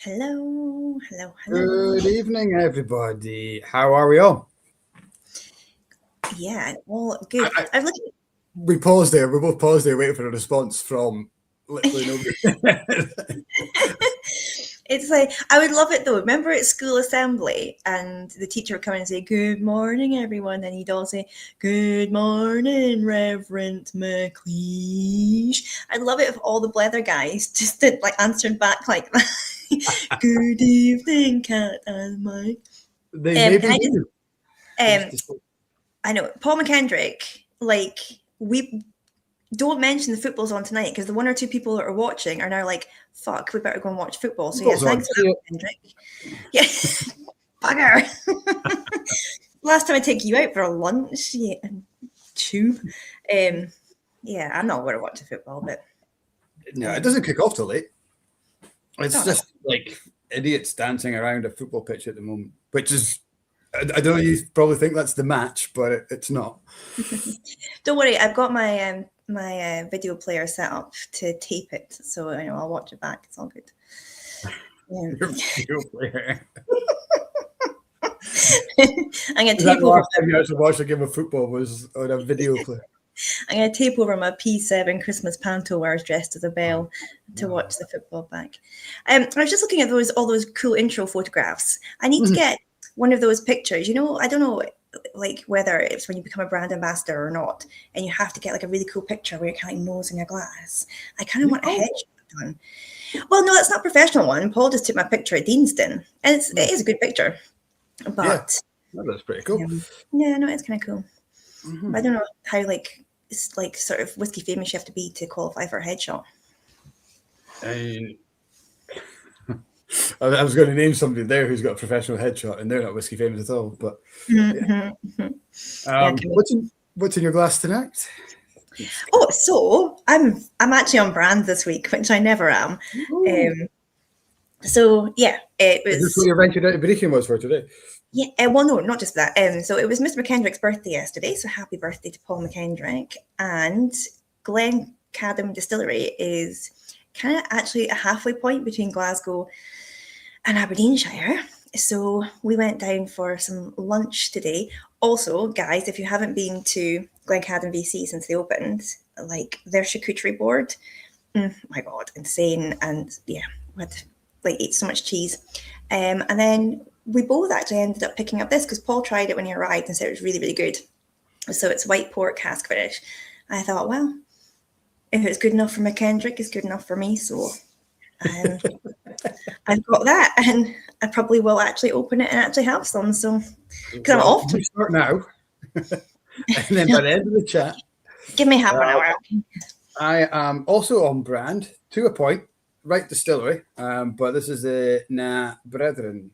Hello, hello, hello. Good evening, everybody. How are we all? Yeah, all good. I'm looking. We paused there. We both paused there, waiting for a response from literally nobody. It's like I would love it though. Remember at school assembly, and the teacher would come in and say, "Good morning, everyone," and he'd all say, "Good morning, Reverend McLeish." I'd love it if all the Blether guys just did like answered back like that. Good evening, Cat and Mike. They Can maybe I do. just I know Paul McKendrick. Like we don't mention the football's on tonight because the one or two people that are watching are now like, "Fuck, we better go and watch football." So yeah, Football's on. thanks for that, Kendrick. Yeah, bugger. Last time I take you out for a lunch, yeah, tube. Yeah, I'm not going to watch the football, but No, it doesn't kick off till late. It's Oh. just like idiots dancing around a football pitch at the moment, which is, I don't know, you probably think that's the match, but it's not. Don't worry, I've got my my video player set up to tape it, so I'll watch it back. It's all good. Your video player. I'm gonna Is that tape the over. last time you actually watched a game of football was on a video player? I'm going to tape over my P7 Christmas panto where I was dressed as a belle to watch the football back. I was just looking at all those cool intro photographs. I need to get one of those pictures. I don't know like whether it's when you become a brand ambassador or not, and you have to get like a really cool picture where you're kind of like nose in your glass. I kind of want a headshot done. Well, no, that's not a professional one. Paul just took my picture at Deanston, and it is a good picture. But yeah, that's pretty cool. Yeah, no, it's kind of cool. But I don't know how it's like sort of whiskey famous you have to be to qualify for a headshot. I was going to name somebody there who's got a professional headshot, and they're not whiskey famous at all. But what's in your glass tonight? Oh, so I'm actually on brand this week, which I never am. So yeah, it was. Is this what your venture out of Brechin was for today? Yeah, well, no, not just that. So it was Mr. McKendrick's birthday yesterday, so happy birthday to Paul McKendrick. And Glencadam Distillery is kind of actually a halfway point between Glasgow and Aberdeenshire. So we went down for some lunch today. Also, guys, if you haven't been to Glencadam VC since they opened, like their charcuterie board, my God, insane. And yeah, we had to ate so much cheese. And then we both actually ended up picking up this because Paul tried it when he arrived and said it was really, really good. So it's white port cask finish. I thought, well, if it's good enough for McKendrick, it's good enough for me. So I've got that, and I probably will actually open it and actually have some. So because I'm off to start now, and then by the end of the chat, give me half an hour. I am also on brand to a point, right distillery, but this is the Brethren.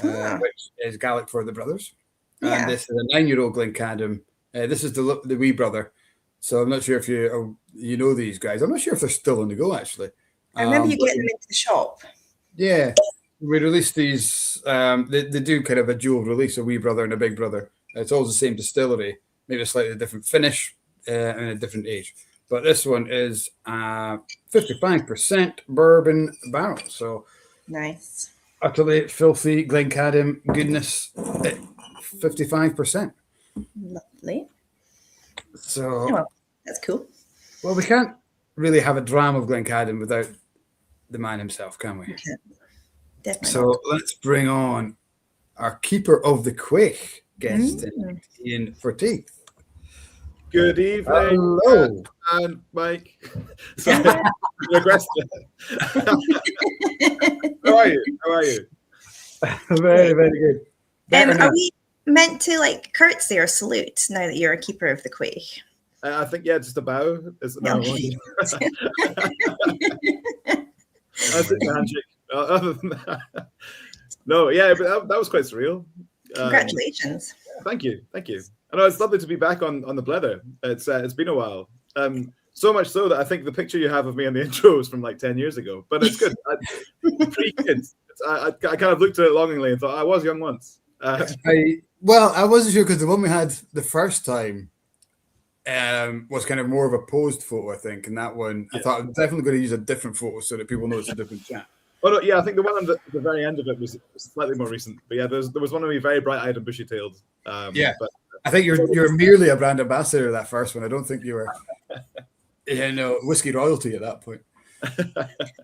Which is Gaelic for the brothers. And this is a 9-year-old Glencadam. This is the wee brother. So I'm not sure if you know these guys. I'm not sure if they're still on the go, actually. I remember you getting them into the shop. Yeah. We released these. They do kind of a dual release, a wee brother and a big brother. It's always the same distillery, maybe a slightly different finish and a different age. But this one is 55% bourbon barrel. So nice. Utterly filthy Glencadam goodness at 55%. Lovely. So that's cool. Well, we can't really have a dram of Glencadam without the man himself, can we? Okay. Definitely. So let's bring on our keeper of the Quaich guest, Iain Forteath. Good evening. Hello. And Mike. Sorry, regressed. How are you? Very, very good. Are we meant to like curtsy or salute now that you're a keeper of the Quaich? I think just a bow. That's a handshake. Other than that, no, yeah, but that was quite surreal. Congratulations. Thank you. I know it's lovely to be back on the Blether. It's been a while. So much so that I think the picture you have of me on the intro is from like 10 years ago. But it's good. I kind of looked at it longingly and thought I was young once. I wasn't sure because the one we had the first time was kind of more of a posed photo, I think. And that one, I thought I'm definitely going to use a different photo so that people know it's a different chat. Oh no, yeah, I think the one on the very end of it was slightly more recent. But yeah, there was one of me very bright-eyed and bushy-tailed. Yeah, but I think you're merely a brand ambassador that first one. I don't think you were, whiskey royalty at that point.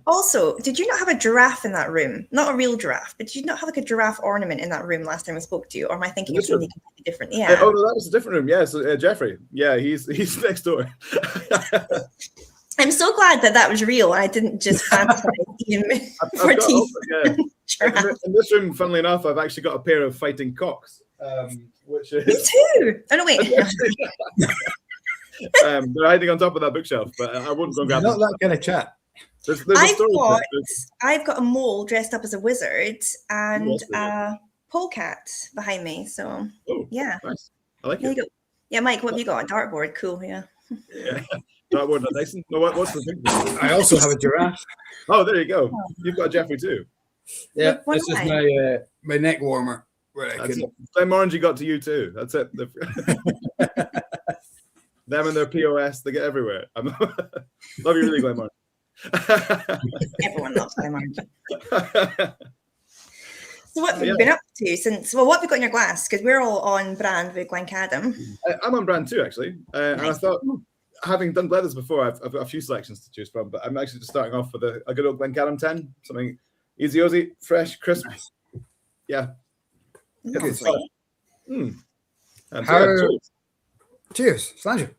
Also, did you not have a giraffe in that room? Not a real giraffe, but did you not have like a giraffe ornament in that room last time I spoke to you? Or am I thinking of something completely different? Yeah. Oh no, that was a different room. Yeah, so Jeffrey. Yeah, he's next door. I'm so glad that was real. I didn't just fantasize Iain Forteath. In this room, funnily enough, I've actually got a pair of fighting cocks, which is... Me too. Oh no, wait. They're hiding on top of that bookshelf, but I wouldn't go grab them. Not that kind of chat. I've got a mole dressed up as a wizard and a polecat behind me. So yeah, nice. I like there it. you go. Yeah, Mike, what have you got? A dartboard, cool. Yeah. Dartboard, nice. No, what's the thing? I also have a giraffe. Oh, there you go. You've got a Jeffrey too. Yeah, this is my neck warmer. Same orange you got to you too. That's it. Them and their POS, they get everywhere. Love you really, Glenmore. Everyone loves Glenmore. So what have you been up to since? Well, what have you got in your glass? Because we're all on brand with Glencadam. I'm on brand too, actually. And I thought, having done Blethers before, I've got a few selections to choose from. But I'm actually just starting off with a good old Glencadam 10, something easy, Aussie, fresh, crisp. Yeah. Cheers. Slange.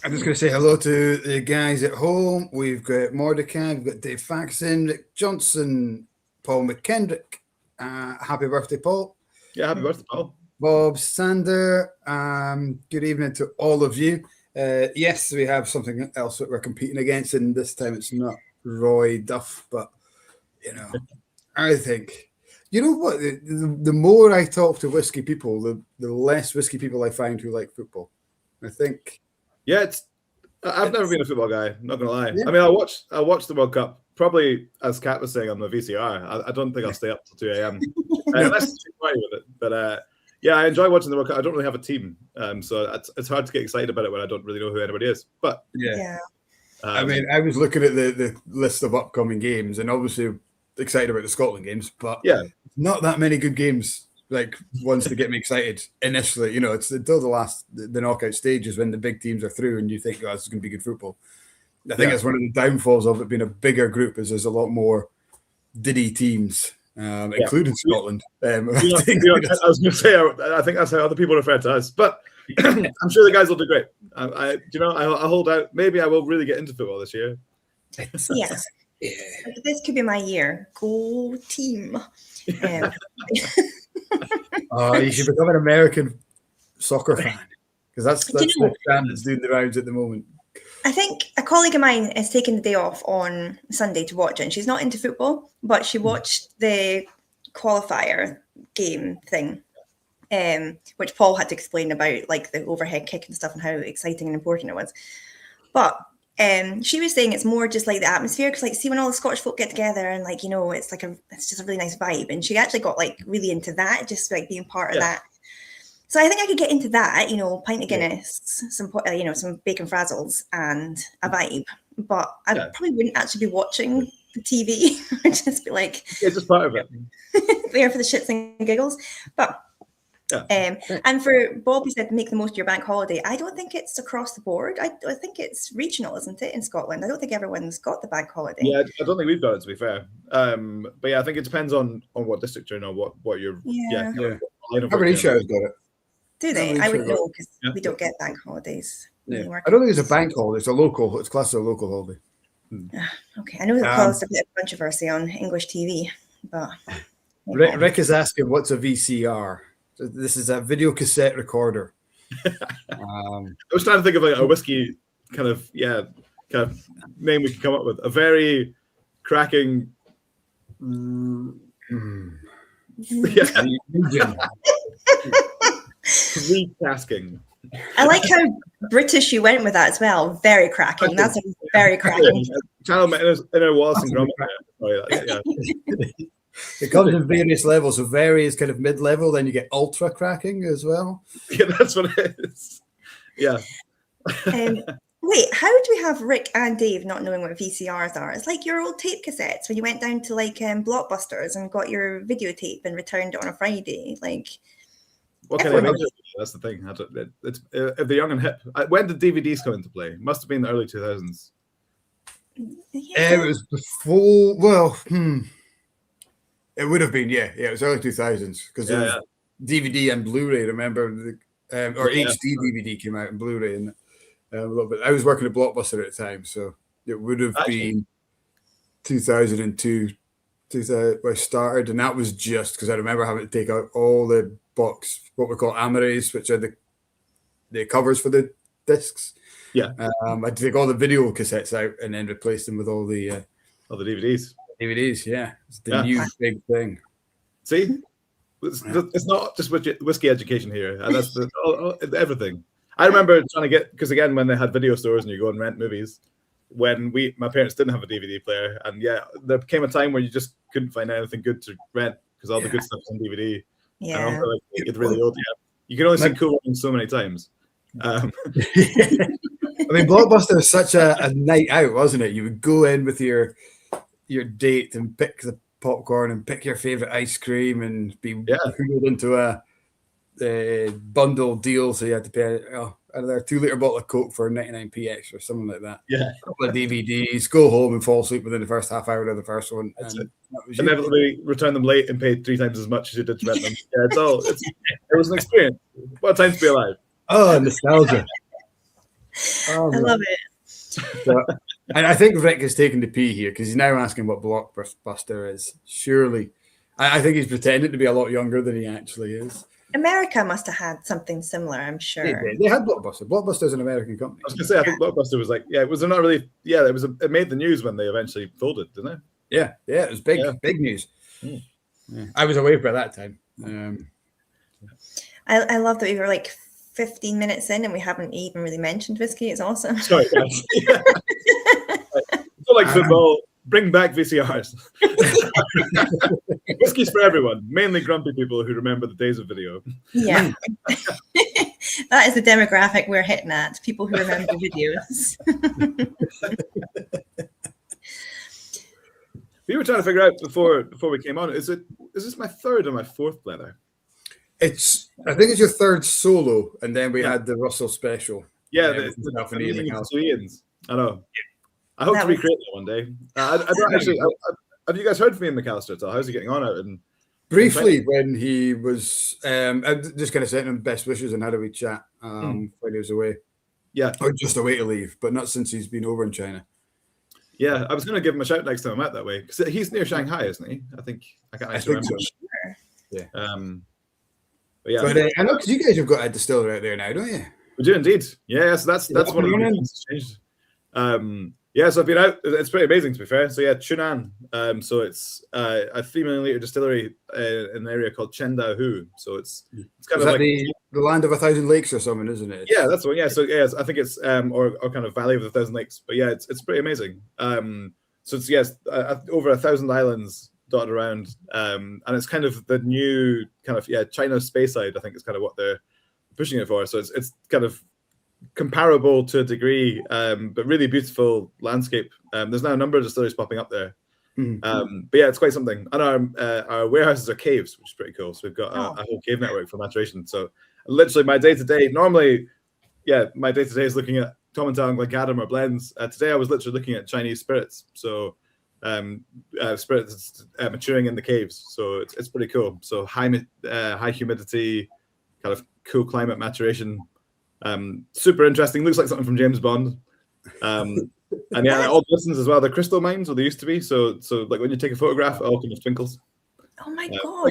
I'm just going to say hello to the guys at home. We've got Mordecai, we've got Dave Faxon, Rick Johnson, Paul McKendrick. Happy birthday, Paul. Yeah, happy birthday, Paul. Bob Sander. Good evening to all of you. Yes, we have something else that we're competing against, and this time it's not Roy Duff, but, I think... You know what? The more I talk to whiskey people, the less whiskey people I find who like football. I think. Yeah, I've never been a football guy. Not gonna lie. Yeah. I mean, I watched the World Cup probably, as Kat was saying, on the VCR. I don't think I'll stay up till 2 a.m. unless it's with it. But yeah, I enjoy watching the World Cup. I don't really have a team, so it's hard to get excited about it when I don't really know who anybody is. But yeah. I mean, I was looking at the list of upcoming games, and obviously excited about the Scotland games, but not that many good games, like ones to get me excited initially. It's until the knockout stages when the big teams are through and you think, this is going to be good football. I think that's one of the downfalls of it being a bigger group is there's a lot more diddy teams, including Scotland. I was going to say, I think that's how other people refer to us, but I'm sure the guys will do great. I hold out. Maybe I will really get into football this year. Yeah. This could be my year. Go team. You should become an American soccer fan because that's the brand that's doing the rounds at the moment. I think a colleague of mine is taking the day off on Sunday to watch it, and she's not into football, but she watched the qualifier game thing, which Paul had to explain about, like the overhead kick and stuff and how exciting and important it was. But she was saying it's more just like the atmosphere, because like, see, when all the Scottish folk get together and like, it's just a really nice vibe, and she actually got like really into that, just like being part of that. So I think I could get into that, pint of Guinness, some bacon frazzles and a vibe, but I probably wouldn't actually be watching the TV. I'd just be like, it's just part of it, there for the shits and giggles. But and for Bob, he said, make the most of your bank holiday. I don't think it's across the board. I think it's regional, isn't it, in Scotland? I don't think everyone's got the bank holiday. Yeah, I don't think we've got it, to be fair. But yeah, I think it depends on what district you're in, or what you're. Aberdeenshire has got it. Do they? I wouldn't know, because we don't get bank holidays. Yeah. I don't think it's a bank holiday. It's a local. It's classed as a local holiday. Okay, I know it caused a bit of controversy on English TV, but Rick is asking, what's a VCR? This is a video cassette recorder. I was trying to think of like a whiskey kind of name we could come up with. A very cracking. Recasking. I like how British you went with that as well. Very cracking. That's very cracking. Channel inner Wallace and Gromit. It comes in various levels. So very is kind of mid-level, then you get ultra cracking as well. Yeah, that's what it is. Yeah. Wait, how do we have Rick and Dave not knowing what VCRs are? It's like your old tape cassettes when you went down to like Blockbusters and got your videotape and returned it on a Friday. Like, what kind of age? That's the thing. It's if they're young and hip. When did DVDs come into play? Must have been the early 2000s. Yeah. It was before. Well, it would have been. Yeah, it was early 2000s because DVD and Blu-ray. Remember, or HD DVD came out and Blu-ray and. A little bit. I was working at Blockbuster at the time, so it would have been 2002. 2000 I started, and that was just because I remember having to take out all the box, what we call amaries, which are the covers for the discs. Yeah, I had to take all the video cassettes out and then replace them with all the DVDs. DVDs, yeah, it's the new big thing. See, it's not just whiskey education here, and that's everything. I remember trying to get, because again, when they had video stores and you go and rent movies, when my parents didn't have a DVD player, and there came a time where you just couldn't find anything good to rent because all the good stuff's on DVD. Yeah, and also, like, it's really old. Yeah, you can only see Cool Runnings so many times. I mean, Blockbuster was such a night out, wasn't it? You would go in with your date and pick the popcorn and pick your favorite ice cream and be hooted into a bundle deal, so you had to pay a 2-liter bottle of Coke for 99p extra, something like that. Yeah, a couple of DVDs, go home and fall asleep within the first half hour of the first one. And inevitably return them late and pay 3 times as much as you did to rent them. Yeah, it was an experience. What a time to be alive. Oh, nostalgia. I love it. So, and I think Rick has taken the P here because he's now asking what Blockbuster is. Surely, I think he's pretending to be a lot younger than he actually is. America must have had something similar, I'm sure. They had Blockbuster. Blockbuster's an American company. I was going to say, I think Blockbuster was like, was there not really? Yeah, it made the news when they eventually folded, didn't it? Yeah, it was big news. Yeah. I was away by that time. I love that we were like 15 minutes in and we haven't even really mentioned whiskey. It's awesome. Sorry, guys. It's not like football. Bring back VCRs. Whiskey's for everyone, mainly grumpy people who remember the days of video. Yeah. That is the demographic we're hitting at, people who remember videos. We were trying to figure out before we came on, is this my third or my fourth Blether? I think it's your third solo, and then we had the Russell special. Yeah, the Ian's. I know. I hope to recreate that one day. I don't actually. Have you guys heard from Ian McAllister at all? How's he getting on out? And briefly, when he was, I just kind of sent him best wishes and had a wee chat when he was away. Yeah, or just away to leave, but not since he's been over in China. Yeah, I was going to give him a shout next time I'm out that way because he's near Shanghai, isn't he? I think I can't actually remember. So. Sure. Yeah. But yeah, but I know because you guys have got a distillery out there now, don't you? We do indeed. Yeah, so that's one of the things that's changed. Yeah, so I've been out. It's pretty amazing, to be fair. So yeah, Chunan. So it's a 3 million liter distillery in an area called Chendahu. So it's kind of like the land of 1,000 lakes or something, isn't it? Yeah, that's one. Yeah, so yeah, I think it's or kind of valley of 1,000 lakes. But yeah, it's pretty amazing. So it's over 1,000 islands dotted around, and it's kind of the new kind of China space side. I think is kind of what they're pushing it for. So it's kind of comparable to a degree, but really beautiful landscape. There's now a number of distilleries popping up there. But yeah, it's quite something. And our warehouses are caves, which is pretty cool. So we've got a whole cave network for maturation. So literally my day-to-day, normally, my day-to-day is looking at Tomintoul and Glencadam or blends. Today I was literally looking at Chinese spirits. So spirits maturing in the caves. So it's pretty cool. So high humidity, kind of cool climate maturation. Super interesting. Looks like something from James Bond. And yeah, all listens as well. They're crystal mines, or they used to be. So like when you take a photograph, it all kind of twinkles. Oh my god!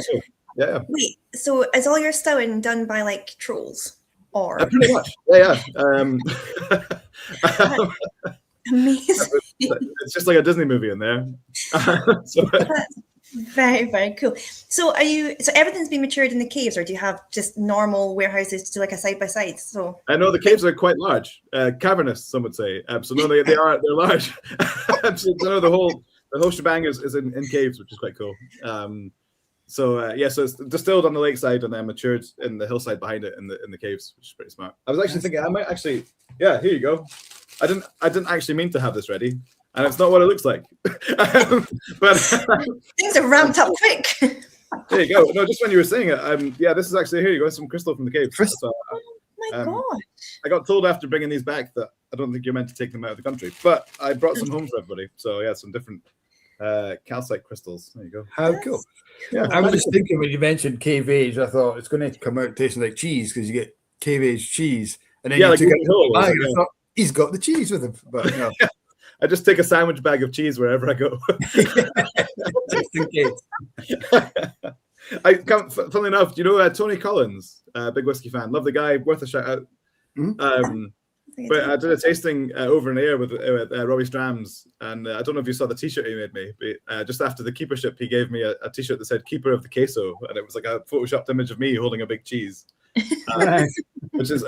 Yeah. Wait, so is all your stowing done by like trolls, or pretty much? Yeah. Amazing. It's just like a Disney movie in there. So, that's very, very cool. So everything's been matured in the caves, or do you have just normal warehouses to do like a side by side? So I know the caves are quite large, cavernous, some would say. So no, they're large. So no, the whole shebang is in caves, which is quite cool. So it's distilled on the lakeside and then matured in the hillside behind it in the caves, which is pretty smart. I was actually thinking I might actually, here you go. I didn't actually mean to have this ready, and it's not what it looks like. But things are ramped up quick. There you go. No, just when you were saying it, yeah, this is actually, here you go, some crystal from the cave. Oh my gosh. I got told after bringing these back that I don't think you're meant to take them out of the country, but I brought some home for everybody. So yeah, some different calcite crystals. There you go. How cool. Yeah, I was just thinking when you mentioned cave age, I thought it's going to come out tasting like cheese because you get cave age cheese, and then you took it out bag, and I thought he's got the cheese with him, but no. I just take a sandwich bag of cheese wherever I go. Just in case. Funnily enough, do you know Tony Collins, big whiskey fan? Love the guy, worth a shout out. But I did a tasting over in the air with Robbie Strams, and I don't know if you saw the T-shirt he made me. But just after the keepership, he gave me a T-shirt that said "Keeper of the Queso," and it was like a photoshopped image of me holding a big cheese. Which is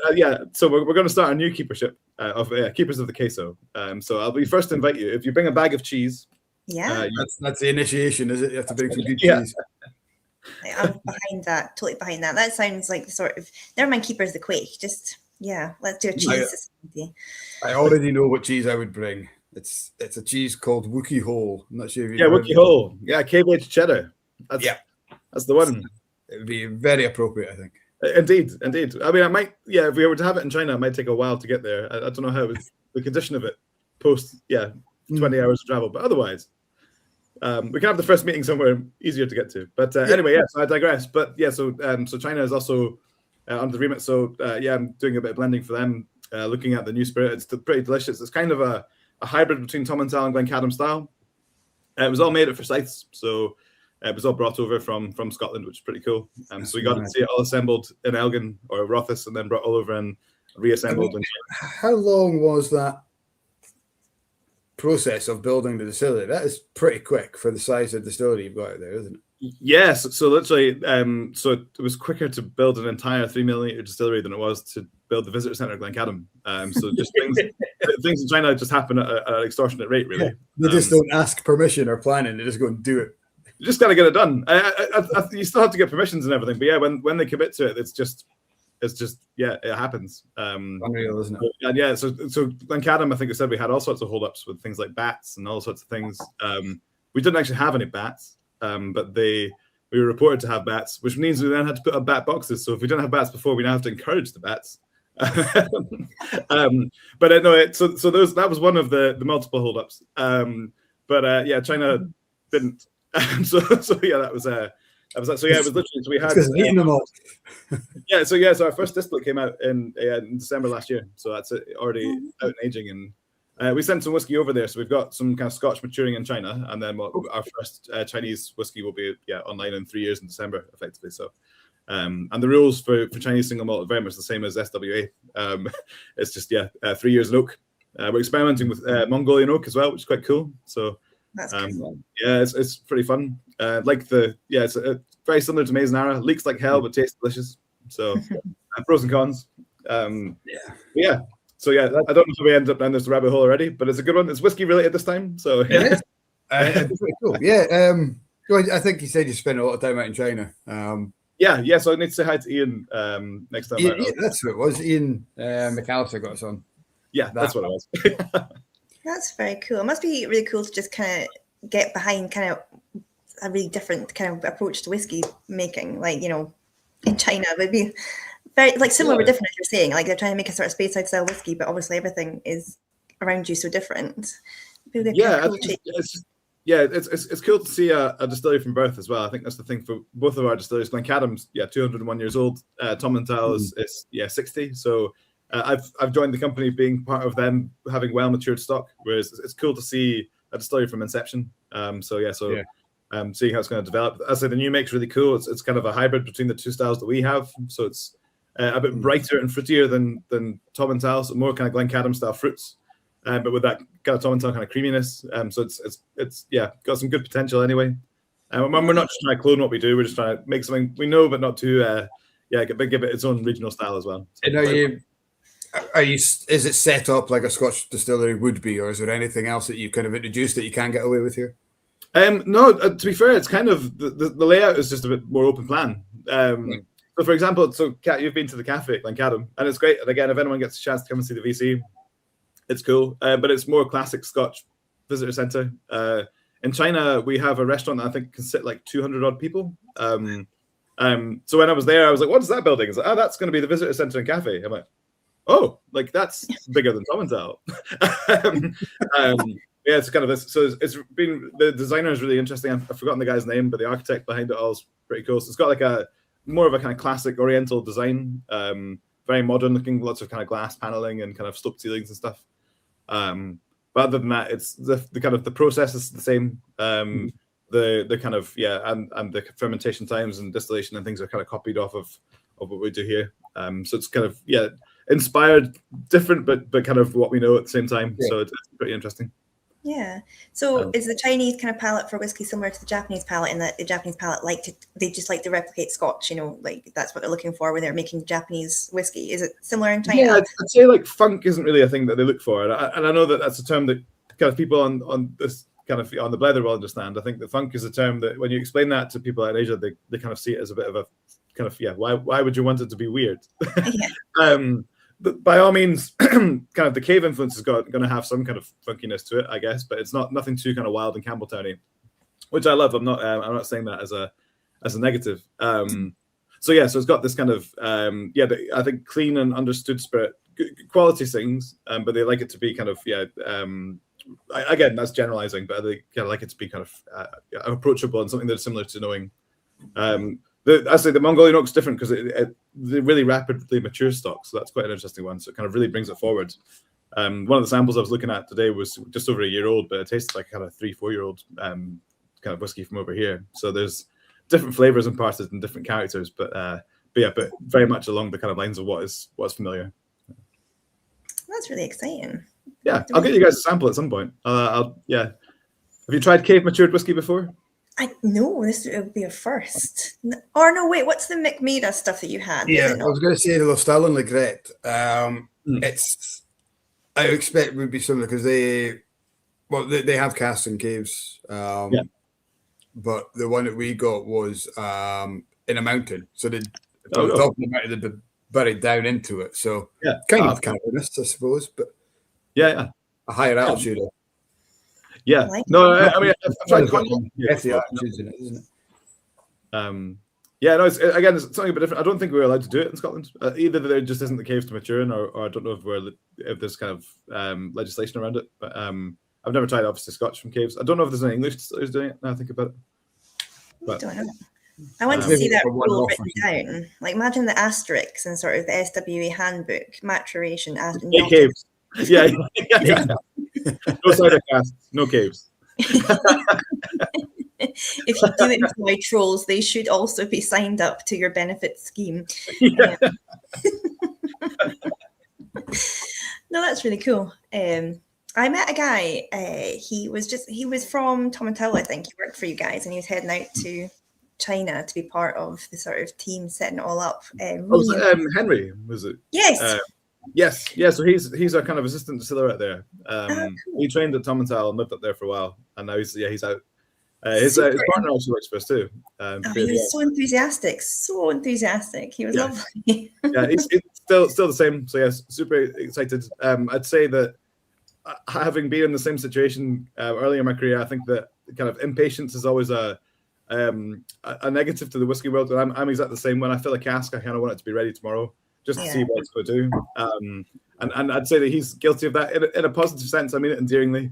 so we're going to start a new keepership of Keepers of the Queso. So I'll be first to invite you if you bring a bag of cheese. Yeah, that's the initiation, is it? You have to bring some good cheese. I'm behind that, totally behind that. That sounds like the sort of, never mind Keepers of the Quaich, just let's do a cheese. I already know what cheese I would bring. It's a cheese called Wookie Hole. I'm not sure if you Wookie Hole. Yeah, cave aged cheddar. That's the one. It would be very appropriate, I think. Indeed. I mean, I might, if we were to have it in China, it might take a while to get there. I don't know how the condition of it post, 20 hours of travel, but otherwise, we can have the first meeting somewhere easier to get to. But anyway, so I digress. But so China is also under the remit. So I'm doing a bit of blending for them, looking at the new spirit. It's pretty delicious. It's kind of a hybrid between Tomintoul and Glencadam style. It was all made at Forsyths, so it was all brought over from Scotland, which is pretty cool. So we got to see it all assembled in Elgin or Rothes, and then brought all over and reassembled. How long was that process of building the distillery? That is pretty quick for the size of distillery you've got out there, isn't it? Yes. So literally, so it was quicker to build an entire 3 million distillery than it was to build the visitor centre at Glencadam. So just things in China just happen at an extortionate rate, really. They just don't ask permission or planning; they just go and do it. You just got to get it done. You still have to get permissions and everything, but when they commit to it, it's just it happens. Unreal, isn't it? And so Glencadam, I think I said we had all sorts of holdups with things like bats and all sorts of things. We didn't actually have any bats, but we were reported to have bats, which means we then had to put up bat boxes. So if we didn't have bats before, we now have to encourage the bats. But that was one of the multiple holdups. China didn't. So that was that. So it was literally, so we had them all. So our first distillate came out in December last year, so that's already out and aging, and we sent some whiskey over there. So we've got some kind of Scotch maturing in China, and then our first Chinese whiskey will be online in 3 years in December, effectively. So, and the rules for Chinese single malt are very much the same as SWA. It's just 3 years in oak. We're experimenting with Mongolian oak as well, which is quite cool. So. That's cool. It's pretty fun. It's very similar to Maizenara. Leaks like hell, but tastes delicious. So pros and cons. So I don't know if we end up down this rabbit hole already, but it's a good one. It's whiskey related this time. So it's pretty cool. I think you said you spent a lot of time out in China. So I need to say hi to Iain next time. That's what it was. Iain McAllister got us on. Yeah, that's what it was. That's very cool. It must be really cool to just kind of get behind kind of a really different kind of approach to whiskey making. Like, in China, it would be very similar but different, as you're saying. Like they're trying to make a sort of Speyside style whiskey, but obviously everything is around you so different. It's cool to see a distillery from birth as well. I think that's the thing for both of our distilleries. Glencadam's 201 years old. Tomintoul is 60. So. I've joined the company being part of them having well matured stock, whereas it's cool to see a distillery from inception. Seeing how it's going to develop. As I say, the new make's really cool. It's kind of a hybrid between the two styles that we have. So it's a bit brighter and fruitier than Tomintoul, so more kind of Glencadam style fruits, but with that kind of Tomintoul kind of creaminess. So it's got some good potential anyway. And we're not just trying to clone what we do. We're just trying to make something we know, but not too give it its own regional style as well. So, is it set up like a Scotch distillery would be, or is there anything else that you've kind of introduced that you can't get away with here? No, to be fair, it's kind of the layout is just a bit more open plan. So, for example, Kat, you've been to the cafe at Glencadam, and it's great. And again, if anyone gets a chance to come and see the VC, It's cool, but it's more classic Scotch visitor centre. In China, we have a restaurant that I think can sit like 200 odd people. So when I was there, I was like, "What is that building?" It's like, "Oh, that's going to be the visitor centre and cafe." I'm like, "Oh, like that's bigger than Tomintoul." Yeah, it's kind of this. So it's been, the designer is really interesting. I've forgotten the guy's name, but the architect behind it all is pretty cool. So it's got like a more of a kind of classic Oriental design, very modern looking, lots of kind of glass paneling and kind of sloped ceilings and stuff. But other than that, it's the kind of the process is the same. The kind of and the fermentation times and distillation and things are kind of copied off of what we do here. So it's kind of inspired, different, but kind of what we know at the same time. Yeah. So it's pretty interesting. Yeah. So is the Chinese kind of palate for whiskey similar to the Japanese palate, in that the Japanese palate they just like to replicate Scotch, like that's what they're looking for when they're making Japanese whiskey? Is it similar in China? Yeah, I'd say like funk isn't really a thing that they look for. And I know that that's a term that kind of people on this kind of on the Blether will understand. I think that funk is a term that when you explain that to people in Asia, they kind of see it as a bit of a kind of, why would you want it to be weird? Yeah. But by all means, kind of the cave influence is going to have some kind of funkiness to it, I guess, but it's nothing too kind of wild and Campbelltowny, which I love. I'm not saying that as a negative. So it's got this kind of I think clean and understood spirit, quality things, but they like it to be kind of again, that's generalizing, but they kind of like it to be kind of approachable and something that's similar to knowing. I say the Mongolian oak's different because they really rapidly mature stock, so that's quite an interesting one. So it kind of really brings it forward. One of the samples I was looking at today was just over a year old, but it tasted like kind of 3-4-year-old kind of whiskey from over here. So there's different flavors imparted and different characters, but very much along the kind of lines of what's familiar. That's really exciting. Yeah, I'll get you guys a sample at some point. Have you tried cave matured whiskey before? No, this would be a first. Or no, wait, what's the McMeda stuff that you had? Yeah, I was going to say the Lostalin Legret. It's, I expect would be similar because they have casts in caves. But the one that we got was in a mountain, so the top of the mountain they'd be buried down into it. So kind of cavernous, I suppose, but a higher altitude. Yeah, no, I mean, I've tried altitudes in it, isn't it? It's something a bit different. I don't think we're allowed to do it in Scotland. Either there just isn't the caves to mature in, or I don't know if there's kind of legislation around it. But I've never tried, obviously, Scotch from caves. I don't know if there's any English distillers doing it. Now I think about it. But, I don't know. I want to see that rule written down. Like, imagine the asterisks in sort of the SWA handbook, maturation. Caves. Yeah. No cider casts, no caves. If you do employ trolls, they should also be signed up to your benefit scheme. Yeah. No, that's really cool. I met a guy. He was from Tomintoul, I think. He worked for you guys, and he was heading out to China to be part of the sort of team setting it all up. Henry, was it? Yes. Yes, yeah. So he's our kind of assistant distiller out there. Cool. He trained at Tomintoul and lived up there for a while, and now he's out. His partner also works for us too. He's so enthusiastic. He was lovely. Yeah, he's still the same. So yes, super excited. I'd say that having been in the same situation earlier in my career, I think that kind of impatience is always a negative to the whiskey world. And I'm exactly the same. When I fill a cask, I kind of want it to be ready tomorrow, just to see what it's going to do. And I'd say that he's guilty of that in a positive sense. I mean it endearingly.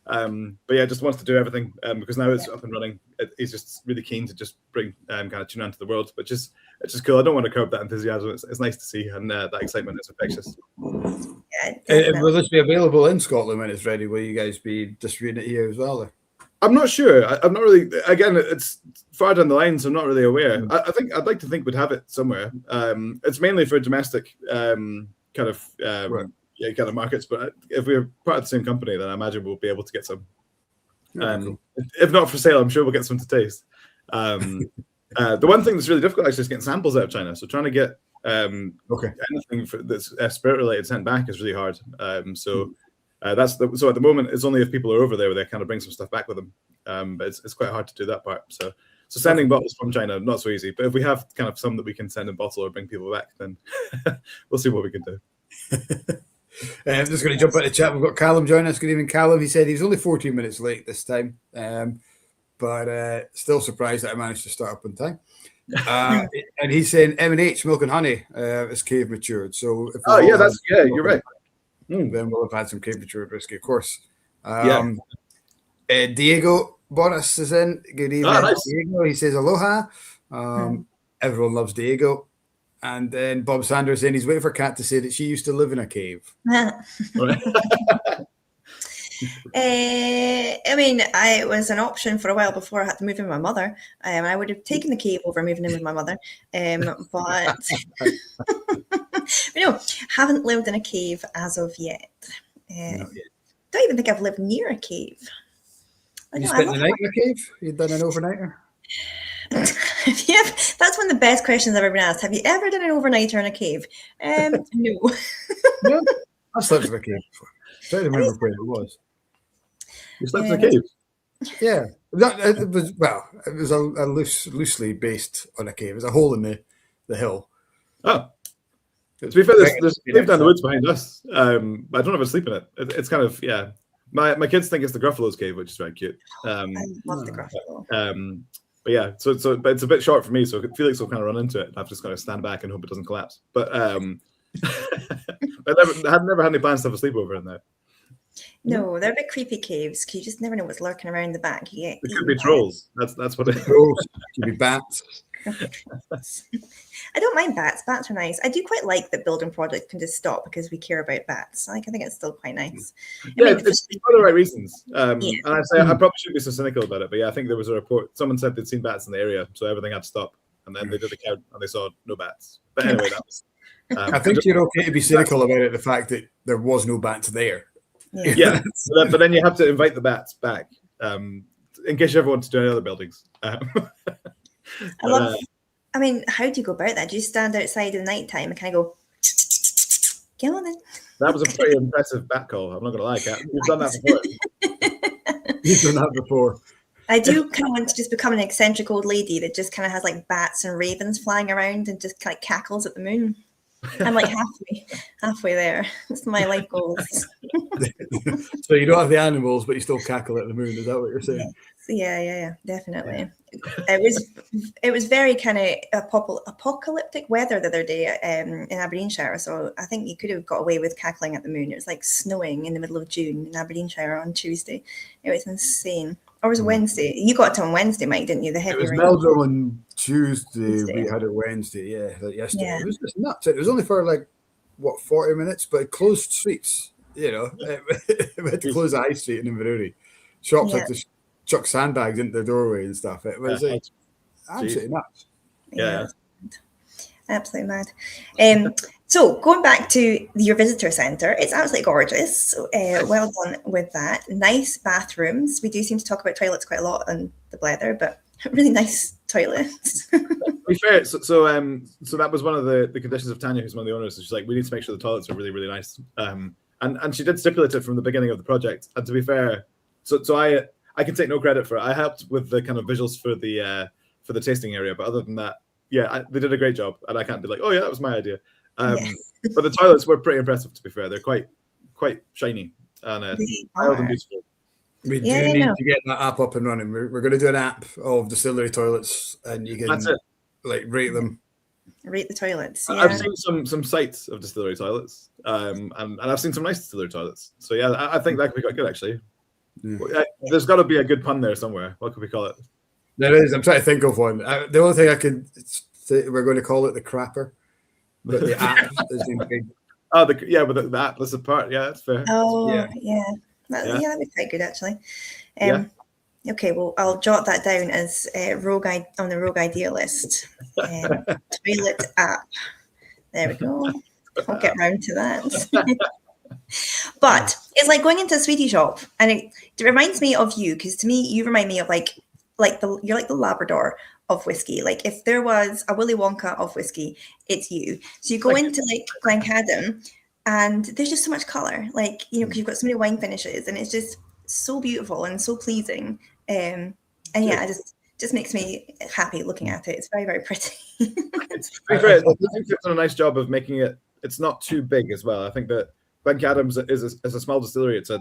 But just wants to do everything because now it's up and running. He's just really keen to just bring kind of tune onto the world, which is it's just cool. I don't want to curb that enthusiasm. It's nice to see, and that excitement is infectious. Will this be available in Scotland when it's ready? Will you guys be distributing it here as well? I'm not sure. I'm not really. Again, it's far down the line, so I'm not really aware. I think I'd like to think we'd have it somewhere. It's mainly for domestic kind of markets, but if we're part of the same company, then I imagine we'll be able to get some. If not for sale, I'm sure we'll get some to taste. The one thing that's really difficult actually is getting samples out of China. So trying to get anything that's spirit related sent back is really hard. So at the moment it's only if people are over there where they kind of bring some stuff back with them. But it's quite hard to do that part. So sending bottles from China, not so easy. But if we have kind of some that we can send in bottle or bring people back, then we'll see what we can do. I'm just going to jump out of the chat. We've got Callum joining us. Good evening, Callum. He said he was only 14 minutes late this time, but still surprised that I managed to start up on time. And he's saying M&H, milk and honey, is cave matured. So you're right. Then we'll have had some cave matured whiskey, of course. Diego Boris is in. Good evening, nice. Diego. He says aloha. Everyone loves Diego. And then Bob Sanders saying he's waiting for Kat to say that she used to live in a cave. I mean, it was an option for a while before I had to move in with my mother. I would have taken the cave over moving in with my mother. But haven't lived in a cave as of yet. Don't even think I've lived near a cave. You spent the night in a cave? You've done an overnighter? That's one of the best questions I've ever been asked. Have you ever done an overnighter in a cave? No. No, I slept in a cave before. I don't remember where it was. You slept in a cave? Yeah. It was a loosely based on a cave. It was a hole in the hill. Oh. To be fair, there's cave down the woods behind us. I don't ever sleep in it. It's kind of, yeah. My kids think it's the Gruffalo's cave, which is very cute. I love the Gruffalo. But yeah, but it's a bit short for me, so Felix will kind of run into it. I've just got to stand back and hope it doesn't collapse. But I had never had any plans to have a sleepover in there. No, they're a bit creepy caves because you just never know what's lurking around the back. It could be trolls. That's what it is. Trolls. It could be bats. I don't mind bats. Bats are nice. I do quite like that building projects can just stop because we care about bats. I think it's still quite nice. It's for the right reasons. And I'd say I probably shouldn't be so cynical about it, but yeah, I think there was a report. Someone said they'd seen bats in the area, so everything had to stop. And then they did a count and they saw no bats. But anyway, that was. I think you're okay to be cynical about it. The fact that there was no bats there. Yeah, but then you have to invite the bats back in case you ever want to do any other buildings. I mean, how do you go about that? Do you stand outside in the night time and kind of go, get on then? That was a pretty impressive bat call. I'm not going to lie, Kat. You've done that before. You've done that before. I do kind of want to just become an eccentric old lady that just kind of has like bats and ravens flying around and just kind of cackles at the moon. I'm like halfway there. That's my life goals. So you don't have the animals, but you still cackle at the moon. Is that what you're saying? Yeah, definitely. It was very kind of apocalyptic weather the other day in Aberdeenshire. So I think you could have got away with cackling at the moon. It was like snowing in the middle of June in Aberdeenshire on Tuesday. It was insane. Or was it Wednesday? You got it on Wednesday, Mike, didn't you? The heavy rain. It was Meldrum on Tuesday. We had it Wednesday, yesterday. Yeah. It was just nuts. It was only for 40 minutes, but it closed streets. We had to close the high street in Inverurie. Shops had to chuck sandbags into the doorway and stuff. It was absolutely nuts. Yeah. Absolutely mad. So going back to your visitor centre, it's absolutely gorgeous. Well done with that. Nice bathrooms. We do seem to talk about toilets quite a lot on the Blether, but really nice toilets. To be fair, so that was one of the conditions of Tanya, who's one of the owners. She's like, we need to make sure the toilets are really, really nice. And she did stipulate it from the beginning of the project. And to be fair, so I can take no credit for it. I helped with the kind of visuals for the tasting area, but other than that, they did a great job. And I can't be like, oh yeah, that was my idea. But the toilets were pretty impressive, to be fair. They're quite shiny and mild and beautiful. We do need to get that app up and running. We're going to do an app of distillery toilets, and you can rate them. Rate the toilets. Yeah. I've seen some sites of distillery toilets, and I've seen some nice distillery toilets. So yeah, I think that could be quite good actually. Yeah. There's got to be a good pun there somewhere. What could we call it? There is. I'm trying to think of one. The only thing I could say, we're going to call it the crapper. But the app is big. Oh, but the app is a part. Yeah, that's fair. Oh, yeah. That'd be quite good actually. Okay, well, I'll jot that down as on the Rogue Idea list. Toilet app. There we go. I'll get round to that. But it's like going into a sweetie shop, and it reminds me of you, because to me, you remind me of you're like the Labrador of whiskey. Like if there was a Willy Wonka of whiskey, it's you. So you go into Glencadam, and there's just so much color. Because you've got so many wine finishes, and it's just so beautiful and so pleasing. It just makes me happy looking at it. It's very, very pretty. I think they've done a nice job of making it. It's not too big as well. I think that Glencadam's is a small distillery. It's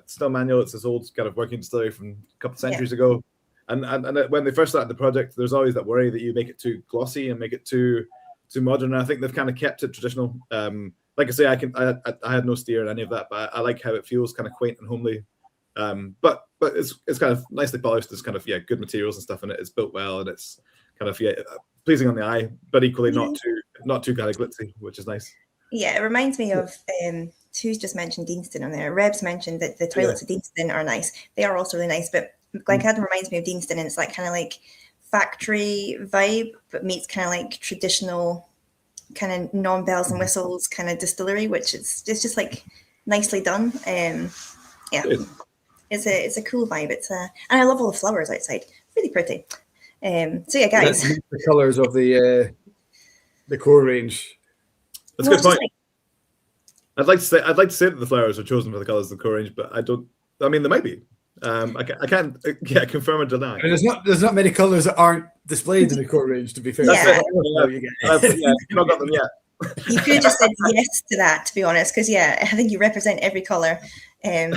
still manual. It's this old kind of working distillery from a couple of centuries ago. And when they first started the project, there's always that worry that you make it too glossy and make it too modern. And I think they've kind of kept it traditional. Like I say, I had no steer in any of that, but I like how it feels kind of quaint and homely. But it's kind of nicely polished. There's kind of good materials and stuff in it. It's built well and it's kind of pleasing on the eye, but equally not too kind of glitzy, which is nice. Yeah, it reminds me of who's just mentioned Deanston on there. Rebs mentioned that the toilets at Deanston are nice. They are also really nice, but Glencadam reminds me of Deanston, and it's like kind of like factory vibe, but meets kind of like traditional kind of non-bells and whistles kind of distillery, which is just like nicely done. It's a cool vibe. And I love all the flowers outside. Really pretty. So yeah, guys. That's the colours of the core range. That's a good point. I'd like to say that the flowers are chosen for the colours of the core range, but I don't. I mean, there might be. I can't confirm or deny. I mean, there's not many colours that aren't displayed in the core range. To be fair, yeah. Not got them yet. You could have just said yes to that, to be honest, because I think you represent every colour. Yeah.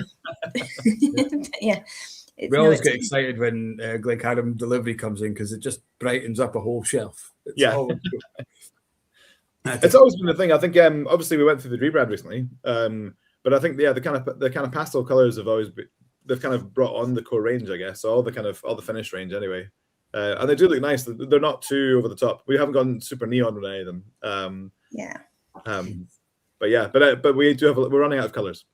We always get excited when Glencadam delivery comes in because it just brightens up a whole shelf. It's always been the thing. I think obviously we went through the rebrand recently, but I think the kind of pastel colours they've kind of brought on the core range, I guess, all the finish range anyway, and they do look nice. They're not too over the top. We haven't gone super neon with any of them. But we do we're running out of colours.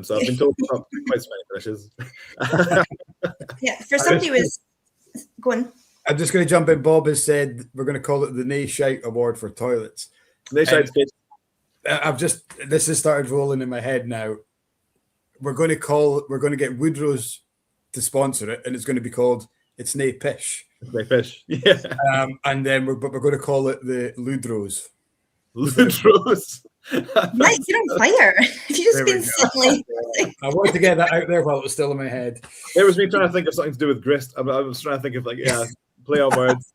So I've been told not quite so many finishes. For somebody was go on. I'm just going to jump in. Bob has said we're going to call it the Nay Shite Award for toilets. Nay Shite's good. This has started rolling in my head now. We're going to get Woodrow's to sponsor it, and it's going to be called It's Nay Pish. Nay Pish, yeah. And then we're going to call it the Ludrows. Ludrows. Mike, you're on fire. You just been suddenly. I wanted to get that out there while it was still in my head. It was me trying to think of something to do with grist. I was trying to think of play on words.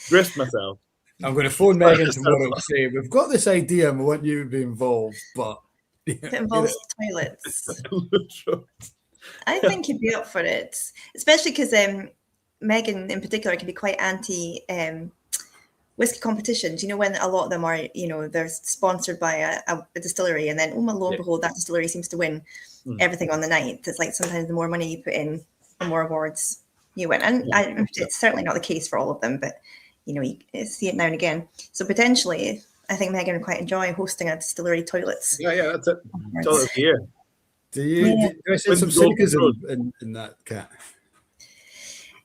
Grist myself. I'm going to phone Megan tomorrow and say we've got this idea and we want you to be involved, but it involves toilets. I think you'd be up for it, especially because Megan in particular can be quite anti whiskey competitions. When a lot of them are, they're sponsored by a distillery, and then lo and behold, that distillery seems to win everything on the night. It's like sometimes the more money you put in, the more awards you win, and it's certainly not the case for all of them, but you see it now and again. So potentially, I think Megan would quite enjoy hosting a distillery toilets. Yeah, that's it. Toilet of the year. Do I see some cynicism in that, Kat?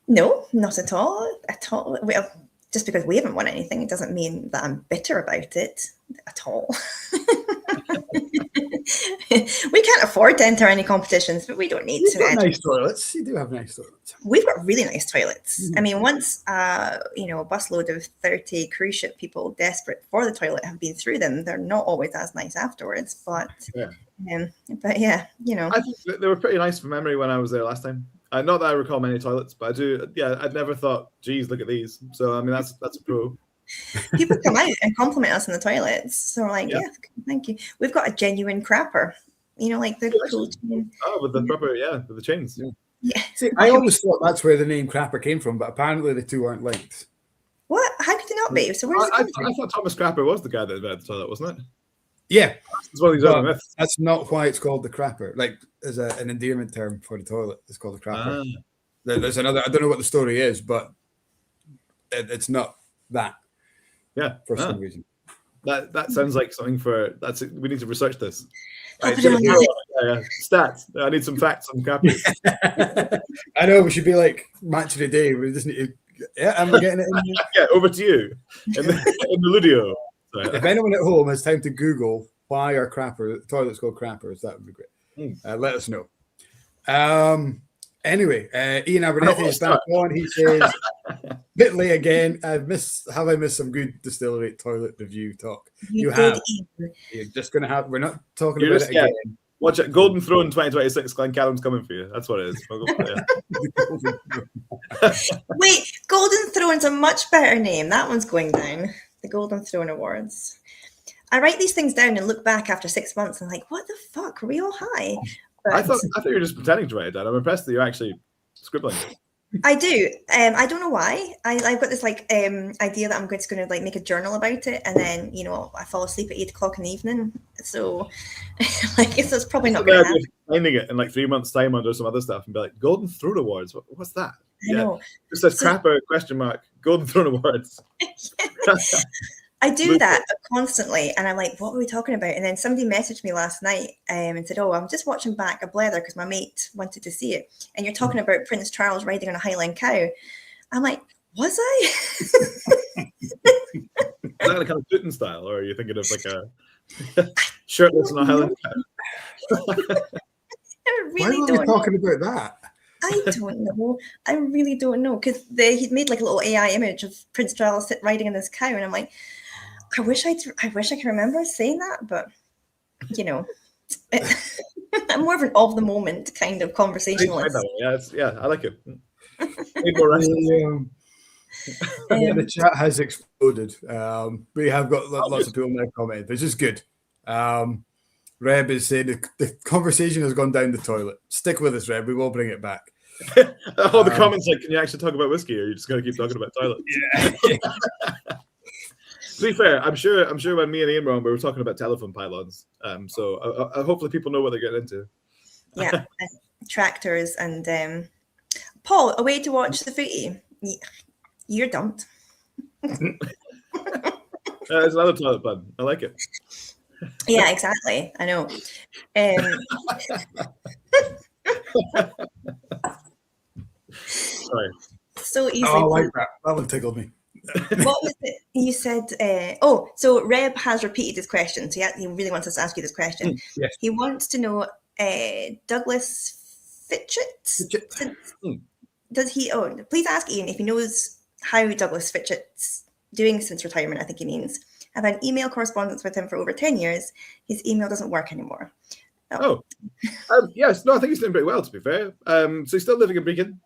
No, not at all. Well, just because we haven't won anything, it doesn't mean that I'm bitter about it at all. We can't afford to enter any competitions, but we don't need to. You've got nice toilets. You do have nice toilets. We've got really nice toilets. Mm-hmm. I mean, once a busload of 30 cruise ship people desperate for the toilet have been through them, they're not always as nice afterwards. But I think they were pretty nice from memory when I was there last time. Not that I recall many toilets, but I do. Yeah, I'd never thought, geez, look at these. So I mean, that's a pro. People come out and compliment us in the toilets, so we're like, thank you. We've got a genuine crapper, like the cool chain. Oh, with the proper, with the chains. Yeah. See, I always thought that's where the name crapper came from, but apparently the two aren't linked. What? How could it not be? So I thought Thomas Crapper was the guy that invented the toilet, wasn't it? Yeah, it's one of these other myths. That's not why it's called the crapper. Like, as an endearment term for the toilet, it's called the crapper. There's another. I don't know what the story is, but it's not that. Yeah, for some reason. That sounds like something for. We need to research this. Right, stats. I need some facts on crappers. I know we should be like match of the day. We just need to. I'm getting it. In over to you in the Ludio. If anyone at home has time to Google why are toilets called crappers, that would be great. Let us know. Anyway, Ian Abernethy is back on. He says, bit late again. Have I missed some good distillery toilet review talk? You have. You're just going to have. We're not talking about it again. Watch it. Golden Throne 2026. Glencadam's coming for you. That's what it is. Wait, Golden Throne's a much better name. That one's going down. The Golden Throne Awards. I write these things down and look back after 6 months and like, what the fuck? Were we all high? But I thought you were just pretending to write it down. I'm impressed that you're actually scribbling. I do. I don't know why. I've got this like idea that I'm just going to like make a journal about it, and then I fall asleep at 8 o'clock in the evening. So like it's probably not going to happen. Finding it in like 3 months' time under some other stuff and be like, Golden Throne Awards. What's that? I know. Just says crap out question mark. Golden Throne Awards. I do that constantly, and I'm like, what were we talking about? And then somebody messaged me last night and said, oh, I'm just watching back a Blether because my mate wanted to see it. And you're talking about Prince Charles riding on a Highland cow. I'm like, was I? Is that a kind of Putin style, or are you thinking of like a shirtless on a Highland cow? Why were we talking about that? I don't know. I really don't know, because he'd made like a little AI image of Prince Charles riding on this cow, and I'm like, I wish I could remember saying that, but I'm more of an of the moment kind of conversationalist. Yeah, I like it. The chat has exploded. We have got lots of people now comment, which is good. Reb is saying the conversation has gone down the toilet. Stick with us, Reb. We will bring it back. All the comments like, can you actually talk about whiskey, or are you just going to keep talking about toilets? Yeah. To be fair, I'm sure when me and Iain were on, we were talking about telephone pylons. So hopefully people know what they're getting into. Yeah, tractors and Paul, a way to watch the footy. You're dumped. It's another toilet pun. I like it. Yeah, exactly. I know. Sorry. So easy. Oh, I like that. That one tickled me. What was it? You said, so Reb has repeated his question. So he really wants us to ask you this question. Yes. He wants to know, Douglas Fitchett. Does he, please ask Iain if he knows how Douglas Fitchett's doing since retirement, I think he means. I've had email correspondence with him for over 10 years. His email doesn't work anymore. Yes, no, I think he's doing pretty well, to be fair. So he's still living in Brecon,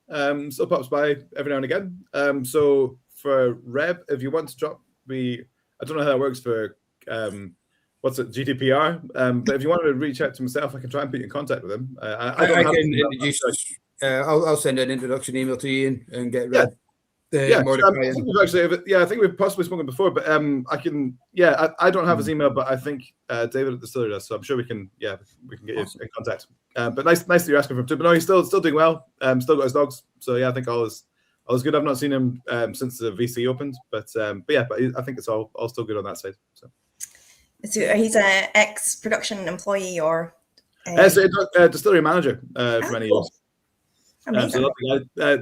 still pops by every now and again. So for Reb, if you want to drop me, I don't know how that works for, GDPR, but if you want to reach out to himself, I can try and put you in contact with him. I'll send an introduction email to Iain and get Reb. I think we've possibly spoken before, but I can. Yeah, I don't have his email, but I think David at the distillery does, so I'm sure we can get you in contact. But nice that you're asking for him too. But no, he's still doing well. Still got his dogs, so yeah, I think all is good. I've not seen him since the VC opened, but I think it's all still good on that side. So he's an ex-production employee or distillery manager for many years. Amazing.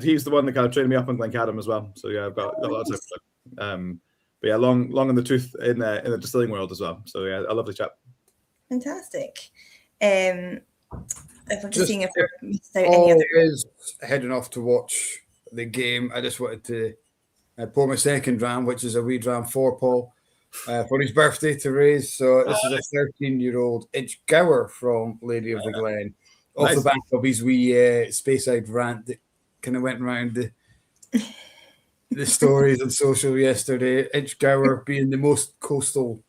He's the one that kind of trained me up on Glencadam as well. So yeah, I've got a lot of time. But yeah, long in the tooth in the distilling world as well. So yeah, a lovely chap. Fantastic. If I'm just seeing if there missed out any other. Is heading off to watch the game. I just wanted to pour my second dram, which is a wee dram for Paul for his birthday to raise. So this is a 13-year-old Inchgower from Lady of the Glen. Off the back of his wee Speyside rant that kind of went around the stories on social yesterday. Inchgower being the most coastal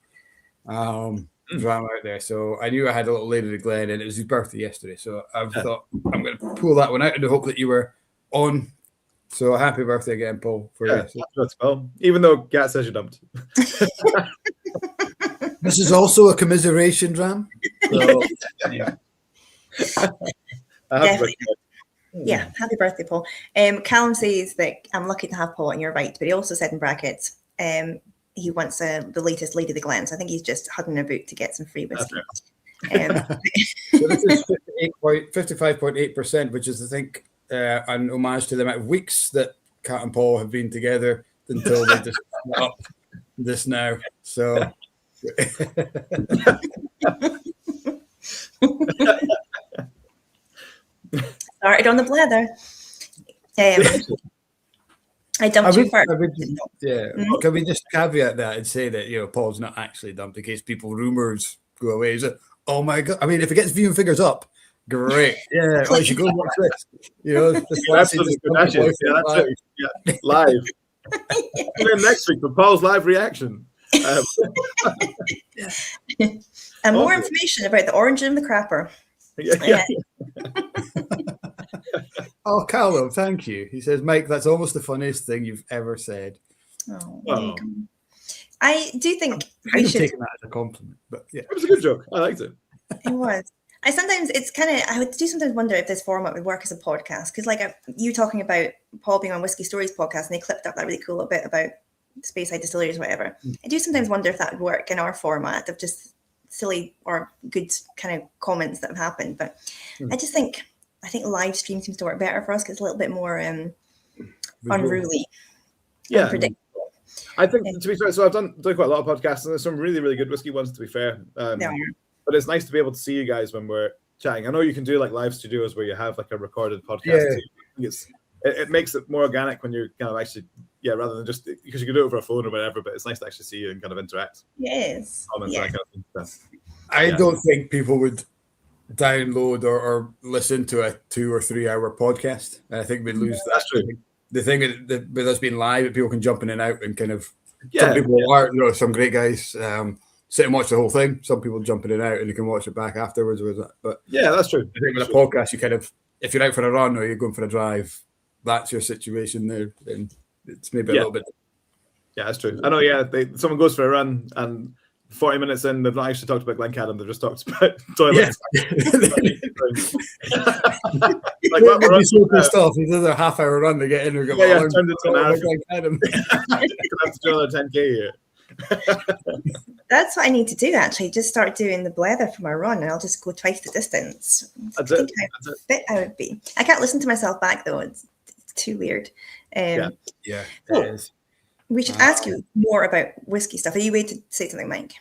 drama out there. So I knew I had a little Lady of the Glen, and it was his birthday yesterday. So I thought I'm going to pull that one out in the hope that you were on. So happy birthday again, Paul. That's well. Even though Gat says you're dumped. This is also a commiseration dram. So, yeah. Definitely. Yeah, happy birthday, Paul. Callum says that I'm lucky to have Paul, and you're right, but he also said in brackets he wants the latest Lady of the Glen, so I think he's just huddling about to get some free whiskey. So this is 55.8%, which is, I think, an homage to the amount of weeks that Kat and Paul have been together until they just split up this now. So started on the Blether. I dumped you first. Can we just caveat that and say that Paul's not actually dumped in case rumors go away? Is it? Oh my god! I mean, if it gets viewing figures up, great. Yeah, I should go and watch this. That's it. Yeah, live. And then next week for Paul's live reaction. And more information about the origin of the crapper. Yeah. Oh, Carlo, thank you. He says, Mike, that's almost the funniest thing you've ever said. Oh. I do think we should take that as a compliment, but yeah, it was a good joke. I liked it. It was. I would sometimes wonder if this format would work as a podcast, because like you talking about Paul being on Whisky Stories podcast, and they clipped up that really cool bit about Speyside distilleries or whatever. I do sometimes wonder if that would work in our format of just silly or good kind of comments that have happened. But I think live stream seems to work better for us because it's a little bit more unruly, unpredictable. I think, to be fair, so I've done quite a lot of podcasts, and there's some really, really good whiskey ones, to be fair. But it's nice to be able to see you guys when we're chatting. I know you can do like live studios where you have like a recorded podcast. Yeah. It makes it more organic when you're kind of actually, rather than just because you can do it over a phone or whatever. But it's nice to actually see you and kind of interact. Yes. I don't think people would download or listen to a 2 or 3 hour podcast. I think we'd lose that. That's true. The thing with us being live, people can jump in and out and kind of. Some people are, some great guys. Sit and watch the whole thing. Some people jump in and out, and you can watch it back afterwards. But that's true. I think with a podcast, you kind of, if you're out for a run or you're going for a drive, that's your situation there, and it's maybe a little bit. Yeah, that's true. I know. Yeah, someone goes for a run, and 40 minutes in, they've not actually talked about Glencadam. They've just talked about toilets. Like that, we're so pissed off. He does a half-hour run to get in. Turned into an hour. Glencadam. Have to do another 10K here. That's what I need to do, actually. Just start doing the Blether for my run, and I'll just go twice the distance. I think how fit I would be. I can't listen to myself back, though. It's too weird. It is. We should ask you more about whiskey stuff. Are you waiting to say something, Mike?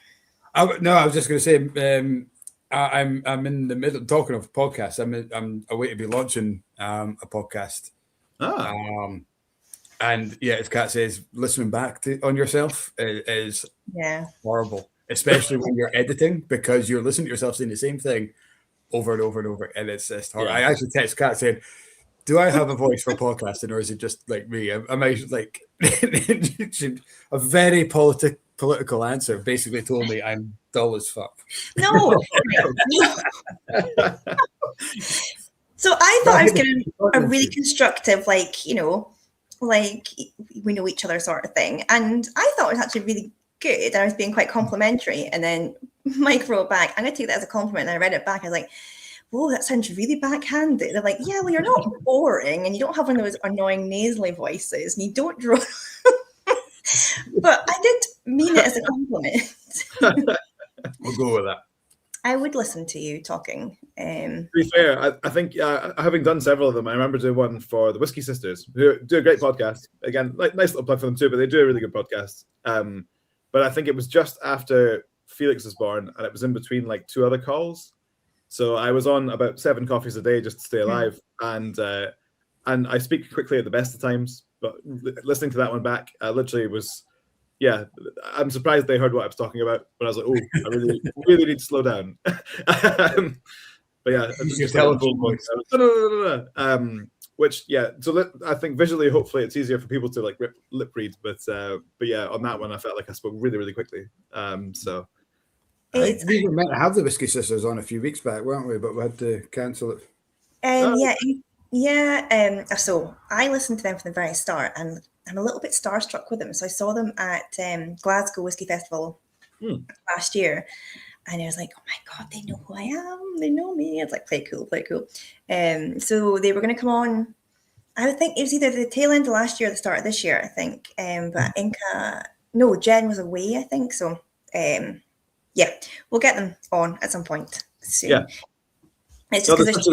I was just going to say, I'm in the middle, talking of podcasts, I'm away to be launching a podcast. And as Kat says, listening back on yourself is horrible, especially when you're editing, because you're listening to yourself saying the same thing over and over and over, and it's just horrible. I actually text Kat saying, "Do I have a voice for podcasting, or is it just like me?" Am I like a very political answer? Basically, told me I'm dull as fuck. No. So I thought I was getting a really constructive, like we know each other sort of thing. And I thought it was actually really good. I was being quite complimentary. And then Mike wrote back, I'm going to take that as a compliment. And I read it back. I was like, whoa, that sounds really backhanded. They're like, yeah, well, you're not boring and you don't have one of those annoying nasally voices and you don't draw. But I did mean it as a compliment. We'll go with that. I would listen to you talking. To be fair, I think having done several of them, I remember doing one for the Whisky Sisters, who do a great podcast. Again, nice little plug for them too, but they do a really good podcast. But I think it was just after Felix was born, and it was in between like 2 other calls. So I was on about 7 coffees a day just to stay alive, and I speak quickly at the best of times. But listening to that one back, I literally was. Yeah, I'm surprised they heard what I was talking about, but I was like, "Oh, I really, really need to slow down." But yeah, just telephone voice. Which so I think visually, hopefully, it's easier for people to like lip read. But yeah, on that one, I felt like I spoke really, really quickly. So we were meant to have the Whisky Sisters on a few weeks back, weren't we? But we had to cancel it. So I listened to them from the very start, and I'm a little bit starstruck with them. So I saw them at Glasgow Whisky Festival last year, and I was like, oh my God, they know who I am. They know me. It's like, play cool. So they were going to come on. I think it was either the tail end of last year or the start of this year, I think. But Jen was away, I think. So we'll get them on at some point soon. Yeah. It's just because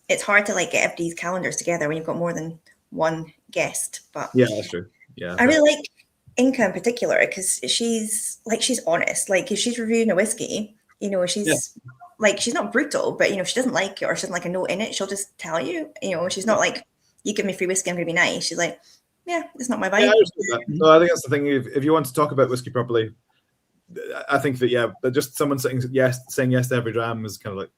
it's hard to like get everybody's calendars together when you've got more than one guest. But yeah, that's true. Yeah, I really like Inca in particular because she's honest. Like if she's reviewing a whiskey, she's like, she's not brutal, but if she doesn't like it or she doesn't like a note in it, she'll just tell you. She's not like, you give me free whiskey, I'm gonna be nice. She's like, yeah, it's not my vibe. Yeah, no, I think that's the thing. If you want to talk about whiskey properly, I think that just someone saying yes to every dram is kind of like.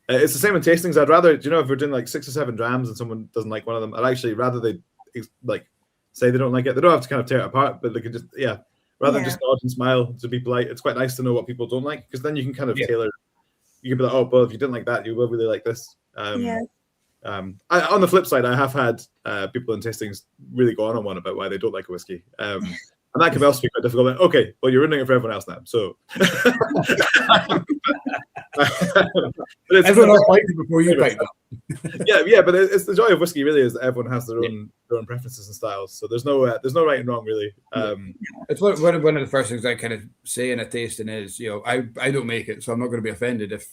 It's the same in tastings. I'd rather, if we're doing like 6 or 7 drams and someone doesn't like one of them, I'd actually rather they like say they don't like it. They don't have to kind of tear it apart, but they could just, rather than just nod and smile to be polite. It's quite nice to know what people don't like, because then you can kind of tailor. You can be like, oh, well, if you didn't like that, you will really like this. On the flip side, I have had people in tastings really go on one about why they don't like a whiskey. And that can also be quite difficult. Like, okay, well, you're ruining it for everyone else now. So everyone else liked it before you picked up. yeah, but it's the joy of whiskey, really, is that everyone has their own preferences and styles. So there's no right and wrong, really. It's one of the first things I kind of say in a tasting is, I don't make it, so I'm not going to be offended if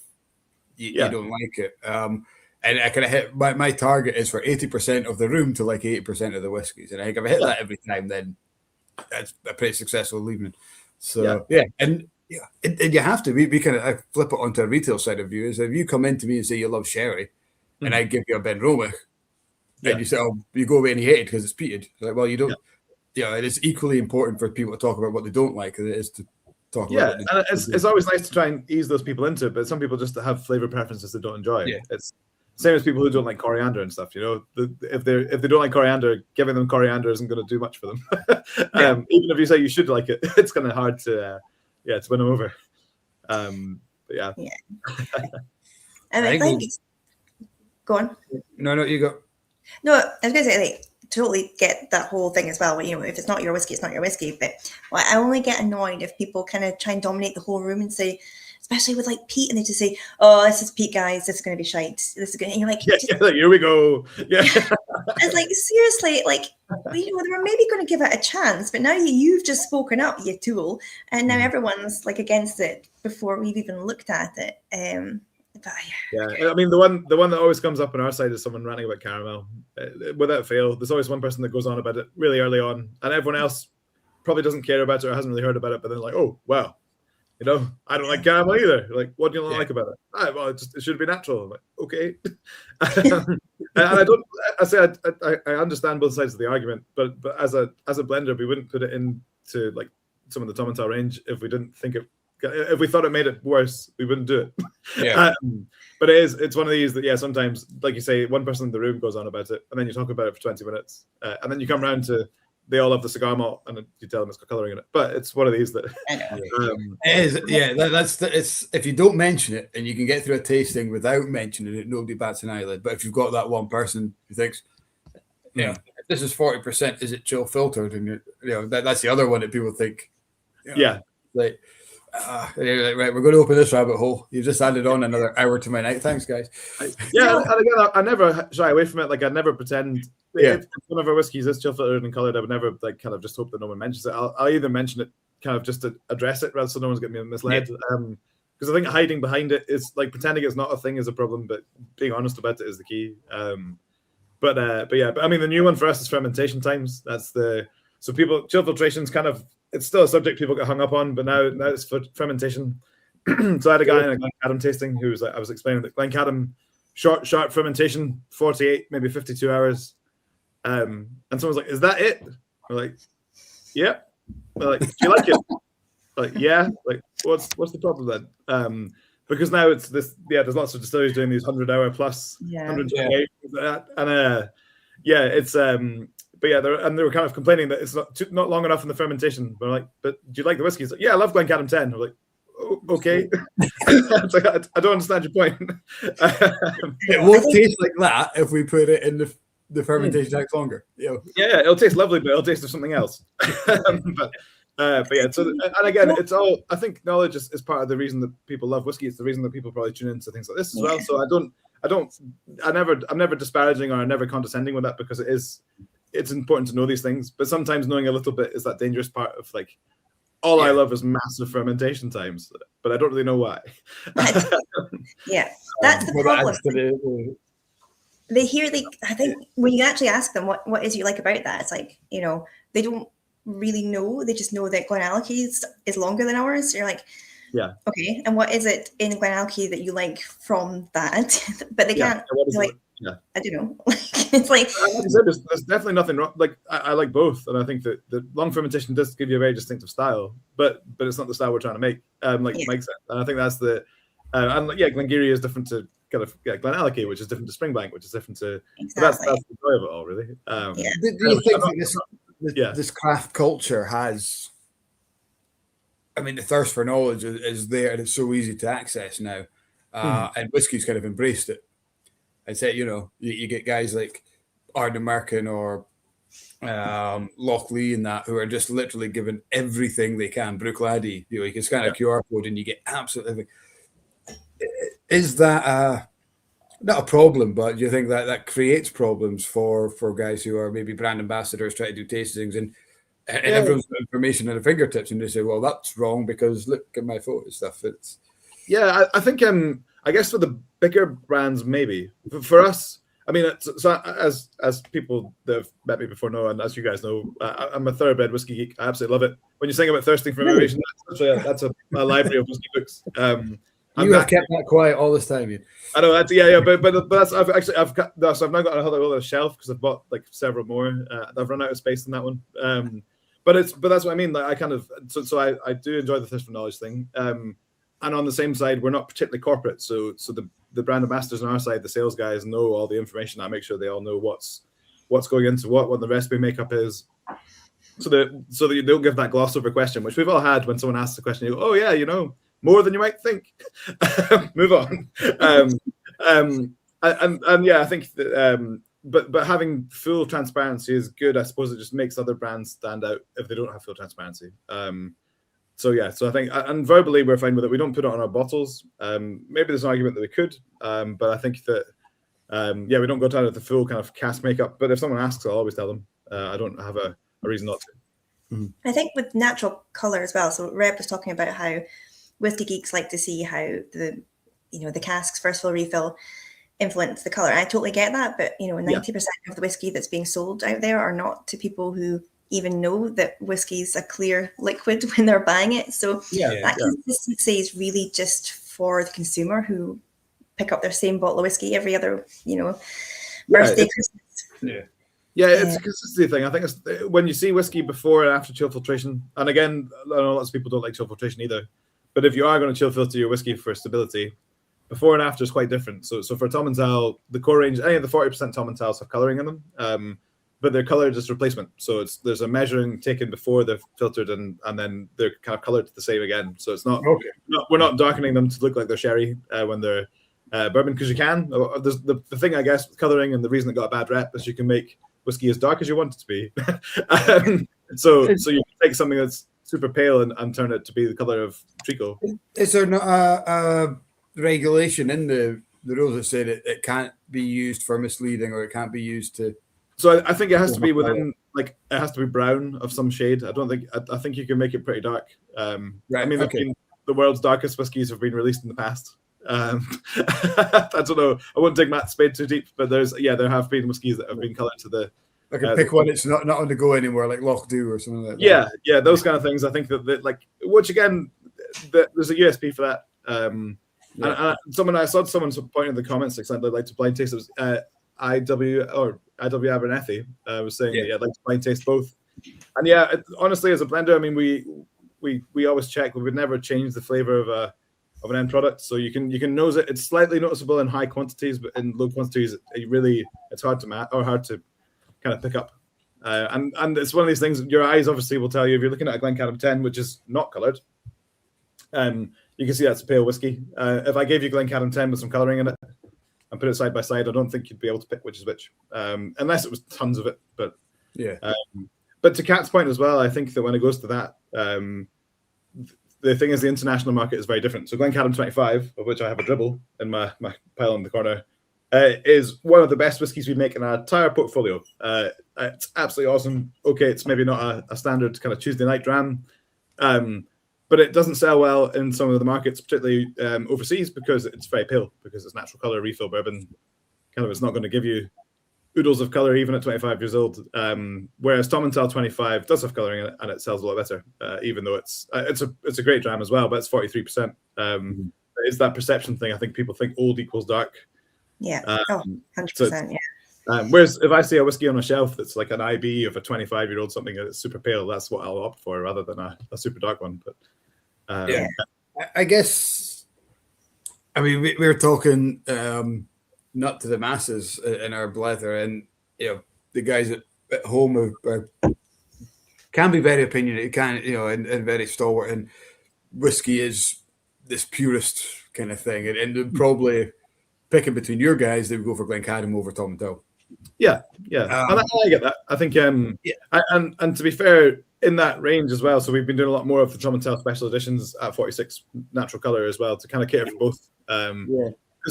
you don't like it. And I kind of hit my target is for 80% of the room to like 80% of the whiskies, and I think if I hit that every time, then that's a pretty successful evening. So and you have to. We kind of flip it onto a retail side of view. Is if you come into me and say you love sherry, and I give you a Ben Romach, and you say, oh, you go away and you hate it because it's peated. Like, well, you don't. It is equally important for people to talk about what they don't like as it is to talk about. Yeah, and it's always nice to try and ease those people into it. But some people just have flavor preferences they don't enjoy. Yeah. It's same as people who don't like coriander and stuff. If they don't like coriander, giving them coriander isn't going to do much for them. Even if you say you should like it, it's kind of hard to win them over. And I think go on. No, you go. No, I was going to say, totally get that whole thing as well. If it's not your whiskey, it's not your whiskey. But I only get annoyed if people kind of try and dominate the whole room and say, especially with like peat, and they just say, "Oh, this is peat, guys. This is going to be shite. This is going." And you're like, here we go. Yeah, it's like seriously, like they were maybe going to give it a chance, but now you've just spoken up, you tool, and now everyone's like against it before we've even looked at it. I mean, the one that always comes up on our side is someone ranting about caramel. Without fail, there's always one person that goes on about it really early on, and everyone else probably doesn't care about it or hasn't really heard about it. But then like, oh wow. I don't like caramel either. Like, what do you not like about it? Well, it should be natural. I'm like, okay. And I understand both sides of the argument, but as a blender, we wouldn't put it into like some of the Tomintoul range if we didn't think if we thought it made it worse, we wouldn't do it. Yeah. But it's one of these that sometimes, like you say, one person in the room goes on about it, and then you talk about it for 20 minutes, and then you come around to. They all have the cigar malt, and you tell them it's got colouring in it. But it's one of these that it is. Yeah, it's if you don't mention it, and you can get through a tasting without mentioning it, nobody bats an eyelid. But if you've got that one person who thinks, if this is 40%, is it chill filtered? And that's the other one that people think. Right, we're going to open this rabbit hole. You just added on another hour to my night. Thanks, guys. And again, I never shy away from it. Like I never pretend. If one of our whiskeys is chill filtered and coloured, I would never kind of just hope that no one mentions it. I'll either mention it kind of just to address it rather so no one's getting misled. Because I think hiding behind it is like pretending it's not a thing is a problem, but being honest about it is the key. But I mean the new one for us is fermentation times. So people chill filtration's kind of it's still a subject people get hung up on, but now it's for fermentation. So I had a guy in a Glencadam tasting who was like, I was explaining that Glencadam short fermentation, 48 maybe 52 hours. And someone's like, "Is that it?" We're like, "Yeah." We're like, "Do you like it?" Like, "Yeah." Like, what's the problem then? Because now it's this. Yeah, there's lots of distilleries doing these 100-hour plus, 128, and it's But they were kind of complaining that it's not long enough in the fermentation. We're like, "But do you like the whiskey?" He's like, "Yeah, I love Glencadam 10." We're like, oh, "Okay." It's like, I don't understand your point. It won't taste like that if we put it in the fermentation takes longer. Yeah, it'll taste lovely, but it'll taste of something else. But yeah, so and again, it's all. I think knowledge is part of the reason that people love whiskey. It's the reason that people probably tune into things like this as well. So I'm never disparaging or never condescending with that because it's important to know these things. But sometimes knowing a little bit is that dangerous part of like. All I love is massive fermentation times, but I don't really know why. That's the problem. They hear I think when you actually ask them what is you like about that, it's like, they don't really know. They just know that Glenallachie is longer than ours. So you're like, okay, and what is it in Glenallachie that you like from that? But they can't I don't know. It's like there's definitely nothing wrong. Like I like both, and I think that the long fermentation does give you a very distinctive style, but it's not the style we're trying to make. Mike said, and I think that's the Glengarry is different to kind of Glenallachie, which is different to Springbank, which is different to that's the joy of it all, really. Do you think this craft culture has I mean, the thirst for knowledge is there, and it's so easy to access now. And whiskey's kind of embraced it. I'd say, you get guys like Ardnamurchan or Loch Lee and that, who are just literally given everything they can. Brookladdy, you can scan a QR code and you get absolutely everything. Is that not a problem, but do you think that creates problems for guys who are maybe brand ambassadors trying to do tastings and everyone's got information at their fingertips and they say, well, that's wrong because look at my photo stuff. I think I guess for the bigger brands, maybe. For us, I mean, so as people that have met me before know, and as you guys know, I'm a thoroughbred whiskey geek. I absolutely love it. When you're saying about thirsting for information, that's a library of whiskey books. You have kept that quiet all this time. I know, but that's I've now got another shelf because I've bought like several more. I've run out of space in that one. But that's what I mean. Like I kind of I do enjoy the thirst for knowledge thing. And on the same side, we're not particularly corporate, so the brand ambassadors on our side, the sales guys know all the information. I make sure they all know what's going into what the recipe makeup is, so that you don't give that gloss over question, which we've all had when someone asks a question. You go, oh yeah, more than you might think. Move on. And yeah, I think that, but having full transparency is good. I suppose it just makes other brands stand out if they don't have full transparency. So I think, and verbally we're fine with it. We don't put it on our bottles. Maybe there's an argument that we could, but I think that we don't go down with the full kind of cast makeup. But if someone asks, I'll always tell them. I don't have a reason not to. Mm-hmm. I think with natural color as well. So Reb was talking about how whiskey geeks like to see how the casks first fill refill influence the color. I totally get that, but 90% of the whiskey that's being sold out there are not to people who even know that whiskey's a clear liquid when they're buying it. So that consistency is really just for the consumer who pick up their same bottle of whiskey every other, birthday, Christmas. It's a consistency thing. I think it's when you see whiskey before and after chill filtration. And again, I know lots of people don't like chill filtration either. But if you are going to chill filter your whiskey for stability, before and after is quite different. So for Tomintoul, the core range, any of the 40% Tomintouls have colouring in them. But they're coloured as replacement. So there's a measuring taken before they're filtered and then they're kind of coloured the same again. So it's not, we're not darkening them to look like they're sherry when they're bourbon, because you can. The thing, I guess, with colouring and the reason it got a bad rep is you can make whiskey as dark as you want it to be. So you can take something that's super pale and turn it to be the colour of treacle. Is there not a regulation in the rules that say that it can't be used for misleading or it can't be used to... So I think it has to be within, like, it has to be brown of some shade. I think you can make it pretty dark. Right. I mean, the world's darkest whiskies have been released in the past. I don't know. I won't dig Matt Spade too deep, but there have been whiskies that have been coloured to the... I can pick one that's not on the go anymore, like Loch Dew or something like that. Yeah, those kind of things. I think that like, which again, there's a USP for that. And I saw someone point in the comments like they'd like to blind taste. It was IW Abernethy was saying that I'd like to blind taste both. And honestly, as a blender, I mean, we always check. We would never change the flavor of an end product. So you can nose it. It's slightly noticeable in high quantities, but in low quantities, it's hard to kind of pick up. And it's one of these things, your eyes obviously will tell you, if you're looking at a Glencadam 10, which is not coloured, you can see that's a pale whiskey. If I gave you Glencadam 10 with some colouring in it and put it side by side, I don't think you'd be able to pick which is which, unless it was tons of it. But but to Kat's point as well, I think that when it goes to that, the thing is the international market is very different. So Glencadam 25, of which I have a dribble in my pile in the corner, is one of the best whiskies we make in our entire portfolio. It's absolutely awesome. Okay, it's maybe not a standard kind of Tuesday night dram, but it doesn't sell well in some of the markets, particularly overseas, because it's very pale, because it's natural color refill bourbon. Kind of, it's not going to give you oodles of color even at 25 years old. Whereas Tomintoul 25 does have coloring in it, and it sells a lot better, even though it's a great dram as well, but it's 43%. It's that perception thing. I think people think old equals dark. Yeah, 100%. Whereas if I see a whiskey on a shelf that's like an IB of a 25-year-old something that's super pale, that's what I'll opt for rather than a super dark one. But I guess, I mean, we're talking not to the masses in our Blether, and the guys at home can be very opinionated, and very stalwart, and whiskey is this purist kind of thing, and probably picking between your guys, they would go for Glencadam over Tomintoul. Yeah. And I get that. I think, and to be fair, in that range as well. So we've been doing a lot more of the Tomintoul special editions at 46 natural color as well to kind of cater for both.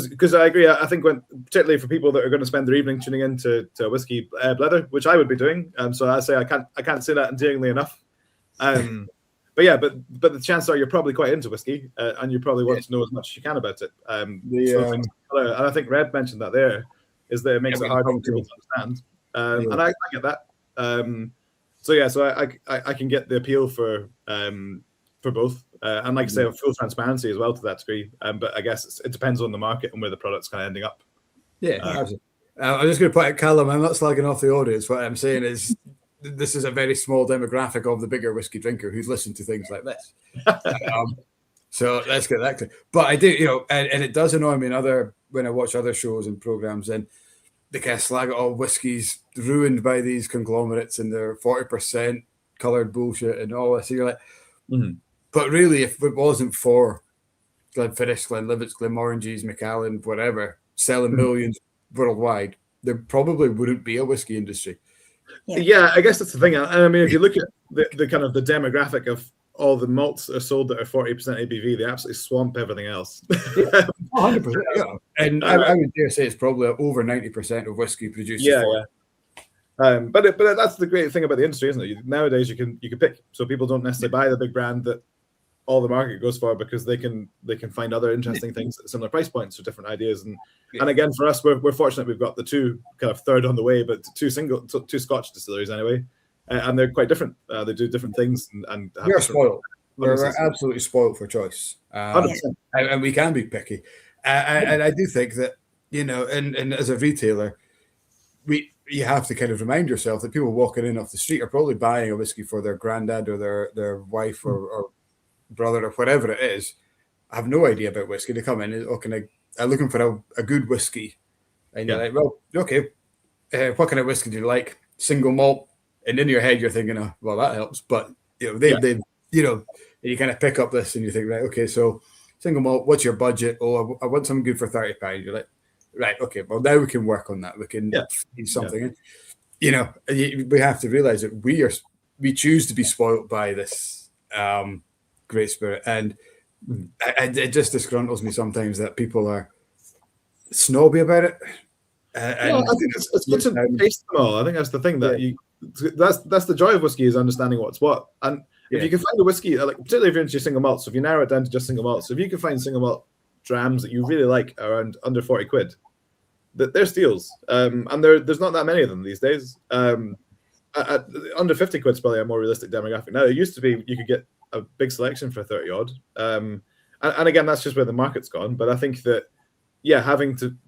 Because I agree. I think particularly for people that are going to spend their evening tuning in to whiskey Blether, which I would be doing. So I say I can't say that endearingly enough. But the chances are you're probably quite into whiskey, and you probably want to know as much as you can about it. And I think Red mentioned that there is that it makes it hard for people to understand, and I get that. So I can get the appeal for both, and like I say, full transparency as well to that degree. But I guess it depends on the market and where the product's kind of ending up. I'm just going to put it, Callum. I'm not slagging off the audience. What I'm saying is, this is a very small demographic of the bigger whiskey drinker who's listened to things like this. So let's get that clear. But I do, and it does annoy me when I watch other shows and programs, and they kind of slag it all, whiskey's ruined by these conglomerates and their 40% coloured bullshit and all this. So you're like, but really, if it wasn't for Glenfiddich, Glenlivet's, Glenmorangies, Macallan, whatever, selling millions worldwide, there probably wouldn't be a whiskey industry. Yeah, I guess that's the thing. I mean, if you look at the kind of the demographic of all the malts that are sold that are 40% ABV, they absolutely swamp everything else. 100%. Yeah. And I would dare say it's probably over 90% of whiskey produced. But that's the great thing about the industry, isn't it? Nowadays you can pick, so people don't necessarily buy the big brand that all the market goes for, because they can find other interesting things at similar price points or different ideas. And again, for us, we're fortunate we've got the two kind of third on the way, but two Scotch distilleries anyway, and they're quite different. They do different things and we're spoiled. We're absolutely spoiled for choice, and we can be picky. And I do think that, and as a retailer, you have to kind of remind yourself that people walking in off the street are probably buying a whiskey for their granddad or their wife or brother or whatever it is. I have no idea about whiskey. They come in and looking for a good whiskey, and you're like, well, okay, what kind of whiskey do you like? Single malt, and in your head you're thinking, well, that helps, but they you kind of pick up this and you think, right, okay, so single malt, what's your budget? Oh, I want something good for £30. You're like, right, okay, well, now we can work on that. We can do something. Yeah. We have to realize that we choose to be spoiled by this great spirit, and it just disgruntles me sometimes that people are snobby about it. I think it's good to taste them all. I think that's the thing that's the joy of whiskey, is understanding what's what. And if you can find a whiskey, like particularly if you're into single malts, so if you narrow it down to just single malts, so if you can find single malt drams that you really like around under 40 quid, they're steals. And there's not that many of them these days. Under 50 quid's probably a more realistic demographic now. It used to be you could get a big selection for 30 odd. And again, that's just where the market's gone. But I think that,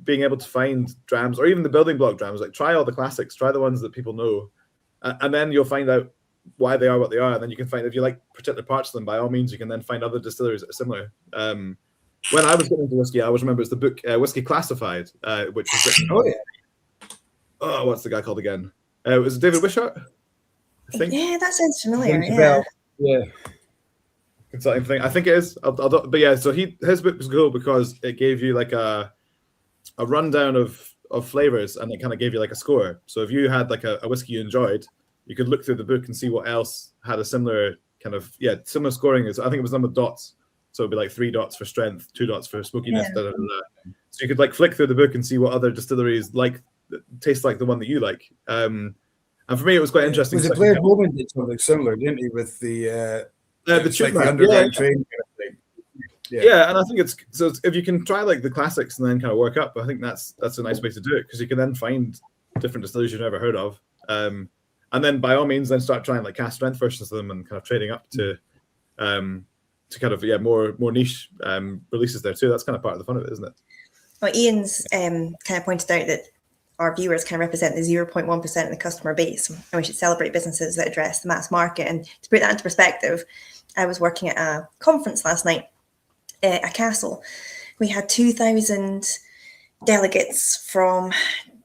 being able to find drams, or even the building block drams, like try all the classics, try the ones that people know, and then you'll find out why they are what they are. And then you can find, if you like particular parts of them, by all means, you can then find other distilleries that are similar. When I was getting into whiskey, I always remember it's the book Whiskey Classified, which was written. What's the guy called again? It was David Wishart, I think. Yeah, that sounds familiar. Yeah. Consulting thing. I think it is. But yeah, so his book was cool because it gave you like a rundown of flavors, and it kind of gave you like a score. So if you had like a whiskey you enjoyed, you could look through the book and see what else had a similar kind of similar scoring. I think it was done with dots. So it'd be like 3 dots for strength, 2 dots for smokiness. So you could like flick through the book and see what other distilleries taste like the one that you like. And for me, it was quite interesting. Was it Blair Bowman did something similar, didn't he, with the underground train kind of thing? Yeah, and I think it's so if you can try like the classics and then kind of work up, I think that's a nice way to do it, because you can then find different distilleries you've never heard of, and then by all means then start trying like cast strength versions of them and kind of trading up to kind of more niche releases there too. That's kind of part of the fun of it, isn't it? Well, Ian's kind of pointed out that our viewers can represent the 0.1% of the customer base, and we should celebrate businesses that address the mass market. And to put that into perspective, I was working at a conference last night at a castle. We had 2,000 delegates from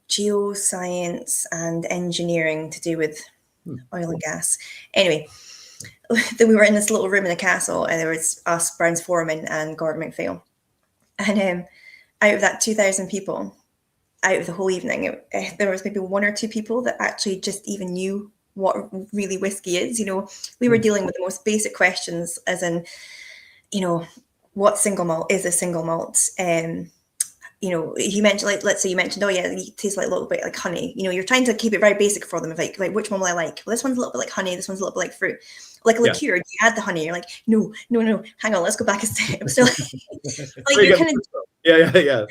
geoscience and engineering to do with oil and gas. Anyway, we were in this little room in the castle, and there was us, Brown's Foreman, and Gordon MacPhail. And out of that 2,000 people, out of the whole evening, there was maybe one or two people that actually just even knew what really whiskey is. We were dealing with the most basic questions, as in, what single malt is a single malt? You mentioned, let's say you mentioned, oh yeah, it tastes like a little bit like honey. You're trying to keep it very basic for them. Like which one will I like? Well, this one's a little bit like honey. This one's a little bit like fruit. Like a liqueur, you add the honey. You're like, no. Hang on, let's go back a step. So, you're kind of yeah.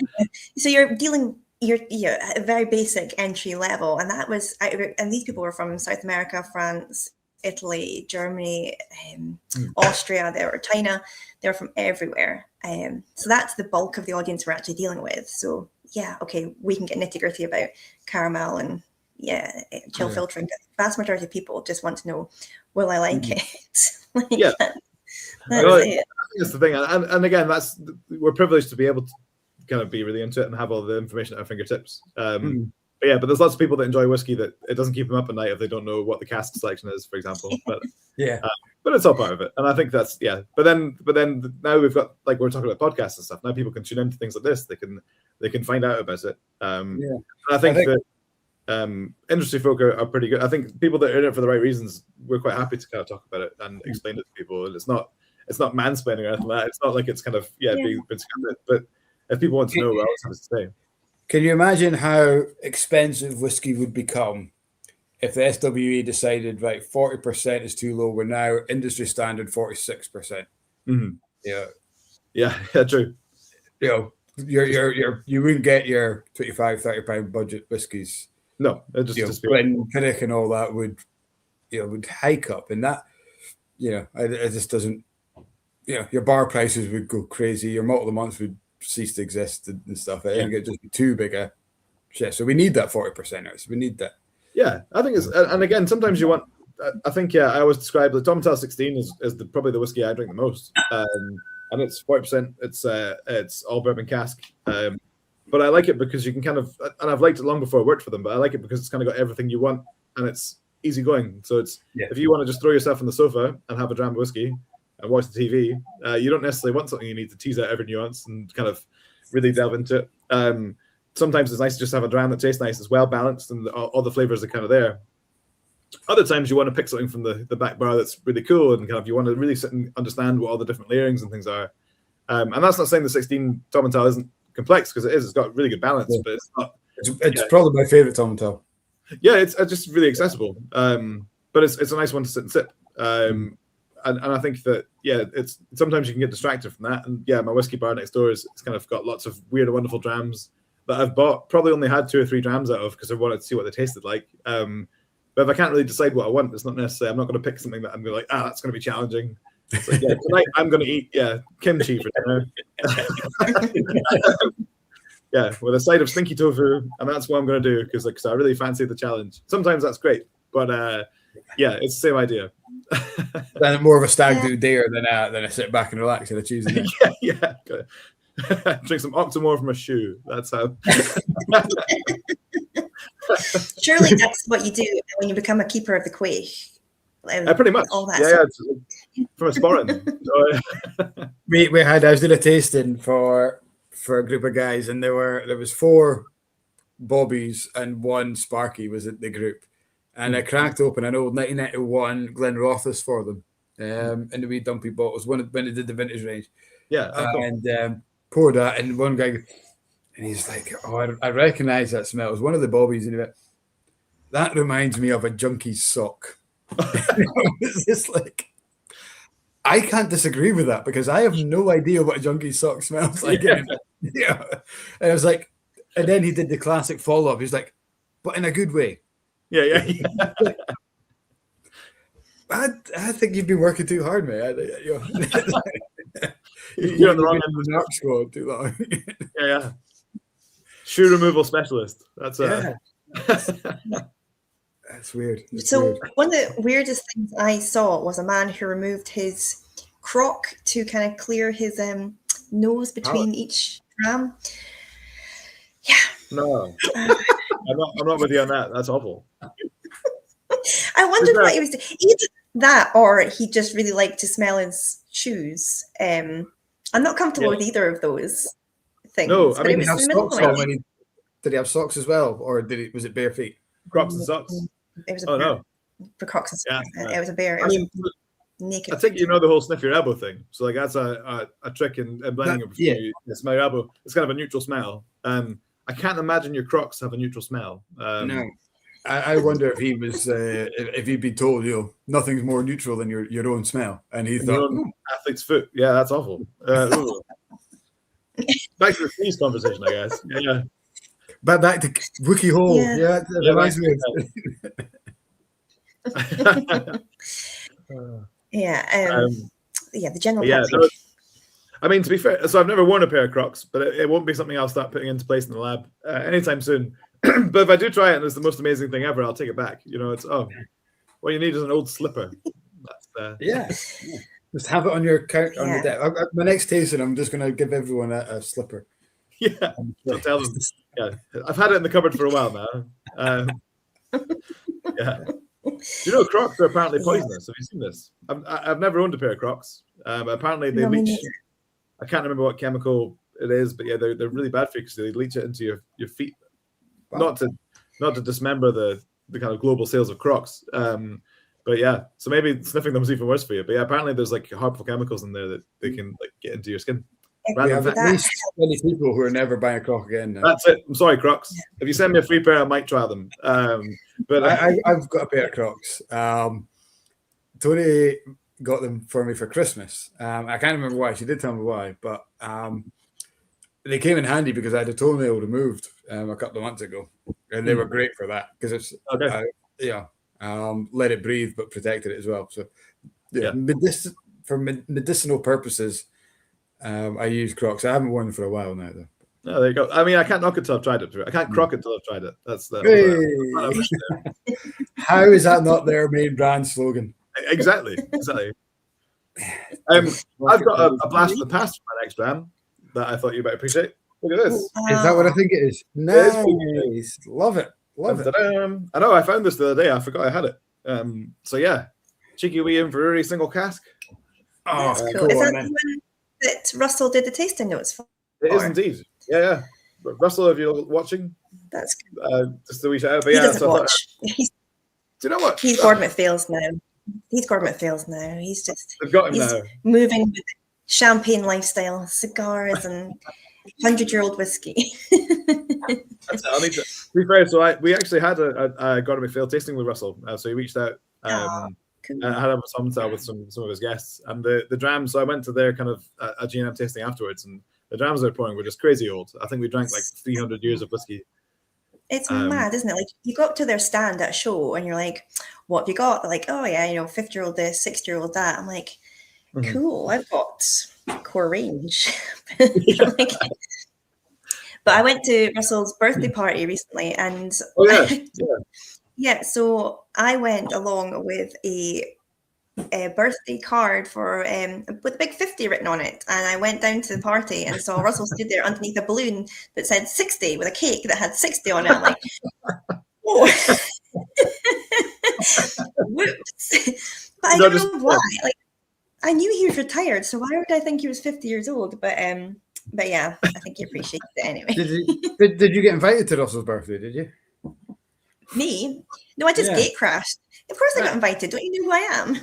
So you're dealing. You're at a very basic entry level, and that was. And these people were from South America, France, Italy, Germany, Austria. They were China. They were from everywhere. So that's the bulk of the audience we're actually dealing with. So okay, we can get nitty gritty about caramel and chill filtering. The vast majority of people just want to know, will I like it? That's I think that's the thing. And again, we're privileged to be able to kind of be really into it and have all the information at our fingertips. But there's lots of people that enjoy whiskey that it doesn't keep them up at night if they don't know what the cask selection is, for example. But but it's all part of it, and I think that's But then now we've got, like, we're talking about podcasts and stuff. Now people can tune into things like this. They can find out about it. And I think that industry folk are pretty good. I think people that are in it for the right reasons, we're quite happy to kind of talk about it and explain it to people. And it's not mansplaining or anything like that. It's not like it's kind of being but if people want to know, we're always happy to say. Can you imagine how expensive whiskey would become if the SWE decided, right, 40% is too low? We're now industry standard 46%. Yeah, true. You wouldn't get your £25-30 budget whiskies. No, it just Glencadam and all that would hike up, and that it just doesn't. Your bar prices would go crazy. Your malt of the month would cease to exist and stuff. I think it'd just be too big a shit. So we need that 40%ers. We need that. Yeah, I think it's, and again, sometimes you want. I think I always describe the Tomintoul 16 is probably the whiskey I drink the most, and it's 40%. It's all bourbon cask, but I like it because you can kind of, and I've liked it long before I worked for them, but I like it because it's kind of got everything you want, and it's easy going. So it's if you want to just throw yourself on the sofa and have a dram of whiskey and watch the TV, you don't necessarily want something you need to tease out every nuance and kind of really delve into it. Sometimes it's nice to just have a dram that tastes nice, it's well balanced, and all the flavors are kind of there. Other times you want to pick something from the back bar that's really cool, and kind of you want to really sit and understand what all the different layerings and things are. And that's not saying the 16 Tomintoul isn't complex, because it is. It's got really good balance, but it's not. It's probably my favorite Tomintoul. Yeah, it's just really accessible. But it's a nice one to sit and sip. And I think that it's sometimes you can get distracted from that. And my whiskey bar next door it's kind of got lots of weird and wonderful drams that I've bought. Probably only had 2 or 3 drams out of because I wanted to see what they tasted like. But if I can't really decide what I want, it's not necessarily. I'm not going to pick something that I'm going to like. That's going to be challenging. So, tonight I'm going to eat kimchi for dinner. With a side of stinky tofu, and that's what I'm going to do because I really fancy the challenge. Sometimes that's great, but it's the same idea. Then more of a stag do dare than a sit back and relax and a Tuesday night. Drink some Octomore from a shoe. That's how. Surely that's what you do when you become a keeper of the Quaich. Pretty much. All that from a sporting. I was doing a tasting for a group of guys, and there was 4 Bobbies and 1 Sparky was in the group, and I cracked open an old 1991 Glenrothes for them, in the wee dumpy bottles when they did the vintage range. And poured that, and one guy, and he's like, "Oh, I recognize that smell. It was one of the Bobbies." And he went, "That reminds me of a junkie's sock." It's just like, I can't disagree with that because I have no idea what a junkie's sock smells like. And I was like, and then he did the classic follow up. He's like, "But in a good way." I think you've been working too hard, mate. You're on the wrong end of the dark squad too long. Shoe removal specialist. That's that's weird. One of the weirdest things I saw was a man who removed his crock to kind of clear his nose between each dram. Yeah. No, I'm not with you on that. That's awful. I wondered what he was doing. That, or he just really liked to smell his shoes. I'm not comfortable with either of those things. No, I mean, did he have socks on did he have socks as well, or was it bare feet? Crocs and socks. It was for Crocs and socks. Yeah. It was a bare. Naked. I think you know the whole sniff your elbow thing. So like that's a trick in blending. You smell your elbow. It's kind of a neutral smell. I can't imagine your Crocs have a neutral smell. No. I wonder if he was if he'd been told, nothing's more neutral than your own smell, and he thought athlete's foot. Yeah, that's awful. Back to the sneeze conversation, I guess. Yeah. Back to Wookie Hole. Yeah, that reminds me. The general. Yeah. I mean, to be fair, so I've never worn a pair of Crocs, but it won't be something I'll start putting into place in the lab anytime soon. But if I do try it and it's the most amazing thing ever, I'll take it back. It's what you need is an old slipper. That's, Just have it on your couch on the deck. My next tasting, I'm just going to give everyone a slipper. Yeah, don't tell them. Yeah, I've had it in the cupboard for a while now. Yeah. Do Crocs are apparently poisonous? Have you seen this? I've never owned a pair of Crocs. Apparently they leach. I can't remember what chemical it is, but they're really bad for you because they leach it into your feet. Wow. Not to dismember the kind of global sales of Crocs. But yeah, so maybe sniffing them is even worse for you. But yeah, apparently there's like harmful chemicals in there that they can get into your skin. We have at least 20 people who are never buying a Croc again now. That's it. I'm sorry, Crocs. If you send me a free pair, I might try them. But I've got a pair of Crocs. Tony got them for me for Christmas. I can't remember why. She did tell me why, but they came in handy because I had a toenail removed a couple of months ago, and they were great for that because it's let it breathe but protected it as well. So for medicinal purposes. I use Crocs. I haven't worn them for a while now, though. Oh, there you go. I mean, I can't knock it till I've tried it. I can't crock it till I've tried it. That's the. How is that not their main brand slogan? Exactly. I've got a blast from the past for my next dram that I thought you might appreciate. Look at this. Is that what I think it is? Nice. Love it. I know. I found this the other day. I forgot I had it. So yeah, cheeky wee Inverurie single cask. Oh, cool. Is that the one that Russell did the tasting notes for? It is indeed. Yeah. But Russell, if you're watching, that's good. just a wee shout out. But he doesn't watch. Do you know what? He's Gordon McPhail's now. He's just They've got him now. Moving with champagne lifestyle, cigars, and 100-year-old whiskey. That's it. I need to be fair. So we actually had a Gordon McPhail tasting with Russell. So he reached out. Cool. I had him at Tomintoul with some of his guests, and the drams. So I went to their kind of a G&M tasting afterwards, and the drams they're pouring were just crazy old. I think we drank like 300 years of whiskey. It's mad, isn't it? Like you go up to their stand at a show, and you're like, "What have you got?" They're like, "Oh yeah, 50-year-old this, 60-year-old that." I'm like, "Cool, I've got core range." But I went to Russell's birthday party recently, and so I went along with a birthday card with a big 50 written on it, and I went down to the party and saw Russell stood there underneath a balloon that said 60 with a cake that had 60 on it. I'm like, oh. Whoops. But I don't know why. Like, I knew he was retired, so why would I think he was 50 years old? But yeah, I think he appreciated it anyway. Did you get invited to Russell's birthday? Did you? Me? No, I just gate crashed. Of course I got invited. Don't you know who I am?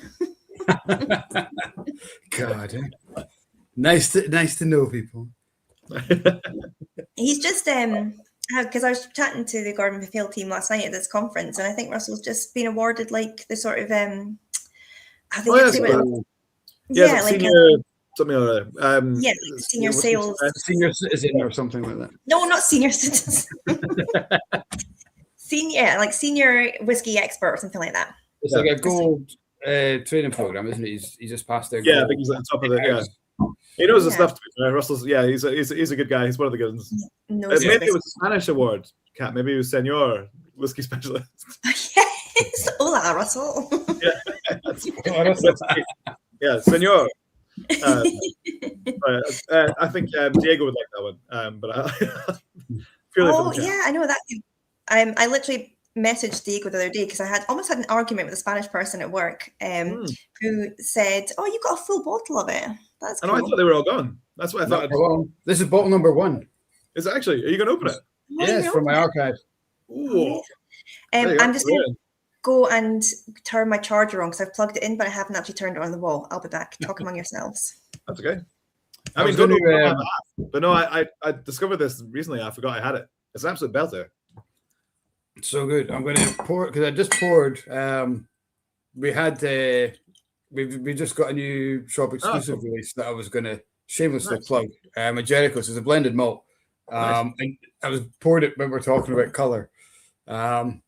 God, nice to know people. He's just because I was chatting to the Gordon McPhail team last night at this conference, and I think Russell's just been awarded like the sort of I think senior something or other. Senior sales, senior citizen or something like that. No, not senior citizen. Senior whiskey expert or something like that. It's like a gold training program, isn't it? He's just passed their. Yeah, I think he's at the top of it. Yeah, he knows his stuff. To be fair. Russell's. Yeah, he's a good guy. He's one of the good ones. Maybe it was a Spanish award, Kat. Maybe he was Senor Whiskey Specialist. Yes, hola, Russell. Yeah, Senor. I think Diego would like that one. But purely I know that. I literally messaged Diego the other day because I had almost had an argument with a Spanish person at work who said, "Oh, you got a full bottle of it. That's cool." I thought they were all gone. That's what I thought. This is bottle number 1. Is it actually? Are you going to open it? Yes, from my archive. Ooh. I'm just going to go and turn my charger on because I've plugged it in, but I haven't actually turned it on the wall. I'll be back. Talk among yourselves. That's okay. I mean, don't know but no, I discovered this recently. I forgot I had it. It's an absolute belter. So good. I'm going to pour because I just poured. We had we just got a new shop exclusive release that I was going to shamelessly plug. A Jericho's is a blended malt. And I was poured it when we're talking about color. And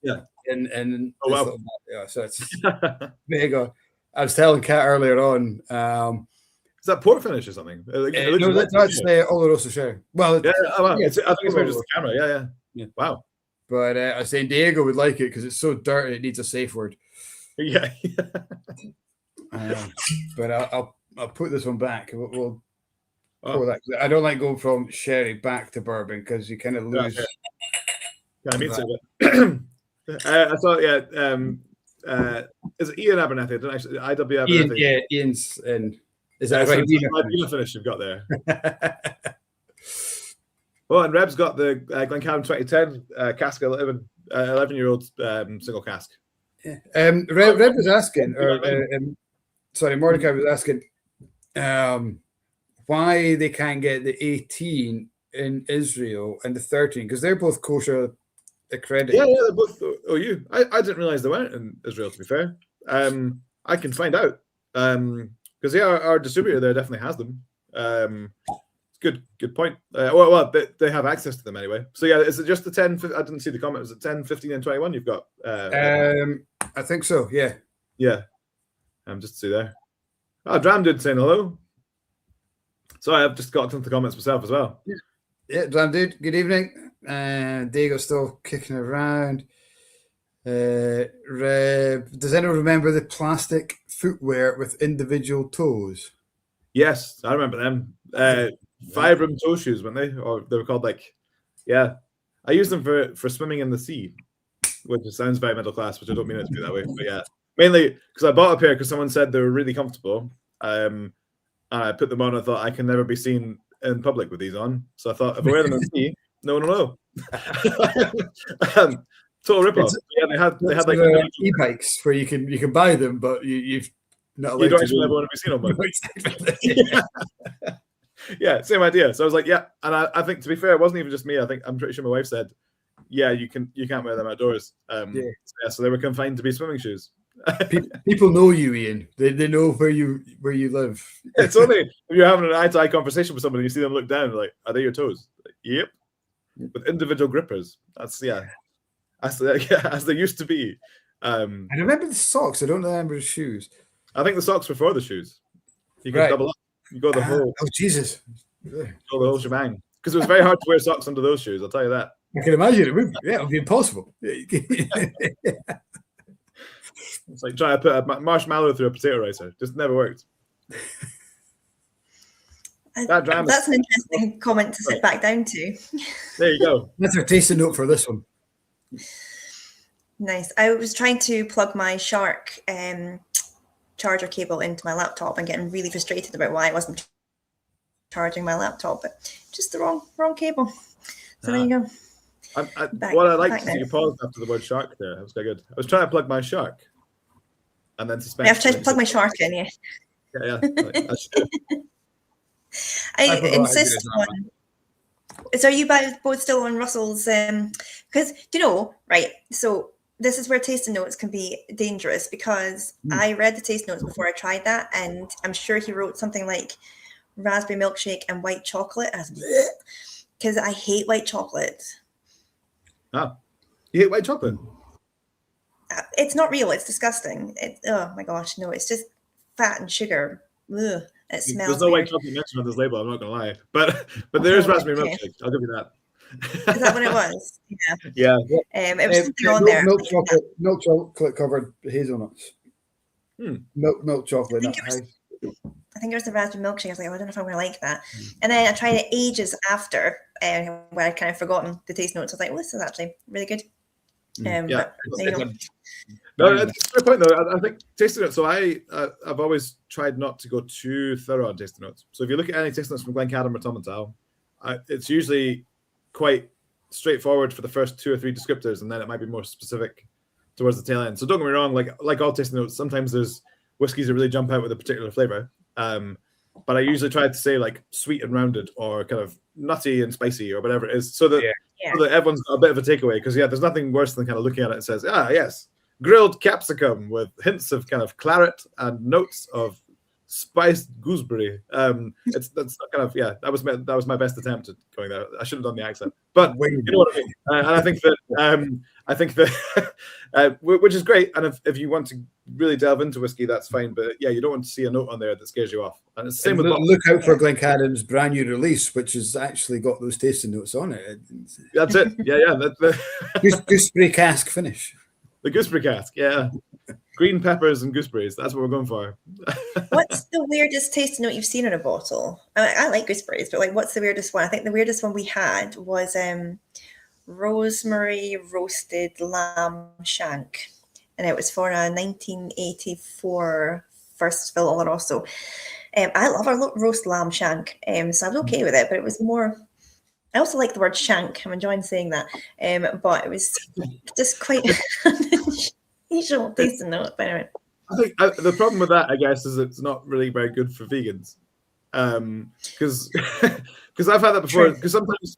so it's there you go. I was telling Kat earlier on. Is that port finish or something? No, that's Oloroso sherry. Well, yeah, I think it's maybe just the camera. Yeah. Wow. But I was saying Diego would like it because it's so dirty. It needs a safe word. Yeah. But I'll put this one back. We'll pour that. I don't like going from sherry back to bourbon because you kind of lose. I mean, I thought, is it Ian Abernethy? I don't actually. IW Abernethy. Ian's in. Is that right? Bina finish you've got there. Well, and Reb's got the Glencadam 2010 cask 11-year-old single cask. Yeah. Reb was asking, Mordecai was asking why they can't get the 18 in Israel and the 13 because they're both kosher accredited. Yeah, they're both OU. I didn't realize they weren't in Israel. To be fair, I can find out because our distributor there definitely has them. Good point. Well, they have access to them anyway. So yeah, is it just the 10? I didn't see the comment. Is it 10, 15, and 21? You've got. I think so. Yeah. Yeah. Just to see there. Oh, Dram Dude saying hello. Sorry, I've just got into the comments myself as well. Yeah, Dram Dude. Good evening. Diego's still kicking around. Does anyone remember the plastic footwear with individual toes? Yes, I remember them. Vibram toe shoes, weren't they? Or they were called I used them for swimming in the sea, which sounds very middle class, which I don't mean it to be that way. But yeah, mainly because I bought a pair because someone said they were really comfortable. And I put them on and I thought I can never be seen in public with these on. So I thought if I wear them in the sea, no one will know. Total rip-off. Yeah, they had like e-bikes where you can buy them, but you've not. You don't actually ever want to be seen on one. Yeah, same idea. So I was like, yeah, and I think to be fair, it wasn't even just me. I'm pretty sure my wife said, yeah, you can't wear them outdoors. So they were confined to be swimming shoes. People know you, Ian. They know where you live. It's only if you're having an eye-to-eye conversation with somebody, you see them look down, like, are they your toes? Like, yep. With individual grippers. That's as they used to be. I remember the socks. I don't remember the shoes. I think the socks were for the shoes. You can double up. You go the whole. Oh Jesus! Go the whole shebang. Because it was very hard to wear socks under those shoes. I'll tell you that. I can imagine it would. Yeah, it would be impossible. It's like trying to put a marshmallow through a potato ricer. Just never worked. That's an interesting comment to sit back down to. There you go. That's our tasting note for this one. Nice. I was trying to plug my Shark charger cable into my laptop and getting really frustrated about why I wasn't charging my laptop, but just the wrong cable. So there you go. What I liked is you paused after the word shark there. That was quite good. I was trying to plug my shark and then suspend. I've tried to plug my shark in, yeah. Yeah. I insist on. So are you both still on Russell's? Because right? So this is where tasting notes can be dangerous because I read the taste notes before I tried that, and I'm sure he wrote something like raspberry milkshake and white chocolate. Because I hate white chocolate. Ah, you hate white chocolate? It's not real. It's disgusting. Oh my gosh, no! It's just fat and sugar. Ugh, it smells. There's no white chocolate mentioned on this label. I'm not gonna lie, but there is raspberry milkshake. I'll give you that. Is that what it was? Yeah. It was something on there. Milk chocolate covered hazelnuts. Milk chocolate. I think it was the raspberry milkshake. I was like, I don't know if I'm going to like that. And then I tried it ages after when I'd kind of forgotten the taste notes. I was like, this is actually really good. But, no, that's a good point though. I think tasting notes. So I've always tried not to go too thorough on tasting notes. So if you look at any tasting notes from Glencadam or Tomintoul, it's usually quite straightforward for the first 2 or 3 descriptors, and then it might be more specific towards the tail end. So don't get me wrong, like all tasting notes, sometimes there's whiskies that really jump out with a particular flavor. But I usually try to say like sweet and rounded, or kind of nutty and spicy, or whatever it is, so that everyone's got a bit of a takeaway. Because there's nothing worse than kind of looking at it and says, yes, grilled capsicum with hints of kind of claret and notes of spiced gooseberry. That's kind of that was my best attempt at going there. I should have done the accent, but you know what I mean. And I think that which is great. And if you want to really delve into whiskey, that's fine. But you don't want to see a note on there that scares you off. And it's the same with look out for Glencadam's brand new release, which has actually got those tasting notes on it. That's it. Gooseberry cask finish. The gooseberry cask, green peppers and gooseberries. That's what we're going for. What's the weirdest tasting note you've seen in a bottle? I like gooseberries, but what's the weirdest one? I think the weirdest one we had was rosemary roasted lamb shank, and it was for a 1984 first fill Oloroso. I love our roast lamb shank, so I was okay with it, but it was more. I also like the word shank. I'm enjoying saying that, but it was just quite unusual tasting note. But anyway. I think the problem with that, I guess, is it's not really very good for vegans, because I've had that before. Because sometimes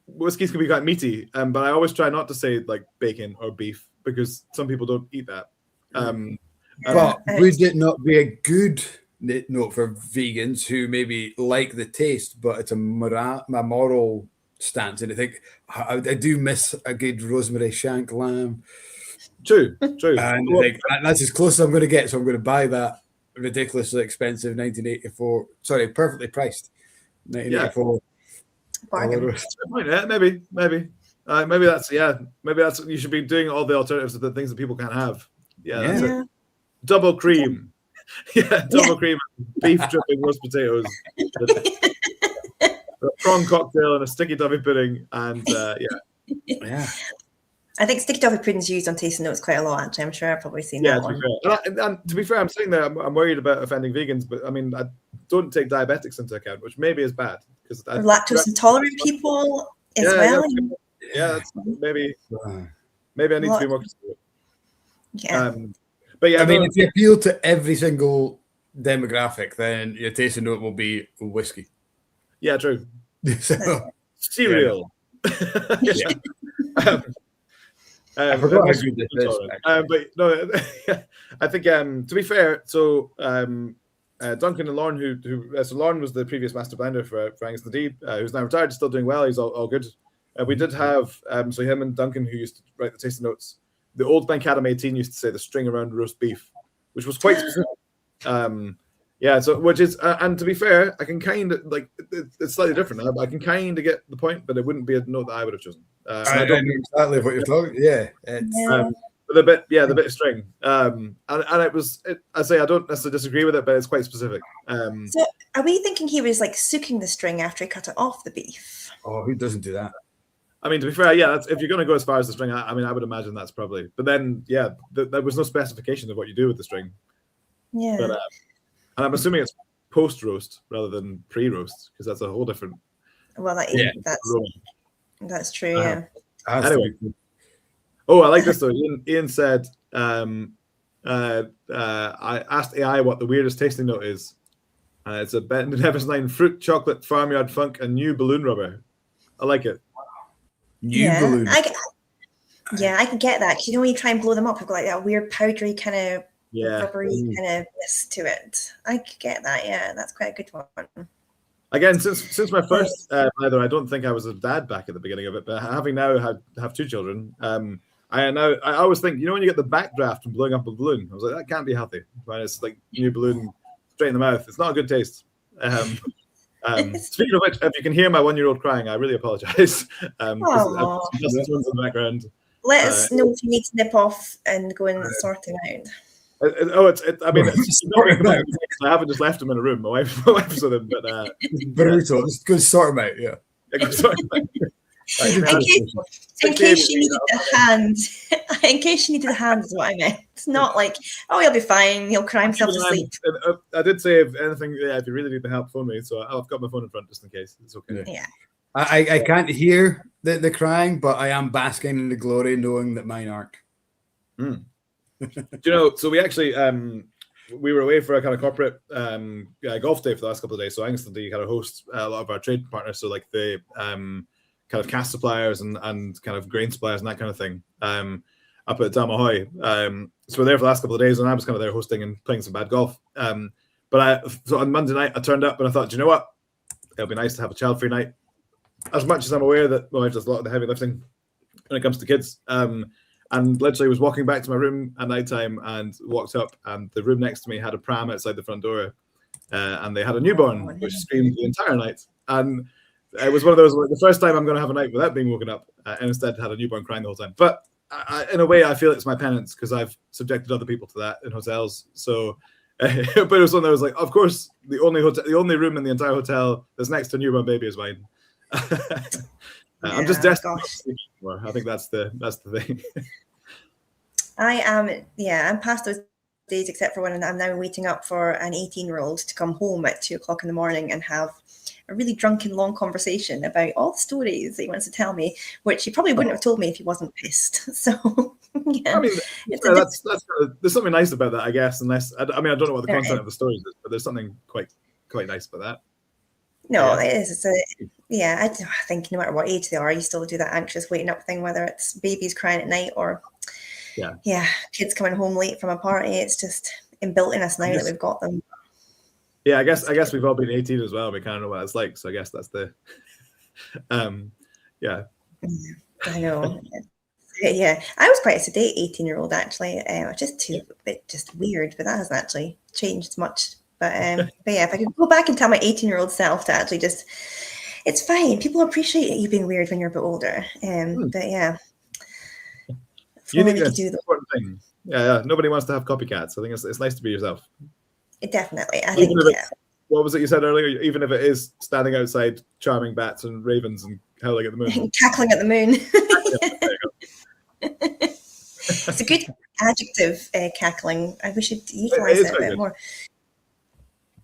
whiskeys can be quite meaty, but I always try not to say like bacon or beef, because some people don't eat that. But would it not be a good note for vegans who maybe like the taste, but it's a moral stance, and I think I do miss a good rosemary shank lamb. True. And I think that's as close as I'm going to get, so I'm going to buy that ridiculously expensive 1984. Sorry, perfectly priced 1984. Maybe that's maybe that's you should be doing all the alternatives of the things that people can't have. That's it. Double cream. Double cream, beef dripping roast potatoes, a prawn cocktail, and a sticky toffee pudding, and I think sticky toffee pudding is used on tasting notes quite a lot. Actually, I'm sure I've probably seen that one. And to be fair, I'm sitting there. I'm worried about offending vegans, but I mean, I don't take diabetics into account, which maybe is bad because lactose intolerant people as well. Maybe I need to be more considerate. But I mean, if you appeal to every single demographic, then your tasting note will be whiskey. Yeah, true. Cereal. I forgot how good this is. But no, I think to be fair, so Duncan and Lauren, so Lauren was the previous master blender for Angus Nadine, who's now retired, still doing well. He's all good. We did have so him and Duncan, who used to write the tasting notes. The old Glencadam 18 used to say the string around roast beef, which was quite specific. So which is, and to be fair, I can kind of like it's slightly different. I can kind of get the point, but it wouldn't be a note that I would have chosen. I don't know exactly what you're talking. But the bit of string, and it was. I say I don't necessarily disagree with it, but it's quite specific. So, are we thinking he was like soaking the string after he cut it off the beef? Oh, who doesn't do that? I mean, to be fair, that's, if you're going to go as far as the string, I mean, I would imagine that's probably. But then, there was no specification of what you do with the string. Yeah. But, and I'm assuming it's post-roast rather than pre-roast, because that's a whole different. Well, that's true. Anyway. Oh, I like this though. Ian said, I asked AI what the weirdest tasting note is. It's a Benton Evans line: fruit, chocolate, farmyard funk, and new balloon rubber. I like it. Balloon. I can get that. Because when you try and blow them up, you've got like that weird powdery kind of rubbery kind of ness to it. I could get that. Yeah, that's quite a good one. Again, since my first either, I don't think I was a dad back at the beginning of it, but having now have 2 children, I always think, when you get the backdraft from blowing up a balloon, I was like, that can't be healthy. When it's like new balloon straight in the mouth, it's not a good taste. Speaking of which, if you can hear my 1-year-old crying, I really apologize. Just in the background. Let us know if you need to nip off and go and sort him out. I haven't just left him in a room. My wife's with him, but brutal. Just go sort him out. In case you needed a hand, in case you needed a hand is what I meant. It's not like, oh, he'll be fine. He'll cry himself to sleep. I did say if anything, if you really need the help, phone me. So I've got my phone in front just in case. It's okay. Yeah. I can't hear the crying, but I am basking in the glory knowing that mine aren't. Do you know, so we actually we were away for a kind of corporate golf day for the last couple of days. So Angstland kind of host a lot of our trade partners, so like the kind of cast suppliers and kind of grain suppliers and that kind of thing up at Damahoy. So we're there for the last couple of days, and I was kind of there hosting and playing some bad golf. But so on Monday night I turned up and I thought, do you know what? It'll be nice to have a child-free night. As much as I'm aware that my wife does a lot of the heavy lifting when it comes to kids. And literally was walking back to my room at night time and walked up, and the room next to me had a pram outside the front door, and they had a newborn which screamed the entire night. And it was one of those, like, the first time I'm going to have a night without being woken up, and instead had a newborn crying the whole time. But in a way, I feel it's my penance because I've subjected other people to that in hotels. So, but it was one that was like, of course, the only room in the entire hotel that's next to a newborn baby is mine. I'm just desperate. I think that's the thing. I'm past those days, except for when I'm now waiting up for an 18-year-old to come home at 2:00 in the morning and have a really drunken, long conversation about all the stories that he wants to tell me, which he probably wouldn't have told me if he wasn't pissed. So, yeah. I mean, that's there's something nice about that, I guess. Unless I don't know what the content of the stories is, but there's something quite nice about that. No, it is. I think no matter what age they are, you still do that anxious waiting up thing, whether it's babies crying at night or kids coming home late from a party. It's just inbuilt in us now that we've got them. Yeah, I guess we've all been 18 as well. We kind of know what it's like. So I guess that's the, yeah. I know. Yeah, I was quite a sedate 18-year-old actually. Just weird, but that hasn't actually changed much. But yeah, if I could go back and tell my 18-year-old self to actually just, it's fine. People appreciate you being weird when you're a bit older. But yeah. Uniqueness is an important thing. Yeah. Nobody wants to have copycats. I think it's nice to be yourself. Definitely. What was it you said earlier? Even if it is standing outside charming bats and ravens and howling at the moon. Cackling at the moon. It's a good adjective, cackling. We should utilize it a bit more.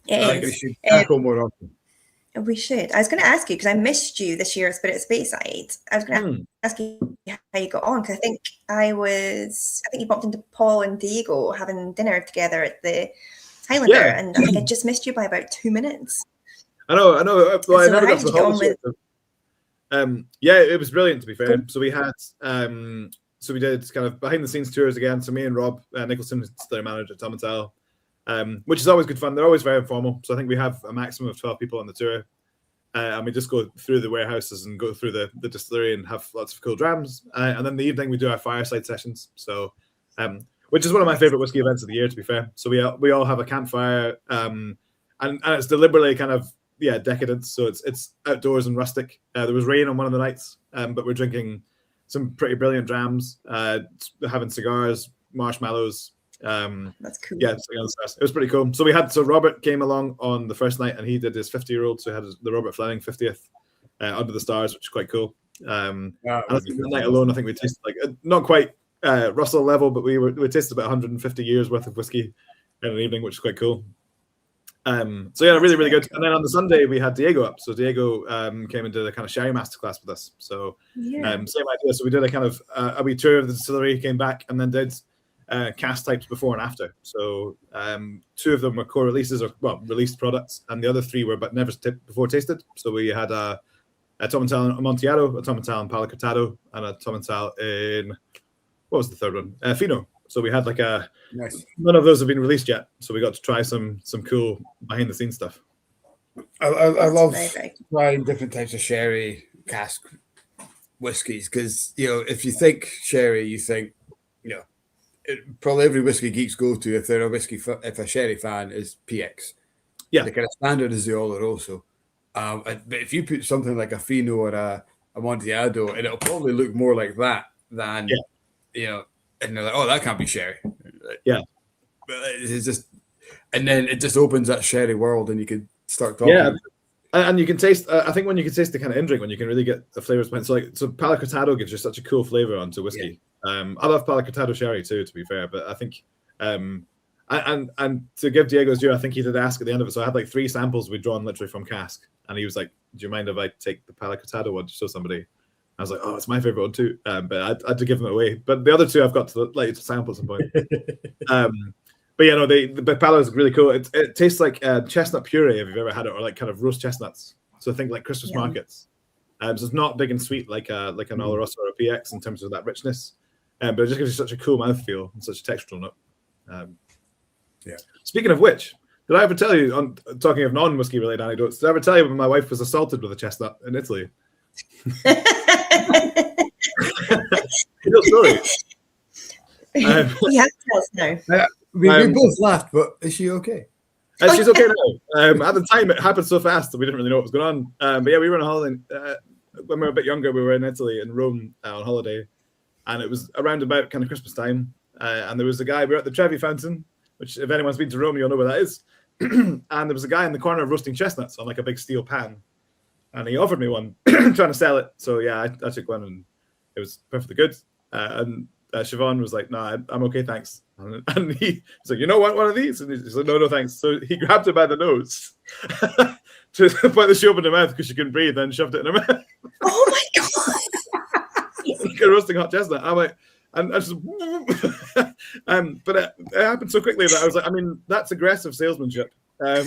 We should cackle more often. We should. I was going to ask you, because I missed you this year at Spirit Speyside. I was going to ask you how you got on, because I think you bumped into Paul and Diego having dinner together at the Highlander, and I think I just missed you by about 2 minutes. I know. Well, I never got to the whole. It was brilliant, to be fair. So we had, so we did kind of behind the scenes tours again. So me and Rob Nicholson, who's their manager at Tomintoul, which is always good fun. They're always very informal. So I think we have a maximum of 12 people on the tour. And we just go through the warehouses and go through the distillery and have lots of cool drams. And then in the evening, we do our fireside sessions. So, which is one of my favorite whiskey events of the year, to be fair. So we all have a campfire, and it's deliberately kind of, decadent. So it's outdoors and rustic. There was rain on one of the nights, but we're drinking some pretty brilliant drams, having cigars, marshmallows. That's cool. Yeah, it was pretty cool. So Robert came along on the first night and he did his 50-year-old. So he had the Robert Fleming 50th under the stars, which is quite cool. And I think the night alone, I think we tasted like not quite Russell level, but we tasted about 150 years worth of whiskey in an evening, which is quite cool. Really, really good. And then on the Sunday we had Diego up. So Diego came and did a kind of sherry masterclass with us. So same idea. So we did a kind of a wee tour of the distillery, came back, and then did cast types before and after. So 2 of them were co-releases or released products, and the other 3 were but never before tasted. So we had a Tomintoul Amontillado, a Tomintoul Palicortado, and a Tomintoul in, what was the third one? Fino. So we had like none of those have been released yet. So we got to try some cool behind the scenes stuff. I love trying different types of sherry cask whiskies, because if you think sherry, you think probably every whiskey geeks go to if they're if a sherry fan is PX. Yeah, the kind of standard is the Oloroso. But if you put something like a Fino or a Amontillado, and it'll probably look more like that than and they're like, oh, that can't be sherry. Yeah, but it's just, and then it just opens that sherry world, and you can start talking. And you can taste. I think when you can taste the kind of in-drink, when you can really get the flavors. So Palo Cortado gives you such a cool flavor onto whiskey. Yeah. I love Palo Cortado sherry too, to be fair. But I think, and to give Diego his due, I think he did ask at the end of it. So I had like 3 samples we'd drawn literally from cask, and he was like, "Do you mind if I take the Palo Cortado one to show somebody?" I was like, "Oh, it's my favorite one too." But I had to give them away. But the other 2 I've got to let you to sample at some point. But yeah, no, the Palo is really cool. It tastes like chestnut puree, if you've ever had it, or like kind of roast chestnuts. So think like Christmas markets. So it's not big and sweet like an Oloroso or a PX in terms of that richness. But it just gives you such a cool mouthfeel and such a textural note. Yeah. Speaking of which, did I ever tell you, talking of non-whiskey related anecdotes, did I ever tell you when my wife was assaulted with a chestnut in Italy? Real story. You have to tell us now. We both laughed, but is she okay? She's okay now. At the time, it happened so fast that we didn't really know what was going on. But yeah, we were on holiday. When we were a bit younger, we were in Italy, in Rome, on holiday. And it was around about kind of Christmas time. And there was a guy, we were at the Trevi Fountain, which if anyone's been to Rome, you'll know where that is. And there was a guy in the corner roasting chestnuts on like a big steel pan. And he offered me one, trying to sell it. So yeah, I took one and it was perfectly good. And Siobhan was like, "No, I'm okay, thanks." And he's like, "You know what? One of these?" And he's like, "No, thanks." So he grabbed her by the nose to put the shoe up in her mouth because she couldn't breathe, then shoved it in her mouth. Oh my god! Like a roasting hot chestnut. I'm like, and I just, but it happened so quickly that I was like, I mean, that's aggressive salesmanship. I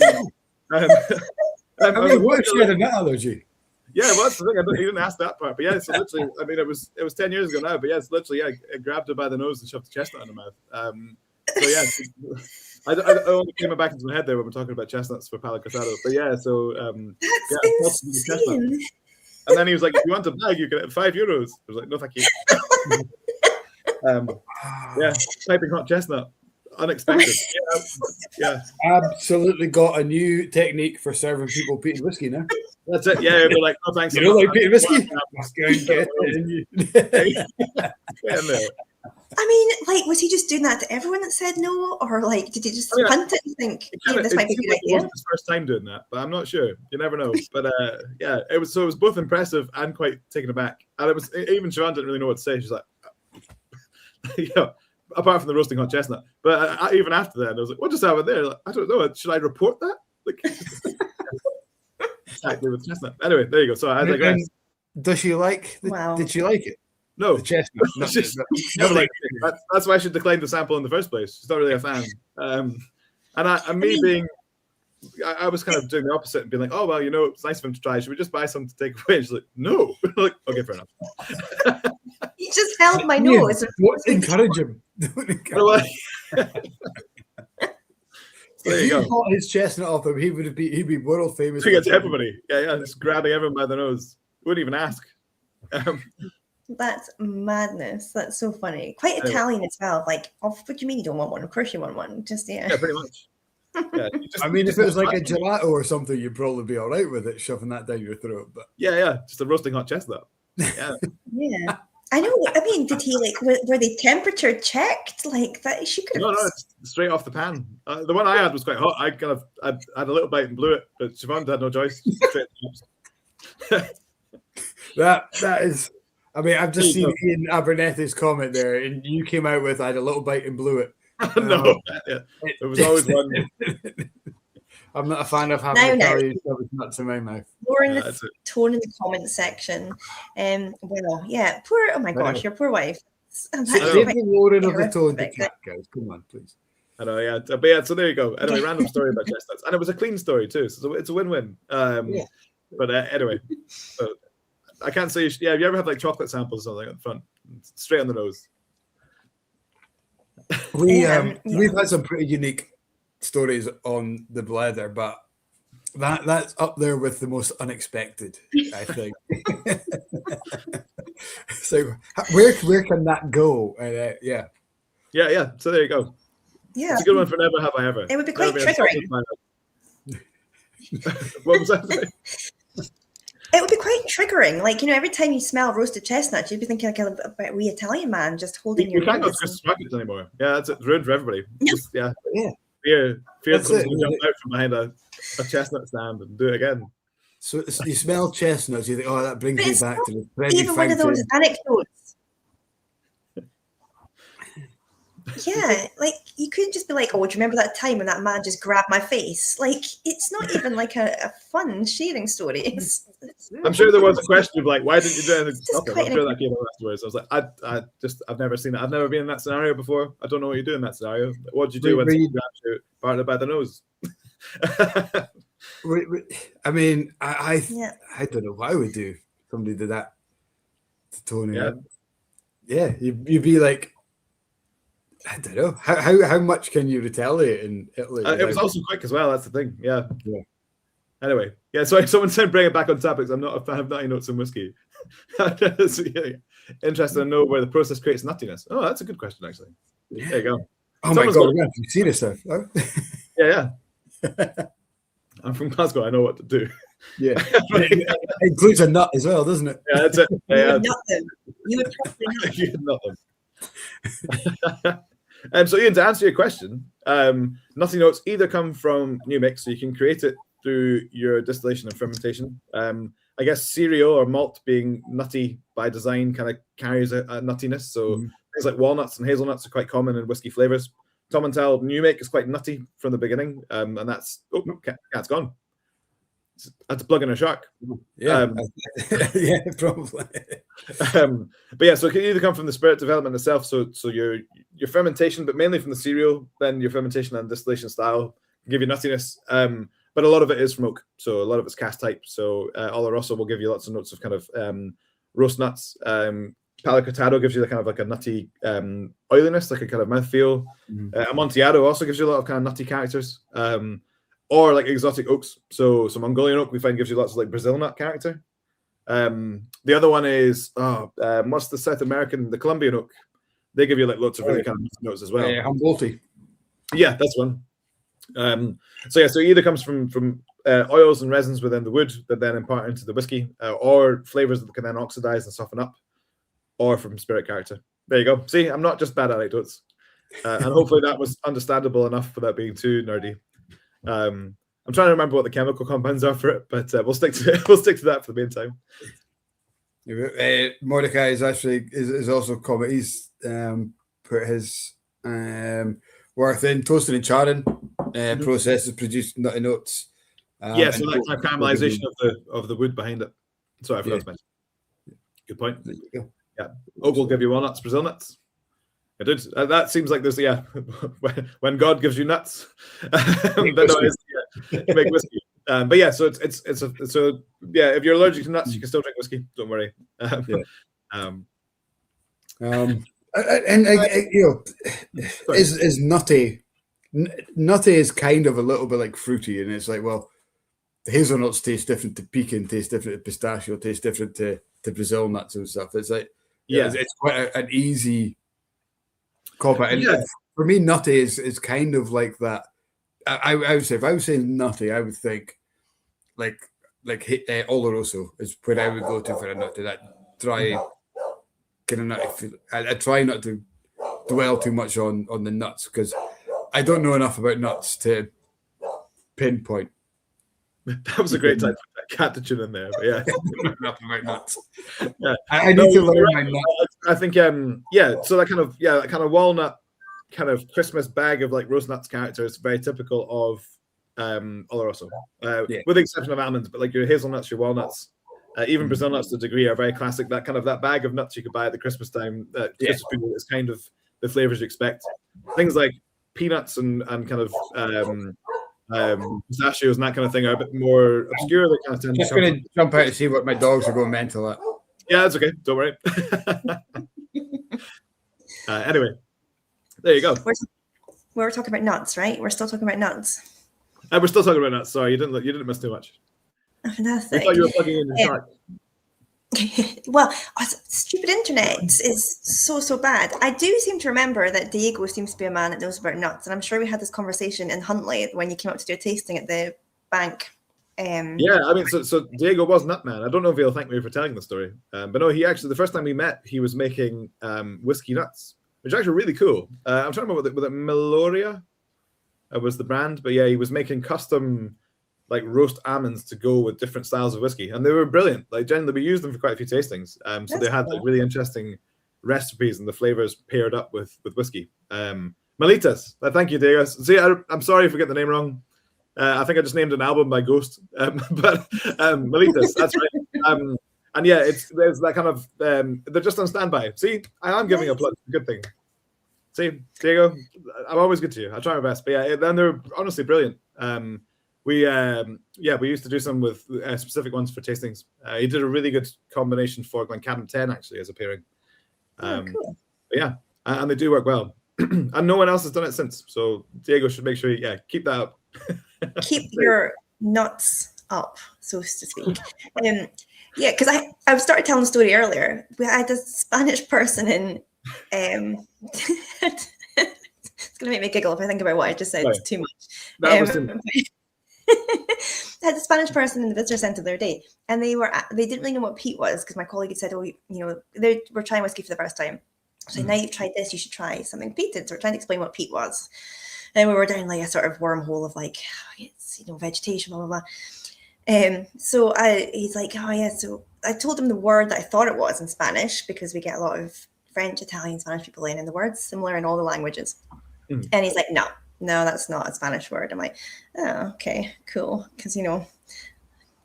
mean, what if she had a nut allergy? Yeah, well, that's the thing. He didn't ask that part, but yeah. So literally, I mean, it was 10 years ago now, but yeah, it's literally, it grabbed her by the nose and shoved the chestnut in her mouth. So yeah, I only came back into my head there when we're talking about chestnuts for Palo Cortado. But yeah, so that's insane. And then he was like, "If you want a bag, you can get €5." I was like, "No, thank you." Yeah, piping hot chestnut, unexpected. Yeah, absolutely got a new technique for serving people peated whiskey now. That's it. Yeah, they're like, "No, thanks." You don't like peated whiskey? Let's go and get it. I mean, like, was he just doing that to everyone that said no, or like, did he just punt it and think, "This might be a good idea"? It wasn't his first time doing that, but I'm not sure. You never know. But yeah, it was both impressive and quite taken aback. And it was even Siobhan didn't really know what to say. She's like, yeah, apart from the roasting hot chestnut. But even after that, I was like, "What just happened there?" Like, I don't know. Should I report that? Like, exactly with chestnut. Anyway, there you go. So I digress. Does she like? Did she like it? No, the chestnut. That's why she declined the sample in the first place. She's not really a fan. I was kind of doing the opposite and being like, "Oh well, you know, it's nice of him to try. Should we just buy some to take away?" And she's like, "No." Like, okay, fair enough. You just held my nose. Encourage him. If you bought his chestnut off him, he'd be world famous. To get to everybody, yeah, just grabbing everyone by the nose. Wouldn't even ask. That's madness. That's so funny. Quite Italian as well. Like, oh, what do you mean you don't want one? Of course you want one. Just yeah, pretty much. Yeah, I mean, if it was like a gelato or something, you'd probably be all right with it, shoving that down your throat. But yeah, just a roasting hot chestnut. Yeah, yeah. I know. I mean, did he like? Were they temperature checked like that? She could. No, it's straight off the pan. The one I had was quite hot. I had a little bite and blew it, but Siobhan had no choice. That is. I mean, I've just seen Ian Abernethy's comment there, and you came out with, "I had a little bite and blew it." No, there was always one. I'm not a fan of having to carry nuts in my mouth. Lowering the tone in the comment section. Well, yeah, oh my gosh, your poor wife. Lowering of the tone to cat, guys. Come on, please. I know, yeah. But yeah, so there you go. Anyway, random story about chestnuts. And it was a clean story too, so it's a win-win. But anyway, so I can't say, yeah, you ever have like chocolate samples or something at the front? Straight on the nose. We've had some pretty unique stories on the Blether, but that's up there with the most unexpected, I think. So where can that go? Yeah. So there you go. Yeah, it's a good one for never have I ever. It would be quite triggering. What was that? It would be quite triggering. Like, you know, every time you smell roasted chestnuts, you'd be thinking like a wee Italian man just holding your. You can't go to Christmas markets anymore. Yeah, it's ruined for everybody. Just, fear comes to jump out from behind a chestnut stand and do it again. So you smell chestnuts, you think, oh, that brings me back to the Trevi even one of those anecdotes. Yeah, like you couldn't just be like, oh, do you remember that time when that man just grabbed my face? Like, it's not even like a fun sharing story. I'm sure there was a question of like, why didn't you do anything to stop him? I'm sure that came up afterwards. I was like, I've never seen it. I've never been in that scenario before. I don't know what you do in that scenario. What did you do when someone grabbed you partly by the nose? I mean, I don't know what I would do if somebody did that to Tony. Yeah, you'd be like, I don't know. How much can you retaliate in Italy? It was also quick as well. That's the thing. Yeah. Anyway, sorry. Someone said bring it back on topics. I'm not a fan of nutty notes in whiskey. Interested to know where the process creates nuttiness. Oh, that's a good question, actually. There you go. Oh my God, we're going to see this stuff. Oh. Yeah. I'm from Glasgow. I know what to do. Yeah. It includes a nut as well, doesn't it? Yeah, that's it. Yeah. You would probably nut them. So Iain, to answer your question, nutty notes either come from new mix, so you can create it through your distillation and fermentation. I guess cereal or malt being nutty by design kind of carries a nuttiness. So things like walnuts and hazelnuts are quite common in whiskey flavors. Tomintoul new make is quite nutty from the beginning, and that's cat's gone. I had to plug in a shark. Yeah, yeah, probably. But yeah, so it can either come from the spirit development itself, so your fermentation, but mainly from the cereal, then your fermentation and distillation style can give you nuttiness. But a lot of it is from oak, so a lot of it's cast type. So Oloroso will give you lots of notes of kind of roast nuts. Palo Cortado gives you the kind of like a nutty oiliness, like a kind of mouthfeel. Amontillado also gives you a lot of kind of nutty characters. Or like exotic oaks. So Mongolian oak we find gives you lots of like Brazil nut character. The other one is what's the South American, the Colombian oak? They give you like lots of really kind of notes as well. Humboldty. Yeah, that's one. So it either comes from oils and resins within the wood that then impart into the whiskey, or flavors that can then oxidize and soften up, or from spirit character. There you go. See, I'm not just bad anecdotes, and hopefully that was understandable enough without being too nerdy. I'm trying to remember what the chemical compounds are for it, but we'll stick to that for the meantime. Mordecai is also comment. He's put his worth in toasting and charring processes produce nutty notes. So that kind of caramelization of the wood behind it. Sorry, I forgot to mention. Good point. There you go. Yeah, oak will give you walnuts, Brazil nuts. It did. That seems like there's when God gives you nuts, make whiskey. But yeah, so it's if you're allergic to nuts, you can still drink whiskey. Don't worry. Is nutty. Nutty is kind of a little bit like fruity, and it's like, well, the hazelnuts taste different to pecan, taste different to pistachio, taste different to Brazil nuts and stuff. It's like, it's quite an easy cop out. And for me, nutty is kind of like that. I would say, if I was saying nutty, I would think like Oloroso is where I would go to for a nutty, that dry kind of nutty feel. I try not to dwell too much on the nuts because I don't know enough about nuts to pinpoint. That was a great time for that cat to tune in there. But yeah, enough about nuts. Yeah, I need to learn my nuts. I think so that kind of walnut kind of Christmas bag of like roast nuts character is very typical of Oloroso, with the exception of almonds, but like your hazelnuts, your walnuts, even Brazil nuts to a degree are very classic. That bag of nuts you could buy at the Christmas time. Christmas period is kind of the flavors you expect. Things like peanuts and kind of pistachios and that kind of thing are a bit more obscure. They kind of tend just going to jump out to see what my dogs are going mental at. Yeah, that's okay. Don't worry. Anyway, there you go. We're talking about nuts, right? We're still talking about nuts. We're still talking about nuts. Sorry, you didn't miss too much. Oh, fantastic. I thought you were plugging in the shark. Well, stupid internet is so bad. I do seem to remember that Diego seems to be a man that knows about nuts, and I'm sure we had this conversation in Huntly when you came up to do a tasting at the bank. Yeah, I mean, so Diego was nut man. I don't know if he'll thank me for telling the story, but no, he actually, the first time we met, he was making whiskey nuts, which is actually really cool. I'm trying to remember, was it Meloria? Was the brand, but yeah, he was making custom like roast almonds to go with different styles of whiskey, and they were brilliant. Like generally, we used them for quite a few tastings. So they had like really interesting recipes, and the flavors paired up with whiskey. Melitas. Thank you, Diego. See, I'm sorry if we get the name wrong. I think I just named an album by Ghost, but Melitas. That's right. And yeah, there's that kind of they're just on standby. See, I am giving a plug. Good thing. See, Diego, I'm always good to you. I try my best, but yeah, then they're honestly brilliant. We used to do some with specific ones for tastings. He did a really good combination for Glencadam 10 actually as a pairing. Cool. Yeah, and they do work well, and no one else has done it since. So Diego should make sure, keep that up. Keep your nuts up, so to speak. Because I started telling the story earlier. We had a Spanish person in. It's gonna make me giggle if I think about what I just said. It's too much. I had a Spanish person in the visitor centre the other day, and they didn't really know what peat was, because my colleague had said, they were trying whiskey for the first time. So now you've tried this, you should try something peated. So we're trying to explain what peat was, and we were down like a sort of wormhole of like, it's vegetation, blah blah blah. So he's like, oh yeah. So I told him the word that I thought it was in Spanish, because we get a lot of French, Italian, Spanish people in, and the word's similar in all the languages. And he's like, no, that's not a Spanish word. I'm like, oh, okay, cool. Because,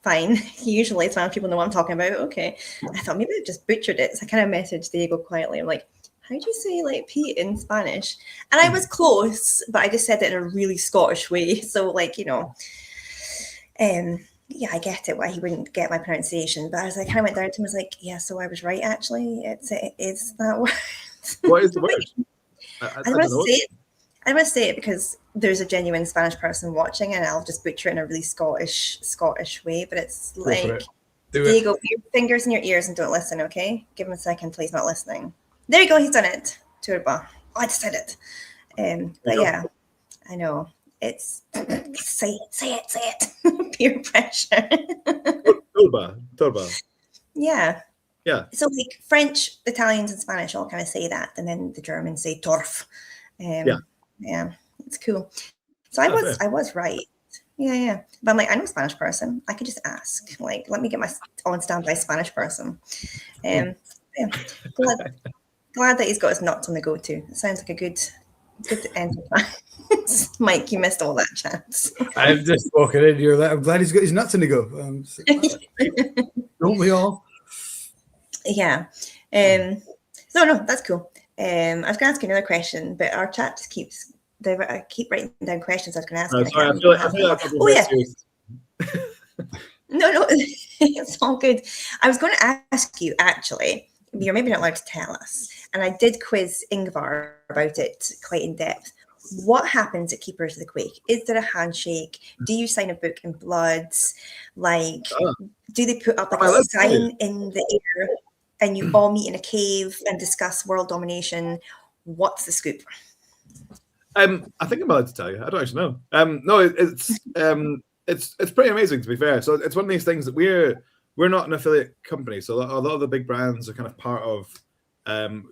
fine. Usually Spanish people know what I'm talking about. Okay. I thought maybe I just butchered it. So I kind of messaged Diego quietly. I'm like, how do you say like peat in Spanish? And I was close, but I just said it in a really Scottish way. So like, yeah, I get it why he wouldn't get my pronunciation, but I was like, I went down to him, I was like, yeah, so I was right actually. It is that word. What is the word? I want to say it because there's a genuine Spanish person watching, and I'll just butcher it in a really Scottish way. But it's like, Diego, put your fingers in your ears and don't listen, okay? Give him a second, please. Not listening. There you go. He's done it. Turba. Oh, I just said it. But yeah, I know. It's say it. Peer pressure. Turba. Yeah. Yeah. So like French, Italians, and Spanish all kind of say that, and then the Germans say torf. Yeah, it's cool. So I was right. Yeah. But I'm like, I know a Spanish person. I could just ask. Like, let me get my on standby Spanish person. Yeah. Glad that he's got his nuts on the go too. It sounds like a good enterprise. Mike, you missed all that chance. I'm just walking in here. I'm glad he's got his nuts in the go. Don't we all? Yeah. No, that's cool. I was going to ask you another question, but our chat just keeps. I keep writing down questions I was going to ask. Sorry, I feel like No, it's all good. I was going to ask you actually. You're maybe not allowed to tell us, and I did quiz Ingvar about it quite in depth. What happens at Keepers of the Quaich? Is there a handshake? Do you sign a book in blood? Like, do they put up like a sign in the air and you all meet in a cave and discuss world domination? What's the scoop? I think I'm allowed to tell you. I don't actually know. No, it's pretty amazing, to be fair. So it's one of these things that we're not an affiliate company. So a lot of the big brands are kind of part of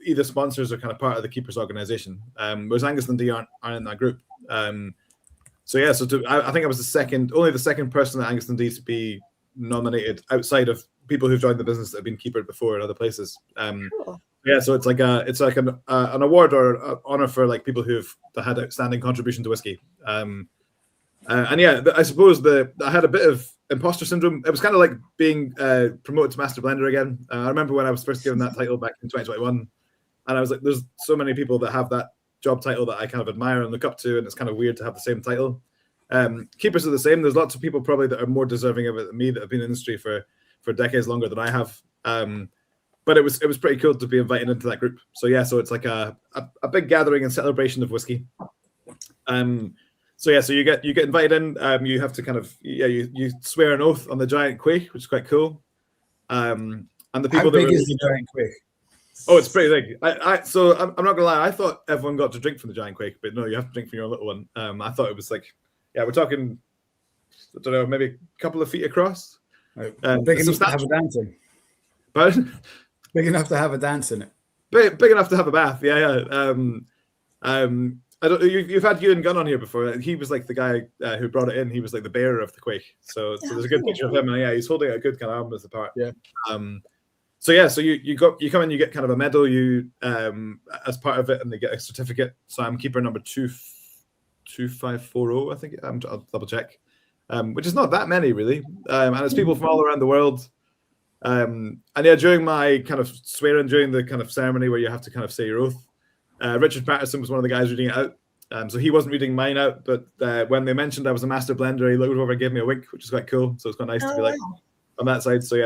either sponsors or kind of part of the Keepers organization. Whereas Angus and Dee aren't in that group. I think I was only the second person at Angus and Dee to be nominated outside of people who've joined the business that have been keepered before in other places. Cool. Yeah, so it's like an award or an honor for like people who've had outstanding contribution to whiskey. I suppose I had a bit of imposter syndrome. It was kind of like being promoted to Master Blender again. I remember when I was first given that title back in 2021, and I was like, there's so many people that have that job title that I kind of admire and look up to, and it's kind of weird to have the same title. Keepers are the same. There's lots of people probably that are more deserving of it than me that have been in the industry for decades longer than I have. But it was pretty cool to be invited into that group. So it's like a big gathering and celebration of whiskey. So you get invited in. You have to kind of you swear an oath on the giant quaich, which is quite cool. And the people How big is the giant quaich? Oh, it's pretty big. I'm not gonna lie. I thought everyone got to drink from the giant quaich, but no, you have to drink from your little one. I thought it was like, we're talking, I don't know, maybe a couple of feet across. Big enough to have a dance in. Pardon? Big enough to have a dance in it. Big enough to have a bath. Yeah. You've had Ewan Gunn on here before. He was like the guy who brought it in. He was like the bearer of the Quaich. So there's a good picture of him, and he's holding a good kind of arm with the part. Yeah. So you come in, you get kind of a medal, you as part of it, and they get a certificate. So I'm keeper number 2540, I think. I'll double check, which is not that many really, and it's people from all around the world. And during my kind of swearing, during the kind of ceremony where you have to kind of say your oath, Richard Patterson was one of the guys reading it out. So he wasn't reading mine out, but when they mentioned I was a master blender, he looked over and gave me a wink, which is quite cool. So it's quite nice to be like on that side. So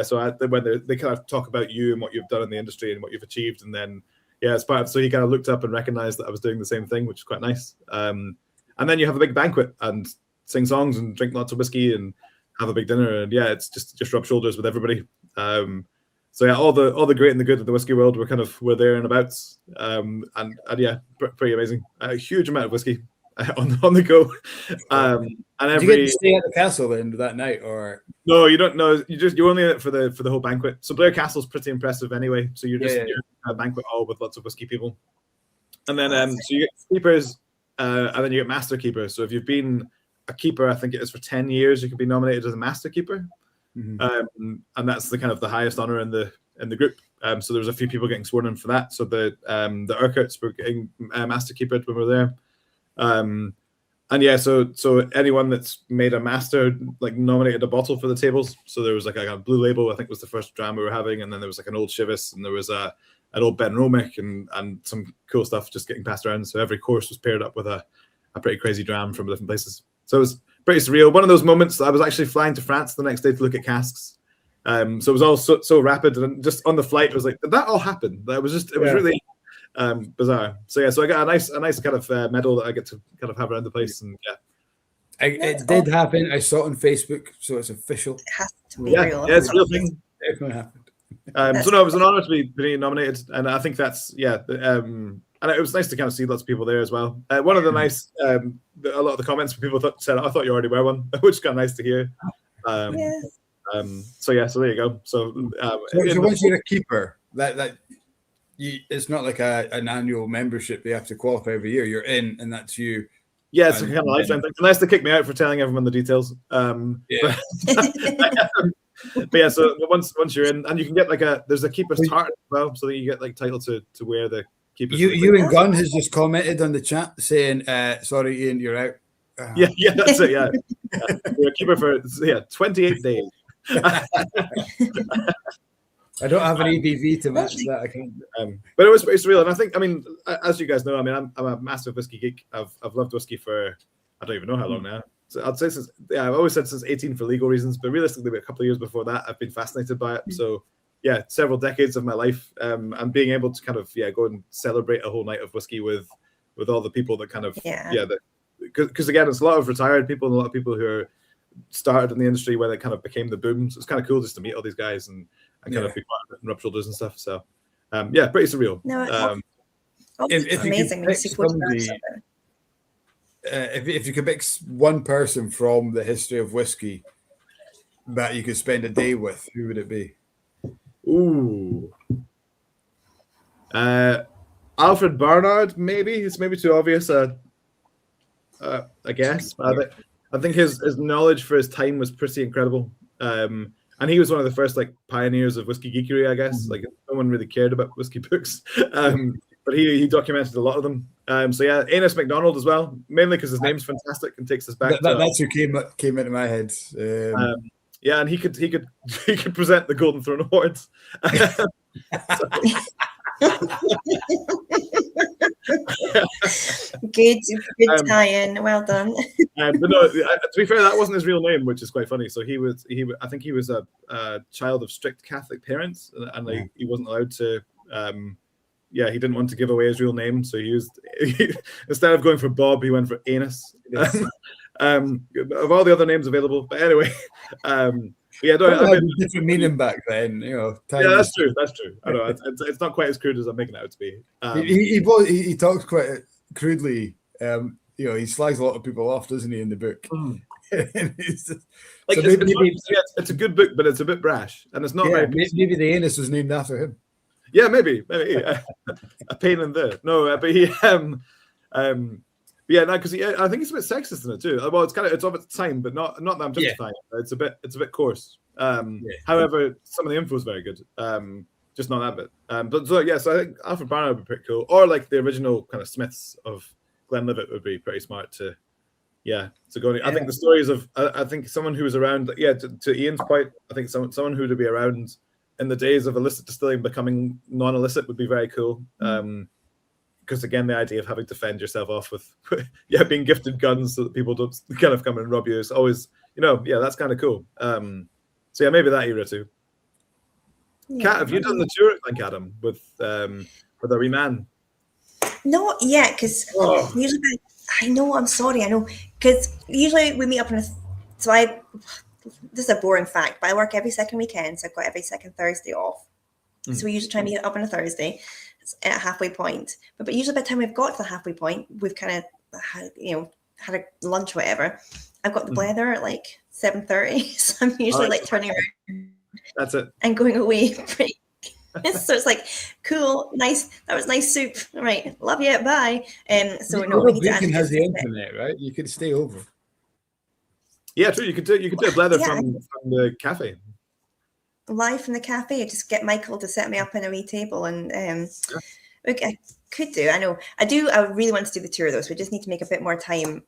when they kind of talk about you and what you've done in the industry and what you've achieved, and then it's part of, so he kind of looked up and recognized that I was doing the same thing, which is quite nice. And then you have a big banquet and sing songs and drink lots of whiskey and have a big dinner, and it's just rub shoulders with everybody. All the great and the good of the whiskey world were there and abouts, and pretty amazing. A huge amount of whiskey on the go. And did you get to stay at the castle then that night, or no? You don't know. You're only in it for the whole banquet. So Blair Castle's pretty impressive anyway. So you're just you're at a banquet hall with lots of whiskey people, and then so you get keepers, and then you get master keepers. So if you've been a keeper, I think it is for 10 years, you can be nominated as a master keeper. Mm-hmm. And that's the kind of the highest honor in the group. So there's a few people getting sworn in for that. So the Urquharts were getting master keeper when we were there. So anyone that's made a master like nominated a bottle for the tables. So there was like a Blue Label, I think was the first dram we were having, and then there was like an old Chivas, and there was an old Ben Romick, and some cool stuff just getting passed around. So every course was paired up with a pretty crazy dram from different places. So it was pretty surreal. One of those moments, I was actually flying to France the next day to look at casks. So it was all so rapid, and just on the flight, it was like, did that all happen? It was really bizarre. So I got a nice kind of medal that I get to kind of have around the place, and it did happen. I saw it on Facebook, so it's official. It has to be real. Yeah, it's a real thing. It happened. It was an honor to be nominated, and I think that's and it was nice to kind of see lots of people there as well. One of the nice, a lot of the comments from people said, "I thought you already were one," which is kind of nice to hear. So there you go. So once you're a keeper, it's not like an annual membership. You have to qualify every year. You're in, and that's you. Yeah, it's a kind of lifetime thing. Unless they kick me out for telling everyone the details. So once you're in, and you can get there's a keeper's tartan as well, so that you get like title to wear the keeper's. Ewan Gunn has just commented on the chat saying, "Sorry, Ian, you're out." Yeah, that's it. Yeah, you're a keeper for 28 days. I don't have an EBV to match that. I can't. But it's real, and I think, as you guys know, I'm a massive whiskey geek. I've loved whiskey for I don't even know how long now. So I'd say I've always said since 18 for legal reasons, but realistically, a couple of years before that, I've been fascinated by it. So several decades of my life, and being able to kind of go and celebrate a whole night of whiskey with all the people that kind of because again, it's a lot of retired people and a lot of people who are started in the industry when it kind of became the boom. So it's kind of cool just to meet all these guys and kind of be part of it and rub shoulders and stuff. So pretty surreal. No, it's amazing. If you could pick one person from the history of whiskey that you could spend a day with, who would it be? Ooh. Alfred Barnard, maybe. It's maybe too obvious, I guess. But I think his knowledge for his time was pretty incredible. And he was one of the first pioneers of whiskey geekery, I guess. Like no one really cared about whiskey books. But he documented a lot of them. Amos MacDonald as well, mainly because his name's fantastic and takes us back. That's who came into my head. And he could present the Golden Throne Awards. Good tie-in. Well done. But no, to be fair, that wasn't his real name, which is quite funny. So I think he was a child of strict Catholic parents, and he wasn't allowed to. He didn't want to give away his real name, so he instead of going for Bob, he went for Anus. Yes. Of all the other names available, but anyway, different meaning back then, that's true. I know it's not quite as crude as I'm making it out to be. He talks quite crudely. He slags a lot of people off, doesn't he, in the book? It's a good book, but it's a bit brash, and it's not very. Maybe the anus was named after him. Yeah, maybe a pain in the no, but he yeah, no, because I think it's a bit sexist in it too. Well, it's of its time, but not that I'm justifying it. It's a bit coarse. However, some of the info is very good. Just not that bit. But so I think Alfred Barnard would be pretty cool, or like the original kind of Smiths of Glenlivet would be pretty smart to. Yeah, so going. I think the stories of I think someone who was around. Yeah, to Ian's point, I think someone who would be around in the days of illicit distilling becoming non-illicit would be very cool. Because again, the idea of having to fend yourself off with being gifted guns so that people don't kind of come and rob you is always that's kind of cool. So maybe that era too. Kat, have you done the tour at Glencadam with a wee man? Not yet, because usually I know. I'm sorry, I know, because usually we meet up this is a boring fact, but I work every second weekend, so I've got every second Thursday off. So we usually try and meet up on a Thursday at a halfway point. But usually by the time we've got to the halfway point, we've kind of had a lunch or whatever. I've got the Blether at like 7:30, so I'm usually like turning around. That's it. And going away pretty. So it's like, cool, nice. That was nice soup. All right, love you. Bye. So no, we need to has the internet, right? You could stay over. Yeah, true. You could do a Blether from the cafe. Live from the cafe. Just get Michael to set me up in a wee table, and I could do. I know. I do. I really want to do the tour though, so we just need to make a bit more time.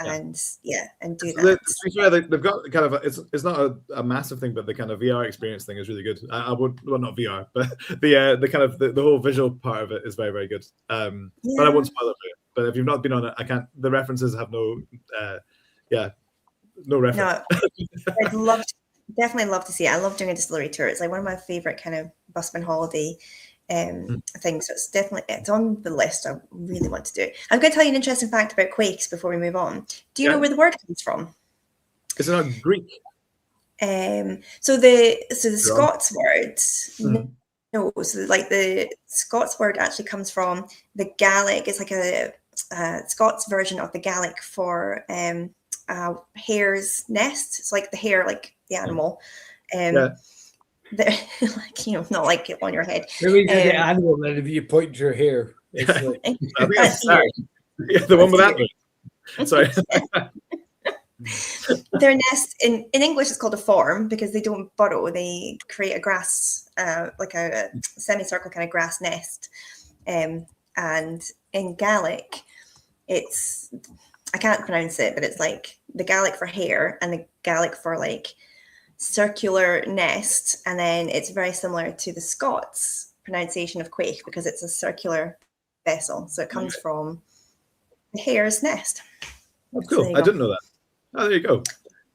And do that. To be fair, they've got kind of it's not a massive thing, but the kind of VR experience thing is really good. I would not VR, but the kind of the whole visual part of it is very, very good. But I won't spoil it for you. But if you've not been on it, I can't. The references have no reference. No, I'd definitely love to see it. I love doing a distillery tour. It's like one of my favorite kind of busman holiday things. So it's on the list. I really want to do it. I'm going to tell you an interesting fact about Quaichs before we move on. Do you know where the word comes from? Is it not Greek? So the Scots word, no. So like the Scots word actually comes from the Gaelic. It's like a Scots version of the Gaelic for hare's nest. It's like the hare, like the animal. Like not like it on your head. Maybe the animal, then if you point your hair, it's like the one with that. Sorry. Their nest in English is called a form because they don't burrow. They create a grass, like a semicircle kind of grass nest. And in Gaelic, it's I can't pronounce it, but it's like the Gaelic for hare and the Gaelic for like circular nest, and then it's very similar to the Scots pronunciation of Quaich because it's a circular vessel, so it comes from the hare's nest. That's cool. So I didn't know that. Oh, there you go.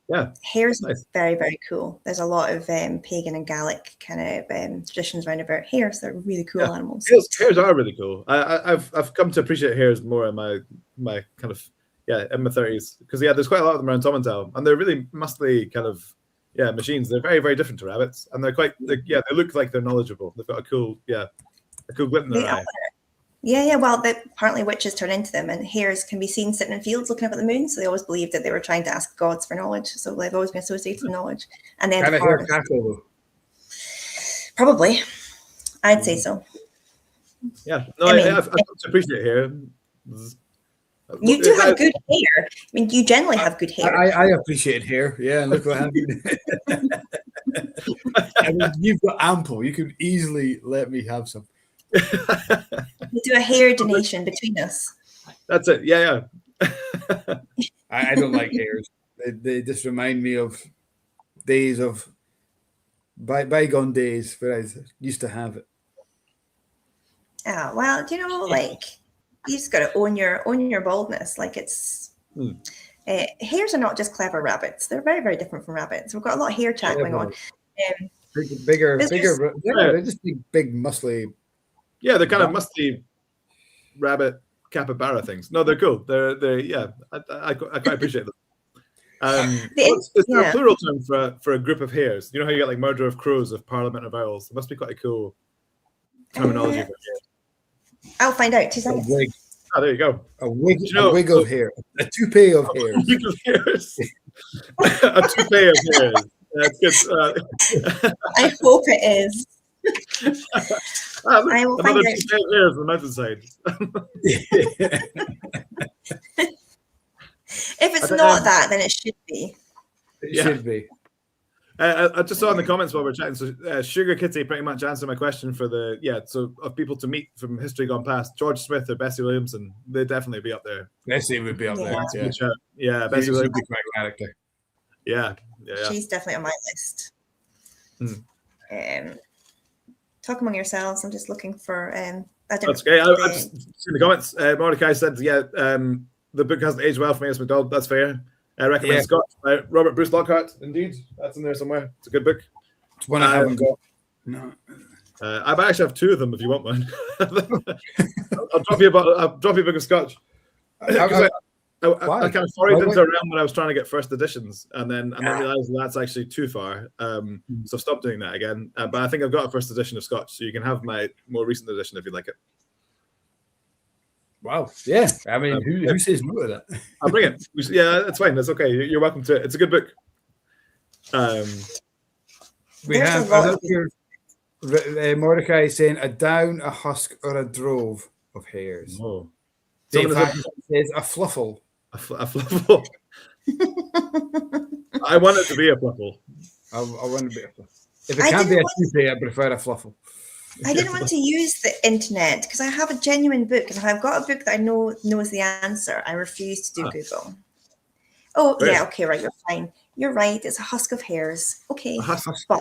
Yeah, hares nice. Very, very cool. There's a lot of pagan and Gaelic kind of traditions around about hares. They're really cool animals. Hares are really cool. I've come to appreciate hares more in my kind of in my 30s because there's quite a lot of them around Tomintoul, and they're really muscly kind of machines. They're very, very different to rabbits, and they look like they're knowledgeable. They've got a cool glint in their eye. Well, apparently witches turn into them, and hares can be seen sitting in fields looking up at the moon, so they always believed that they were trying to ask gods for knowledge, so they've always been associated with knowledge. And then probably I'd say so. I've appreciate hair. You do have good hair. I mean, you generally have good hair. I appreciate hair. Yeah, look what happened. I mean, you've got ample. You could easily let me have some. We do a hair donation between us. That's it. Yeah. I don't like hairs. They just remind me of days of bygone days where I used to have it. Oh, well, like you just got to own your baldness. Like it's hares are not just clever rabbits. They're very, very different from rabbits. We've got a lot of hair chat going on. Bigger. They're just big muscly. Yeah, they're kind of musty rabbit capybara things. No, they're cool. They're I quite appreciate them. Is there a plural term for a group of hares? You know how you get like murder of crows, of parliament of owls? It must be quite a cool terminology for hares. I'll find out. 2 seconds. Oh, there you go. A wig of hair. A toupee of hair. A wig of hairs. A toupee of hairs. That's good. I hope it is. I will find out. Toupee of hairs on the mountainside. not that, then it should be. It should be. I just saw in the comments while we're chatting. So Sugar Kitty pretty much answered my question for so of people to meet from history gone past. George Smith or Bessie Williamson, they'd definitely be up there. Bessie would be up there. Yeah, Bessie would be quite a character. Yeah. She's definitely on my list. Talk among yourselves. I'm just looking for. That's great. I just seen the comments. Mordecai said, the book hasn't aged well for me as McDonald. That's fair. I recommend Scotch by Robert Bruce Lockhart. Indeed, that's in there somewhere. It's a good book. It's one I haven't got. No. I might actually have two of them if you want one. I'll drop you a book of Scotch. I kind of forayed into a realm when I was trying to get first editions, and then realized that's actually too far. So stop doing that again. But I think I've got a first edition of Scotch, so you can have my more recent edition if you like it. Wow. Yeah. I mean, who says no to that? I'll bring it. Yeah, that's fine. That's okay. You're welcome to it. It's a good book. We have Mordecai saying a down, a husk, or a drove of hares. Oh. Dave says a fluffle. A fluffle. I want it to be a fluffle. I want to be a fluffle. If it can't be a toupee, I prefer a fluffle. I didn't want to use the internet because I have a genuine book, and if I've got a book that I know knows the answer, I refuse to do Google. Oh, yeah, okay, right, you're fine. You're right, it's a husk of hares. Okay. A husk of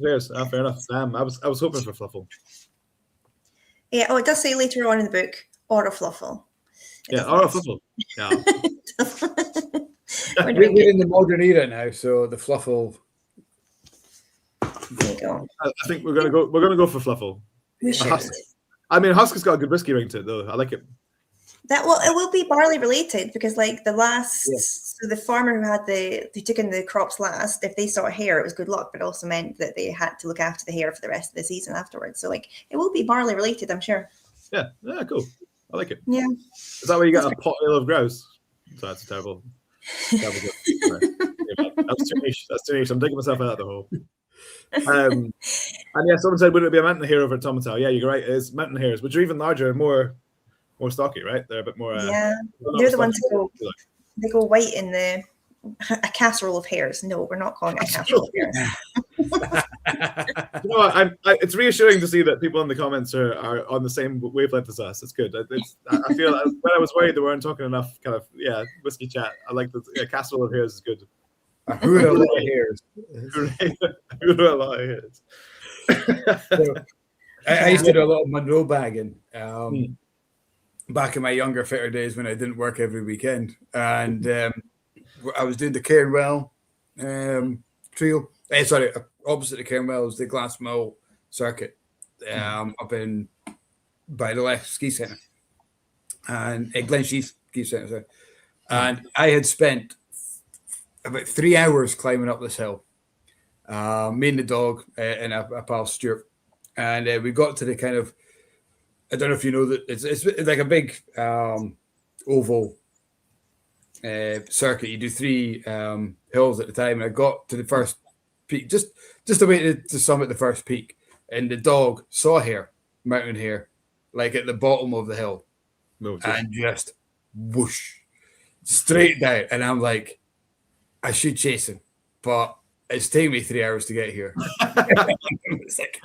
hares. Fair enough. Damn, I was hoping for fluffle. Yeah, it does say later on in the book, or a fluffle. Or a fluffle. Yeah. We're in the modern era now, so the fluffle. There you go. I think we're gonna go for fluffle. I mean, husk has got a good whiskey ring to it, though. I like it. It will be barley related because, like so the farmer who took in the crops last, if they saw a hare, it was good luck, but it also meant that they had to look after the hare for the rest of the season afterwards. So, like, it will be barley related, I'm sure. Yeah, cool. I like it. Yeah. Is that where you got a pot ale of grouse? So that's terrible. That's too niche. That's too niche. I'm digging myself out of the hole. And someone said, wouldn't it be a mountain hare over at Tomintoul? Yeah, you're right. It is mountain hares, which are even larger and more stocky, right? They're a bit more. They're the ones they go white in a casserole of hares. No, we're not calling it a casserole of hares. You know what? It's reassuring to see that people in the comments are on the same wavelength as us. It's good. I feel when I was worried they weren't talking enough kind of whiskey chat. I like the casserole of hares is good. Who are a lot of hares? Who are a lot of hares? So, I used to do a lot of Monroe bagging back in my younger, fitter days when I didn't work every weekend. And I was doing the Cairnwell trio. Opposite the Cairnwell is the Glass Mill circuit up in by the Left Ski Centre and Glencadam Ski Centre. Sorry. And I had spent about 3 hours climbing up this hill. Me and the dog and a pal Stuart, and we got to the kind of, I don't know if you know that it's like a big oval circuit. You do 3 hills at a time, and I got to the first peak, just away to summit the first peak, and the dog saw mountain hare, like at the bottom of the hill, and just whoosh straight down, and I'm like, I should chase him, but it's taken me 3 hours to get here. It's like,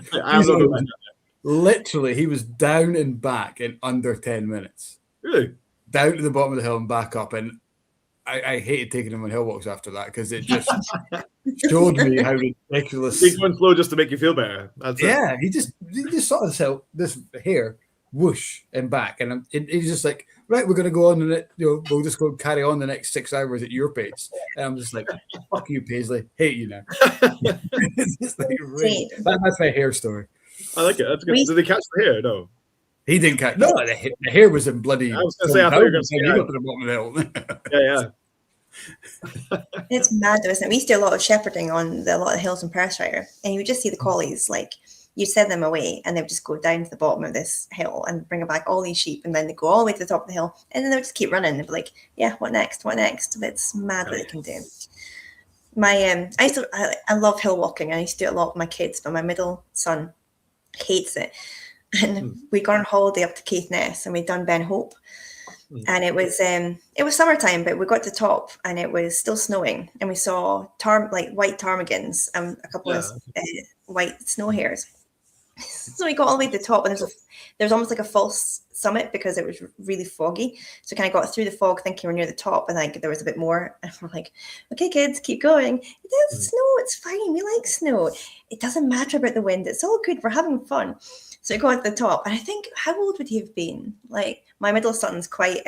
literally, he was down and back in under 10 minutes. Really? Down to the bottom of the hill and back up. And I hated taking him on hill walks after that because it just showed me how ridiculous. He's going slow just to make you feel better. He just saw this hare whoosh and back, and he's just like, right, we're going to go on and we'll just go carry on the next 6 hours at your pace. And I'm just like, fuck you, Paisley, hate you now. It's just like, really, that's my hare story. I like it. That's good. Did they catch the hare? No, he didn't catch. No, the hare was in bloody. I was going to say, I thought you were going to say up at the bottom of the hill. It's mad, though, isn't it? We used to do a lot of shepherding on a lot of hills in Perthshire, and you would just see the collies, like, you send them away and they would just go down to the bottom of this hill and bring back all these sheep, and then they go all the way to the top of the hill, and then they'll just keep running. They'll be like, yeah, what next? It's mad what they can do. I love hill walking. I used to do it a lot with my kids, but my middle son hates it. And we'd gone on holiday up to Caithness, and we'd done Ben Hope. And it was summertime, but we got to the top and it was still snowing, and we saw white ptarmigans and a couple of white snow hares. So we got all the way to the top, and there's almost like a false summit because it was really foggy. So kind of got through the fog thinking we're near the top, and like there was a bit more. And we're like, okay, kids, keep going. It is snow. It's fine. We like snow. It doesn't matter about the wind. It's all good. We're having fun. So we got to the top, and I think, how old would he have been? Like, my middle son's quite,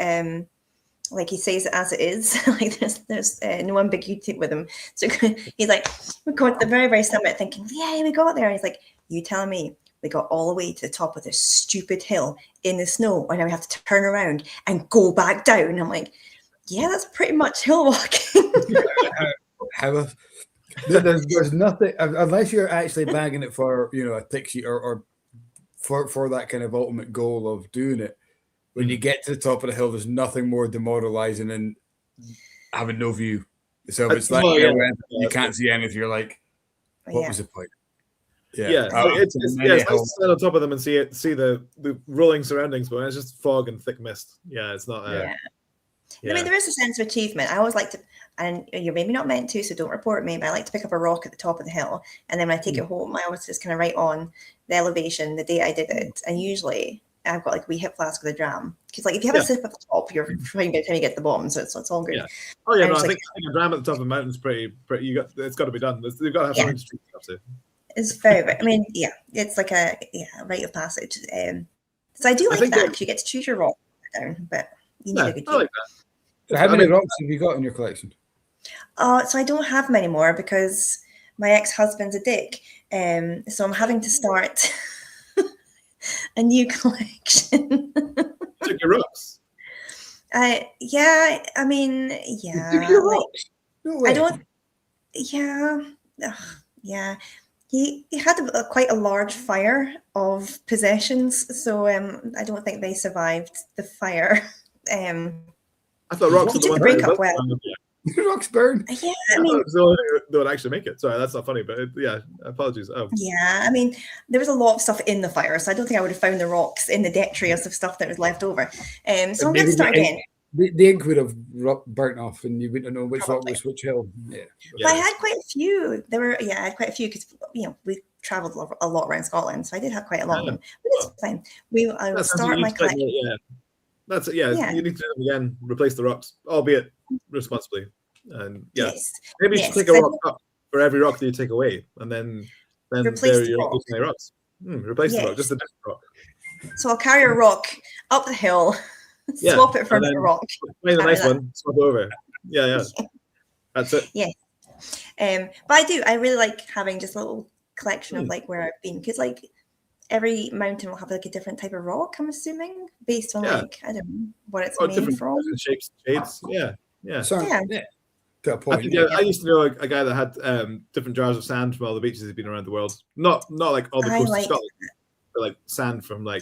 like, he says it as it is. Like, there's no ambiguity with him. So he's like, we got to the very, very summit thinking, yay, we got there. And he's like, you telling me we got all the way to the top of this stupid hill in the snow, and now we have to turn around and go back down? And I'm like, yeah, that's pretty much hill walking. There's nothing, unless you're actually bagging it for, a tick sheet or for that kind of ultimate goal of doing it. When you get to the top of the hill, there's nothing more demoralizing than having no view. So if it's like you can't see anything, you're like, what was the point? It's nice to stand on top of them and see the rolling surroundings, but it's just fog and thick mist. Yeah, it's not. I mean, there is a sense of achievement. I always like to, and you're maybe not meant to, so don't report me, but I like to pick up a rock at the top of the hill, and then when I take it home, I always just kind of write on the elevation the day I did it, and usually I've got like a wee hip flask with a dram, because like if you have a sip at the top, you're fine by the time you get to the bottom, so it's all good. Yeah. Oh yeah, I think a dram at the top of the mountain is pretty. It's got to be done. You've got to have something to treat yourself to. It's very, I mean, it's like a rite of passage. So I do like that, because you get to choose your rock down, but you need a good I like that. So how many rocks have you got in your collection? So I don't have many more because my ex-husband's a dick. So I'm having to start a new collection. Took your rocks? I mean, You took your rocks? No way. I don't, He had quite a large fire of possessions, so I don't think they survived the fire. I thought rocks took the breakup well. Rocks burn. Yeah, I mean, it's the only thing that would actually make it. Sorry, that's not funny, but apologies. Oh. Yeah, I mean, there was a lot of stuff in the fire, so I don't think I would have found the rocks in the deck trays of stuff that was left over. So I'm going to start again. The ink would have burnt off, and you wouldn't know which rock was which hill. But I had quite a few. I had quite a few because we travelled a lot around Scotland, so I did have quite a lot of them. But it's fine. I will start my collection. That's it. Yeah, you need to do them again. Replace the rocks, albeit responsibly. And maybe you should take a rock up for every rock that you take away, and then replace there you're replacing the rocks. Replace the rock, just a different rock. So I'll carry a rock up the hill, swap it for a rock. Find a nice one, swap it over. Yeah. That's it. Yeah. But I really like having just a little collection of like where I've been, because like every mountain will have like a different type of rock, I'm assuming, based on like, I don't know what it's made from. Different shapes, shades. Yeah. So, to a point. I used to know a guy that had different jars of sand from all the beaches he'd been around the world. Not like all the coast of Scotland, but like sand from kind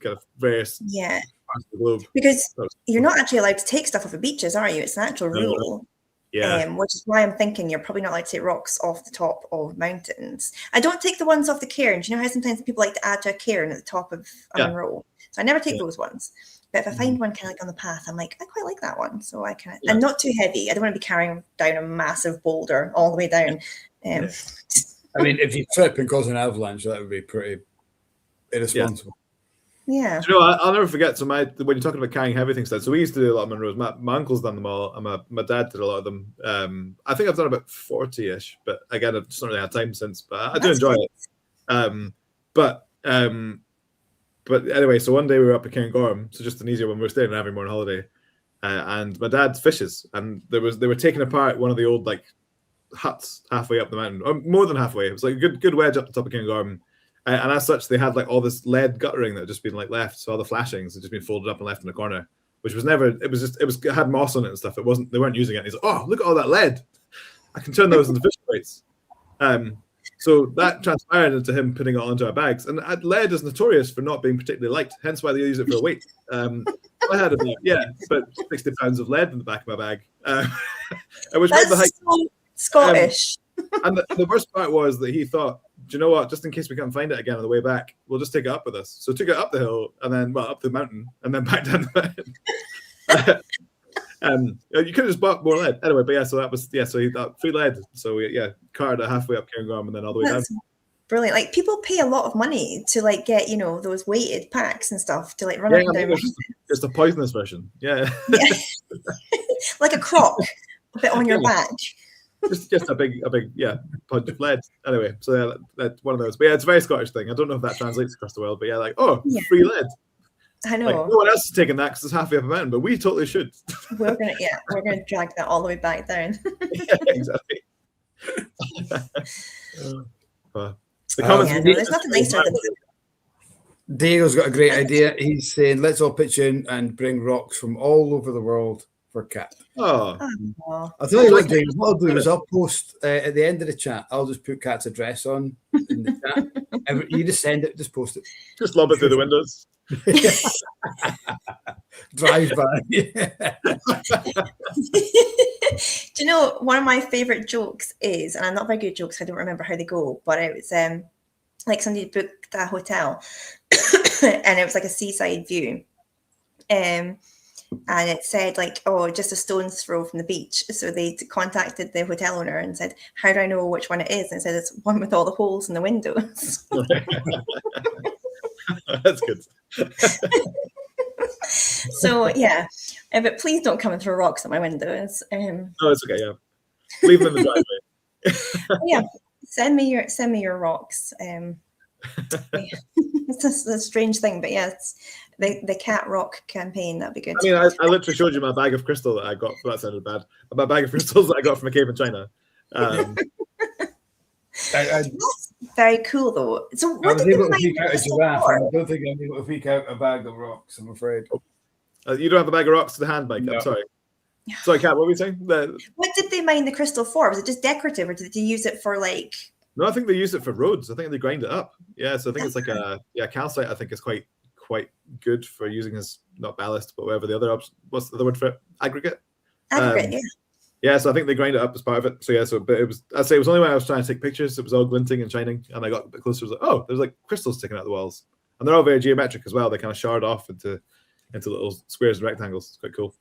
of various parts of the globe. Because you're not actually allowed to take stuff off the beaches, are you? It's an actual rule. Which is why I'm thinking you're probably not allowed to take rocks off the top of mountains. I don't take the ones off the cairn. Do you know how sometimes people like to add to a cairn at the top of a Munro? So I never take those ones. But if I find one kind of like on the path, I'm like, I quite like that one. So I kind of, and not too heavy. I don't want to be carrying down a massive boulder all the way down. I mean, if you trip and cause an avalanche, that would be pretty irresponsible. Yeah. Do you know, I'll never forget. So when you're talking about carrying heavy things, so we used to do a lot of Munros. My uncle's done them all, and my dad did a lot of them. I think I've done about 40-ish, but again, I've just not really had time since. But I do enjoy it. But anyway, so one day we were up at Cairngorm, so just an easier one. We were staying in Aviemore on holiday, and my dad fishes, and they were taking apart one of the old like huts halfway up the mountain, or more than halfway. It was like a good wedge up the top of Cairngorm. And as such, they had like all this lead guttering that had just been like left. So all the flashings had just been folded up and left in the corner, which was never. It had moss on it and stuff. They weren't using it. And he's like, oh, look at all that lead. I can turn those into fish plates. So that transpired into him putting it onto our bags. And lead is notorious for not being particularly light. Hence why they use it for a weight. I had about 60 pounds of lead in the back of my bag. Which made the hike so Scottish. And the worst part was that he thought you know what? Just in case we can't find it again on the way back, we'll just take it up with us. So took it up the hill and then up the mountain and then back down the mountain. You could have just bought more lead anyway. But yeah, so that was so he thought free lead. So we carted it halfway up Cairngorm and then all the way down. Brilliant. Like people pay a lot of money to like get, those weighted packs and stuff to like run up and down. It's the poisonous version. Yeah. Like a croc, a bit on your back. Just a big punch of lead. Anyway, so that's one of those. But yeah, it's a very Scottish thing. I don't know if that translates across the world, but free lead. I know. Like, no one else is taking that because it's halfway up a mountain, but we totally should. We're gonna drag that all the way back down. Yeah, exactly. The comments there's nothing nicer than Dale's got a great idea. He's saying, let's all pitch in and bring rocks from all over the world for Cat. Oh. I'll tell you what, Dale, what I'll do is I'll post at the end of the chat, I'll just put Cat's address on in the chat. You just send it, just post it. Just lob it through the windows. Drive by. Do you know one of my favorite jokes is, and I'm not very good at jokes, I don't remember how they go, but it was like somebody booked a hotel and it was like a seaside view, and it said like, just a stone's throw from the beach. So they contacted the hotel owner and said, how do I know which one it is? And it said, it's one with all the holes in the windows. That's good. So but please don't come and throw rocks at my windows. No, it's okay. Yeah, leave them in the driveway. Send me your rocks. It's a strange thing, but it's the cat rock campaign. That'd be good. I mean, I literally showed you my bag of crystal that I got. That sounded bad. My bag of crystals that I got from a cave in China. That's very cool, though. So I was able to peek out a giraffe. I don't think I'm able to peek out a bag of rocks, I'm afraid. You don't have a bag of rocks to the handbag? No. I'm sorry. Sorry, Kat, what were you saying? What did they mine the crystal for? Was it just decorative, or did they use it for like... No, I think they use it for roads. I think they grind it up. Yeah, so I think it's like calcite, I think, is quite good for using as, not ballast, but whatever the other what's the other word for it? Aggregate? Aggregate, Yeah, so I think they grind it up as part of it. So but it was, I'd say it was only when I was trying to take pictures, it was all glinting and shining, and I got a bit closer, I was like, there's like crystals sticking out the walls. And they're all very geometric as well. They kind of shard off into little squares and rectangles. It's quite cool.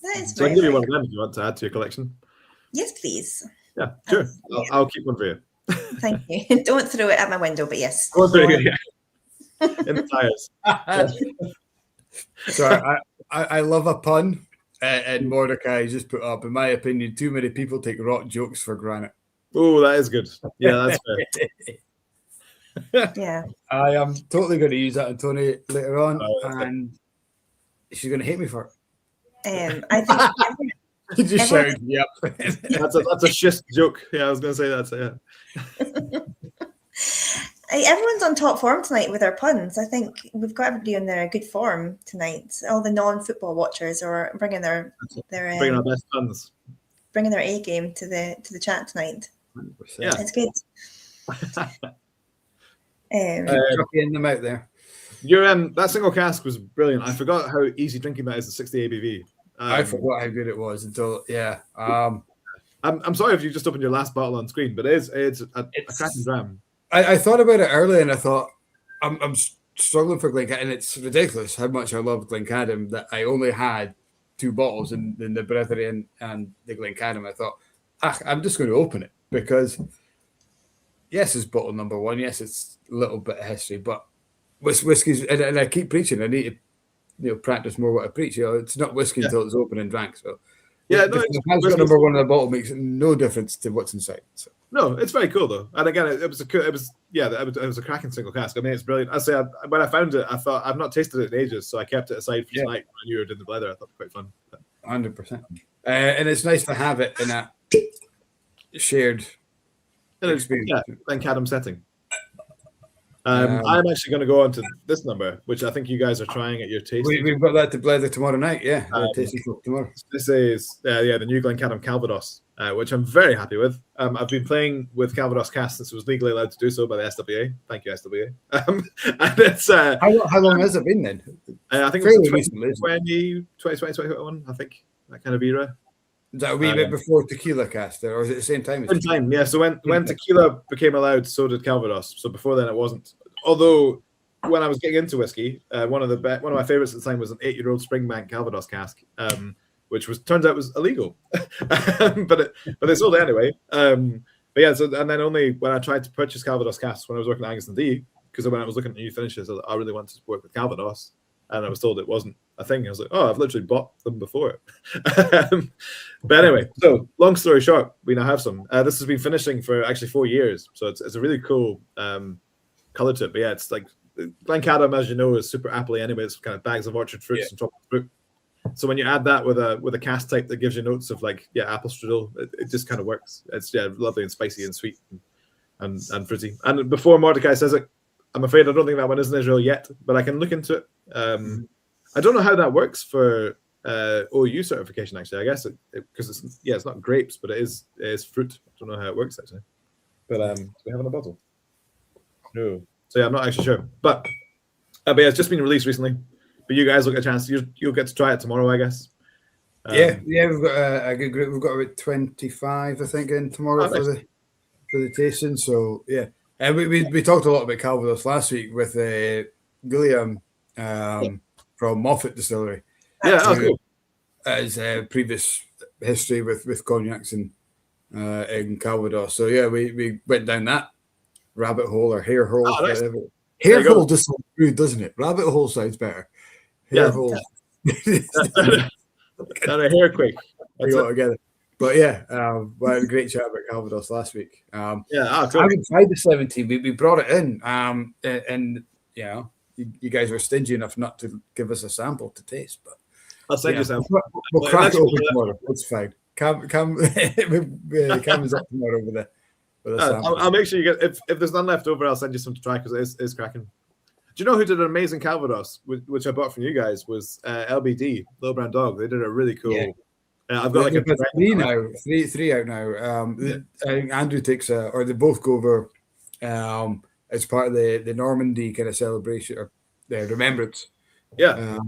That is so I can give you one of them if you want to add to your collection. Yes, please. Yeah, sure. I'll keep one for you. Thank you. Don't throw it at my window, but yes. In the tires. So I love a pun, and Mordecai just put up, in my opinion, too many people take rock jokes for granted. Oh, that is good. Yeah, that's fair. Yeah. I am totally going to use that on Tony later on, and she's going to hate me for it. I think he just shouted, "Yep." That's a schist joke. Yeah, I was going to say that. So everyone's on top form tonight with our puns. I think we've got everybody in their good form tonight. All the non-football watchers are bringing their bringing our best puns, bringing their A game to the chat tonight. 100%. Yeah, it's good. Chucking them out there. Your that single cask was brilliant. I forgot how easy drinking that is at 60 ABV. I forgot how good it was until I'm sorry if you just opened your last bottle on screen, but it's a cracking dram. I thought about it earlier, and I thought I'm struggling for Glencadam, and it's ridiculous how much I love Glencadam that I only had 2 bottles in the Blether and the Glencadam. I thought, I'm just going to open it because yes, it's bottle number 1. Yes, it's a little bit of history, but whiskey's, and I keep preaching. I need to practice more what I preach. It's not whiskey until it's open and drank. So the number 1 in the bottle makes no difference to what's inside. So. No, it's very cool though. And again, it was a cracking single cask. I mean, it's brilliant. I say when I found it, I thought I've not tasted it in ages, so I kept it aside for tonight. I knew you were doing the Blether. I thought it was quite fun. 100%. And it's nice to have it in a shared experience. Yeah, Glencadam setting. I'm actually going to go on to this number, which I think you guys are trying at your tasting. We've got that to Blether tomorrow night, tasting tomorrow. This is the new Glencadam Calvados, which I'm very happy with. I've been playing with Calvados cask since it was legally allowed to do so by the SWA. Thank you, SWA. And it's how long has it been then? I think it was 2020, 2021, I think, that kind of era. Is that a wee bit before tequila cast, or is it the same time? Same time, yeah. So when tequila became allowed, so did Calvados. So before then, it wasn't. Although when I was getting into whiskey, one of my favorites at the time was an 8-year-old Springbank Calvados cask, which turns out was illegal, but they sold it anyway. But yeah, so and then only when I tried to purchase Calvados casks when I was working at Angus and D, because when I was looking at new finishes, I really wanted to work with Calvados, and I was told it wasn't a thing. I was like, oh, I've literally bought them before. But anyway, so long story short, we now have some. This has been finishing for actually 4 years, so it's a really cool color to it. But yeah, it's like Glencadam, as you know, is super appley anyway. It's kind of bags of orchard fruits and tropical fruit. So when you add that with a cast type that gives you notes of like apple strudel, it just kind of works. It's lovely and spicy and sweet and fruity. And before Mordecai says it, I'm afraid I don't think that one is in Israel yet, but I can look into it. I don't know how that works for OU certification actually. I guess because it's not grapes, but it is fruit. I don't know how it works actually. But do we have it in a bottle? No. So yeah, I'm not actually sure. But yeah, it's just been released recently. But you guys will get a chance. You'll get to try it tomorrow, I guess. Yeah, we've got a good group. We've got about 25, I think, in tomorrow for the tasting. So yeah, and we talked a lot about Calvados last week with Glencadam from Moffat Distillery. Yeah, cool. As previous history with cognacs in Calvados. So yeah, we went down that rabbit hole or hair hole. Oh, nice. Hair hole just sounds good, doesn't it? Rabbit hole sounds better. Hair hole. Not a hair quick. Together. But yeah, we had a great chat about Calvados last week. Cool. I haven't tried the 17. We brought it in, and you guys were stingy enough not to give us a sample to taste. But I'll send you a sample. We'll crack it open tomorrow. It's fine. Cam is up tomorrow with a sample. I'll make sure you get. If there's none left over, I'll send you some to try because it is cracking. Do you know who did an amazing Calvados, which I bought from you guys, was LBD, Little Brown Dog. They did a really cool. Yeah. I've got three out now. I think Andrew takes or they both go over as part of the Normandy kind of celebration or the remembrance. Yeah.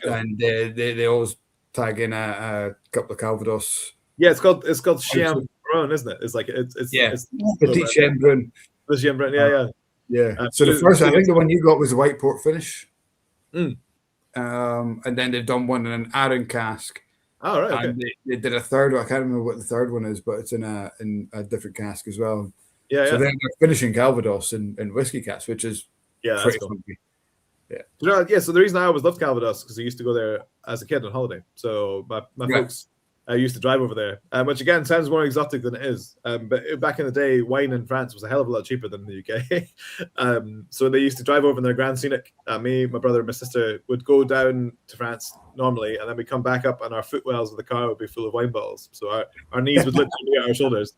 And they always tag in a couple of Calvados. Yeah, it's called Chambron, isn't it? It's like it's Petit Chambron. The Chambron, yeah. Yeah. So the first, I think the one you got was a white port finish. And then they've done one in an Arran cask. Oh, right. And they did a third one. I can't remember what the third one is, but it's in a different cask as well. Yeah. So then they're finishing Calvados in whiskey cask, which is pretty cool. Funky. Yeah. So the reason I always loved Calvados because I used to go there as a kid on holiday. So my folks used to drive over there, which again sounds more exotic than it is. But back in the day, wine in France was a hell of a lot cheaper than the UK. So they used to drive over in their Grand Scenic. Me, my brother, and my sister would go down to France normally, and then we'd come back up, and our footwells of the car would be full of wine bottles. So our knees would literally be at our shoulders.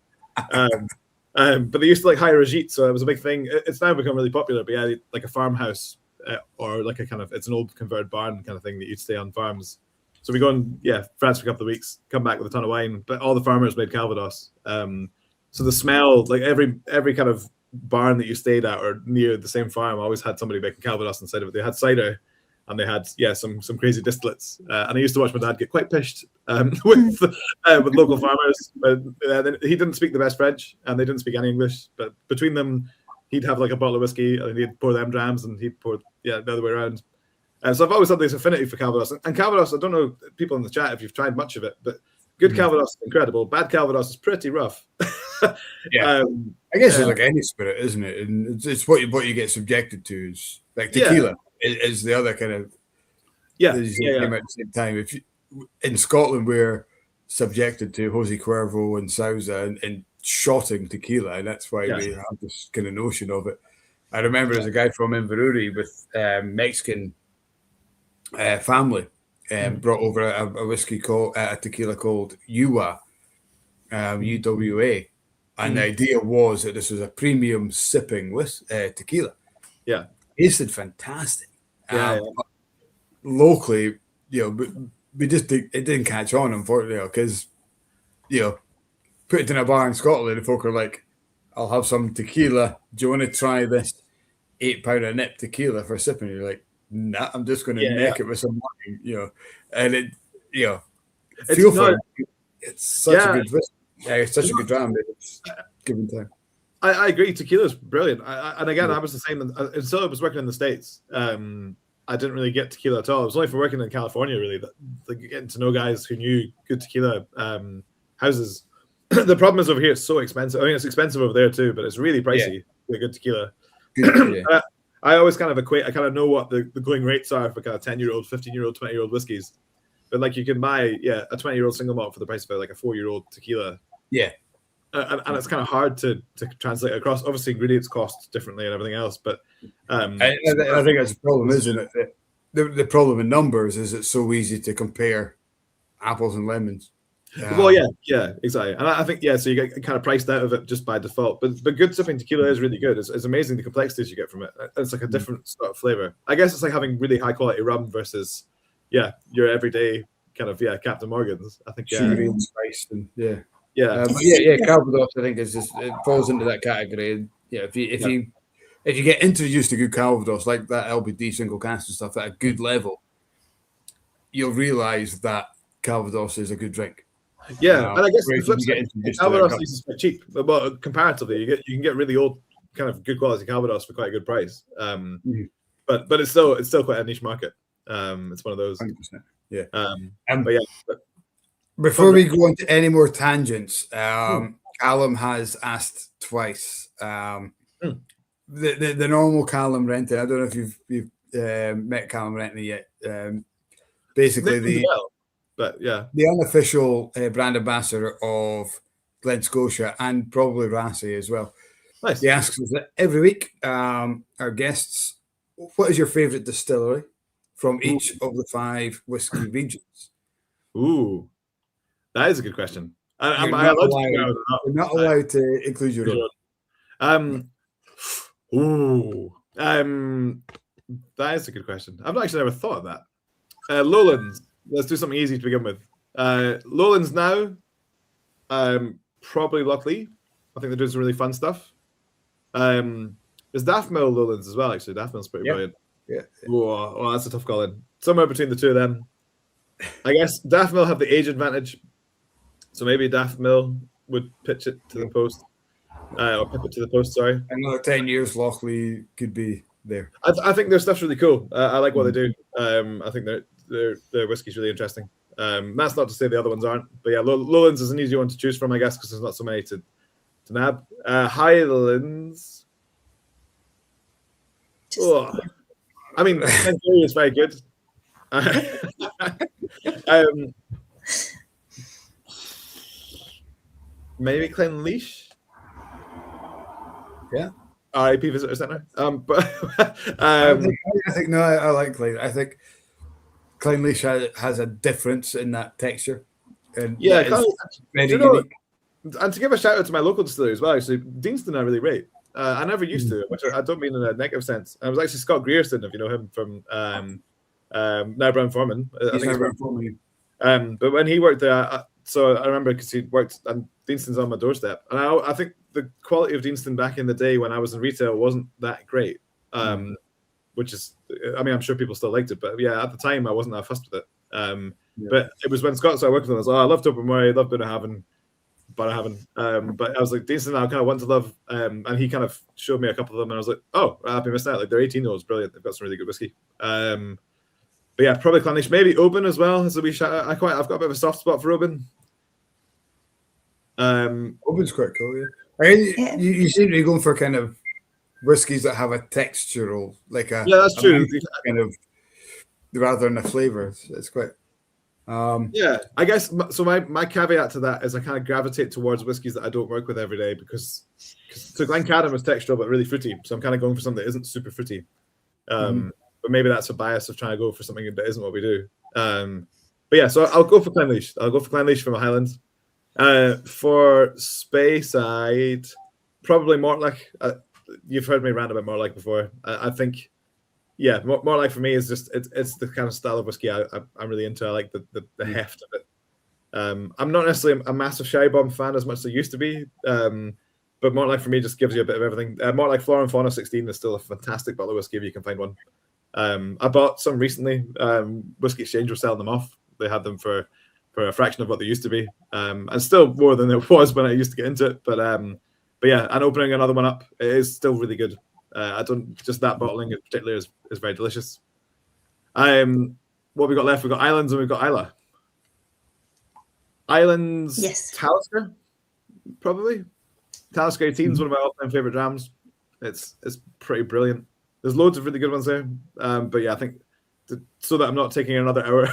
But they used to like hire a gîte, so it was a big thing. It's now become really popular. But yeah, like a farmhouse or like a kind of it's an old converted barn kind of thing that you'd stay on farms. So we go in, France for a couple of weeks, come back with a ton of wine. But all the farmers made Calvados. So the smell, like every kind of barn that you stayed at or near the same farm, always had somebody making Calvados inside of it. They had cider, and they had some crazy distillates. And I used to watch my dad get quite pissed with local farmers. But he didn't speak the best French, and they didn't speak any English. But between them, he'd have like a bottle of whiskey, and he'd pour them drams, and he'd pour the other way around. So I've always had this affinity for Calvados. And Calvados, I don't know, people in the chat, if you've tried much of it, but good Calvados is incredible. Bad Calvados is pretty rough. I guess it's like any spirit, isn't it? And it's what you get subjected to. Is like tequila is the other kind of came out at the same time. If in Scotland we're subjected to Jose Cuervo and Sousa and shotting tequila, and that's why we have this kind of notion of it. I remember as a guy from Inverurie with Mexican family brought over a whiskey called a tequila called UWA, UWA, and the idea was that this was a premium sipping with tequila. Yeah, tasted fantastic. Locally, we just it didn't catch on, unfortunately, because put it in a bar in Scotland, and folk are like, "I'll have some tequila. Do you want to try this £8 a nip tequila for sipping?" You're like, "Nah, I'm just going to make it with some wine," and it, it's such a good whiskey. Yeah, it's such a good dram. It's given time. I agree. Tequila's brilliant. And again, I was the same until I was working in the States. I didn't really get tequila at all. It was only for working in California, really, that getting to know guys who knew good tequila houses. The problem is over here, it's so expensive. I mean, it's expensive over there too, but it's really pricey for good tequila. I always kind of equate, I kind of know what the going rates are for kind of 10-year-old, 15-year-old, 20-year-old whiskeys. But like you can buy, a 20-year-old single malt for the price of like a 4-year-old tequila. Yeah. And it's kind of hard to translate across. Obviously, ingredients cost differently and everything else, but I think that's the problem, isn't it? The problem in numbers is it's so easy to compare apples and lemons. Well, yeah, exactly. And I think, so you get kind of priced out of it just by default. But good sipping tequila is really good. It's amazing the complexities you get from it. It's like a different sort of flavor. I guess it's like having really high quality rum versus, your everyday kind of, Captain Morgan's. I think, sugary and spice and Calvados, I think is just, it falls into that category. And, if you get introduced to good Calvados, like that LBD single cast and stuff at a good level, you'll realize that Calvados is a good drink. And I guess the flip side, Calvados is quite cheap, but comparatively, you can get really old, kind of good quality Calvados for quite a good price. But it's still quite a niche market. It's one of those. 100%. Yeah. Before we go into any more tangents, Callum has asked twice. The normal Callum Renton. I don't know if you've met Callum Renton yet. Basically, the unofficial brand ambassador of Glen Scotia and probably Rassay as well. Nice. He asks us that every week, our guests, what is your favourite distillery from each of the 5 whiskey regions? Ooh, that is a good question. You're not allowed to include your own. That is a good question. I've actually never thought of that. Lowlands. Let's do something easy to begin with. Lowlands now, probably Lockleigh. I think they're doing some really fun stuff. There's Daftmill Lowlands as well, actually. Daftmill's pretty brilliant. Yeah. Whoa, that's a tough call in. Somewhere between the two of them. I guess Daftmill have the age advantage. So maybe Daftmill would pitch it to the post. Or pip it to the post, sorry. Another 10 years, Lockleigh could be there. I think their stuff's really cool. I like what they do. I think their whiskey's really interesting. That's not to say the other ones aren't. But Lowlands is an easy one to choose from, I guess, because there's not so many to nab. Highlands. I mean, Glengarry is very good. Maybe Clenleash. Yeah. RIP Visitor Centre. But I like Clyde. I think Clenleash has a difference in that texture. And very unique. And to give a shout out to my local distillery as well, actually, Deanston I really rate. I never used to, which I don't mean in a negative sense. I was actually Scott Grierson, if you know him, from now Brown Foreman. But when he worked there, so I remember because he worked, and Deanston's on my doorstep. And I think the quality of Deanston back in the day when I was in retail wasn't that great. Which is, I mean, I'm sure people still liked it, but at the time I wasn't that fussed with it. But it was when Scott started working with them, I was I loved Open Murray, loved Bunnahabhain. But I was like, Deanston, I kind of want to love, and he kind of showed me a couple of them, and I was like, I've been missing out. Like, they're 18-year-olds, brilliant. They've got some really good whiskey. But probably Clenleash, maybe Oban as well. As a wee shout out. I've got a bit of a soft spot for Oban. Oban's quite cool, yeah. You seem to be going for kind of whiskies that have a textural, that's true. Kind of rather than a flavour. It's quite. I guess so. My caveat to that is I kind of gravitate towards whiskies that I don't work with every day because Glencadam is textural but really fruity, so I'm kind of going for something that isn't super fruity. But maybe that's a bias of trying to go for something that isn't what we do. So I'll go for Clenleash. I'll go for Clenleash from Highlands. For Speyside, probably Mortlach. You've heard me rant about Mortlach before. I think. Mortlach for me is just it's the kind of style of whiskey I'm really into. I like the heft of it. I'm not necessarily a massive Sherry Bomb fan as much as I used to be, but Mortlach for me just gives you a bit of everything. Mortlach Flora and Fauna 16 is still a fantastic bottle of whiskey if you can find one. I bought some recently. Whisky Exchange were selling them off. They had them for for a fraction of what they used to be, and still more than it was when I used to get into it. But yeah, and opening another one up, it is still really good. I don't just that bottling in particular is very delicious. What we got left? We've got Islands and we've got Isla. Islands, yes, Talisker, probably. Talisker 18 is one of my all-time favorite drams. It's pretty brilliant. There's loads of really good ones there, but yeah, I think so that I'm not taking another hour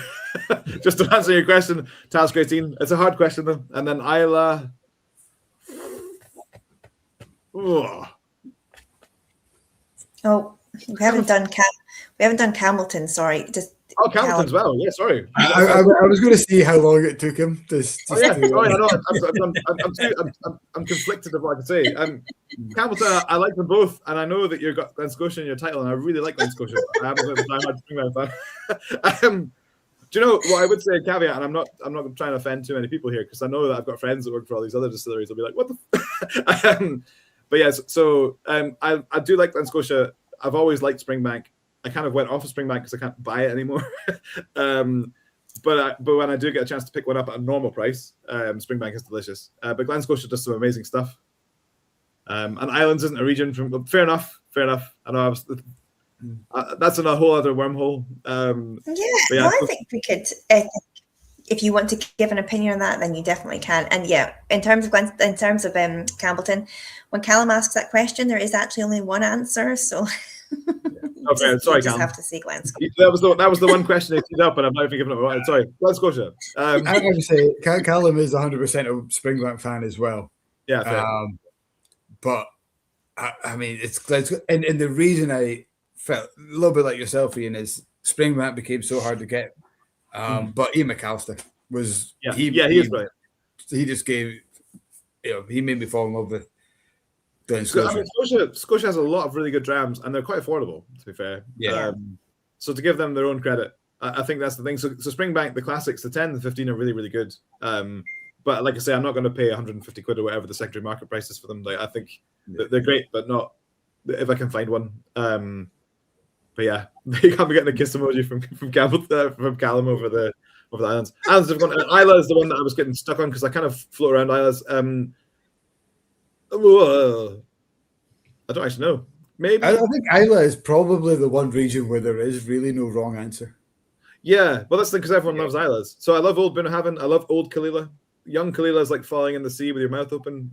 just to answer your question. Talisker 18, it's a hard question though, and then Isla. Oh, we haven't done Campbellton. Sorry, just Campbellton as well. Yeah, sorry. I was going to see how long it took him. Sorry, I know. I'm conflicted of what I can say. Campbellton, I like them both, and I know that you've got Glen Scotia in your title, and I really like Glen Scotia. I haven't got the time hard fan. Do you know what I would say? A caveat, and I'm not trying to offend too many people here because I know that I've got friends that work for all these other distilleries. They'll be like, "What the?" But yes, so I do like Glen Scotia. I've always liked Springbank. I kind of went off of Springbank because I can't buy it anymore. But when I do get a chance to pick one up at a normal price, Springbank is delicious. But Glen Scotia does some amazing stuff. And Islands isn't a region from. Fair enough. I know that's in a whole other wormhole. I think we could. If you want to give an opinion on that, then you definitely can. And yeah, in terms of Campbellton, when Callum asks that question, there is actually only one answer. So. Okay, sorry, Callum. Have to see Glen Scotia. That was the one question I teed up, and I'm not even giving up. Sorry, Glen Scotia. I would say Callum is 100% a Springbank fan as well. Yeah, fair. But I mean, it's Glen Scotia, and the reason I felt a little bit like yourself, Ian, is Springbank became so hard to get. But Ian McAllister was he is brilliant. He just gave, he made me fall in love with. Scotia has a lot of really good drams, and they're quite affordable, to be fair. Yeah. So to give them their own credit, I think that's the thing. So Springbank, the classics, the 10, the 15 are really, really good. But like I say, I'm not going to pay 150 quid or whatever the secondary market price is for them. Like I think they're great, but not if I can find one. But yeah, you can't be getting a kiss emoji from Callum over the islands. Islands have gone. Isla is the one that I was getting stuck on because I kind of float around Islas. I don't actually know. Maybe I think Isla is probably the one region where there is really no wrong answer. Yeah, well, that's the because everyone loves Islas. So I love Old Bunnahabhain. I love Old Kalila. Young Kalila is like falling in the sea with your mouth open.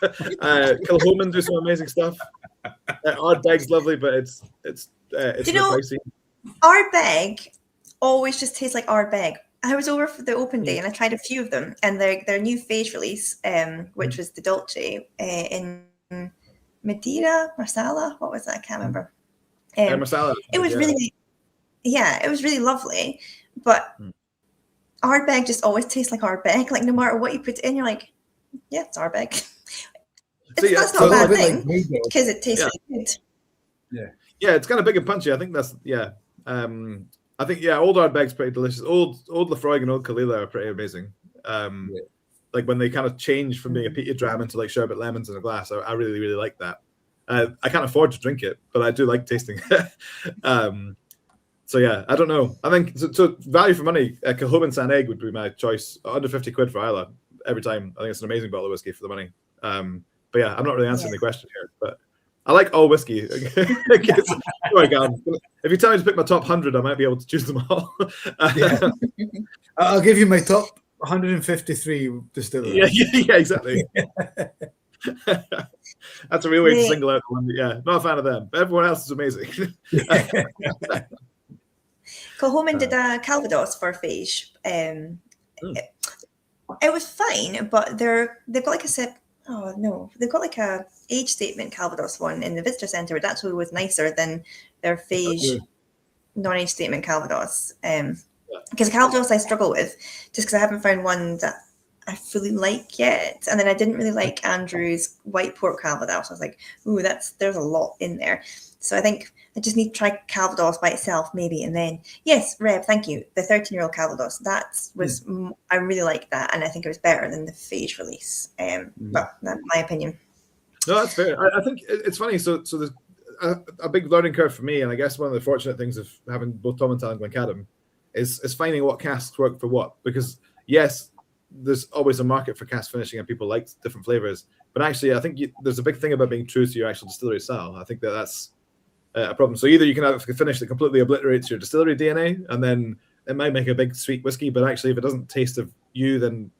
Kilhoman do some amazing stuff. Ardbeg's lovely, but it's pricey. Ardbeg always just tastes like Ardbeg. I was over for the open day and I tried a few of them, and their new phase release, which was the Dolce in Marsala. What was that? I can't remember. Marsala. It was really lovely, but Ardbeg just always tastes like Ardbeg. Like no matter what you put in, you're like, yeah, it's Ardbeg. That's not a bad thing because it tastes really good. Yeah, it's kind of big and punchy. I think that's old Ardbeg's pretty delicious. Old Lafroig and Old Kalila are pretty amazing. Like when they kind of change from being a peated dram into like sherbet lemons in a glass. I really, really like that. I can't afford to drink it, but I do like tasting it. So yeah, I don't know. I think so value for money, Kilhoman San Egg would be my choice. Under 50 quid for Isla every time. I think it's an amazing bottle of whiskey for the money. But yeah, I'm not really answering the question here, but I like all whiskey. If you tell me to pick my top 100, I might be able to choose them all. I'll give you my top 153 distilleries. Yeah, exactly. That's a real way to single out one. Yeah, not a fan of them, but everyone else is amazing. Kilhoman did a Calvados for Phage. It was fine, but they've got like a sip. Oh no, they've got like a age statement Calvados one in the visitor centre, which actually was nicer than their Phage non-age statement Calvados. Because Calvados I struggle with just because I haven't found one that I fully like yet. And then I didn't really like Andrew's white port Calvados. I was like, ooh, there's a lot in there. So I think I just need to try Calvados by itself maybe. And then, yes, Reb, thank you. The 13-year-old Calvados, I really like that. And I think it was better than the Phage release. But that's my opinion. No, that's fair. I think it's funny. So there's a big learning curve for me. And I guess one of the fortunate things of having both Tomintoul and Glencadam is finding what casks work for what. Because yes, there's always a market for cask finishing and people like different flavors. But actually, I think there's a big thing about being true to your actual distillery style. I think that's a problem. So either you can have a finish that completely obliterates your distillery DNA, and then it might make a big sweet whiskey, but actually if it doesn't taste of you, then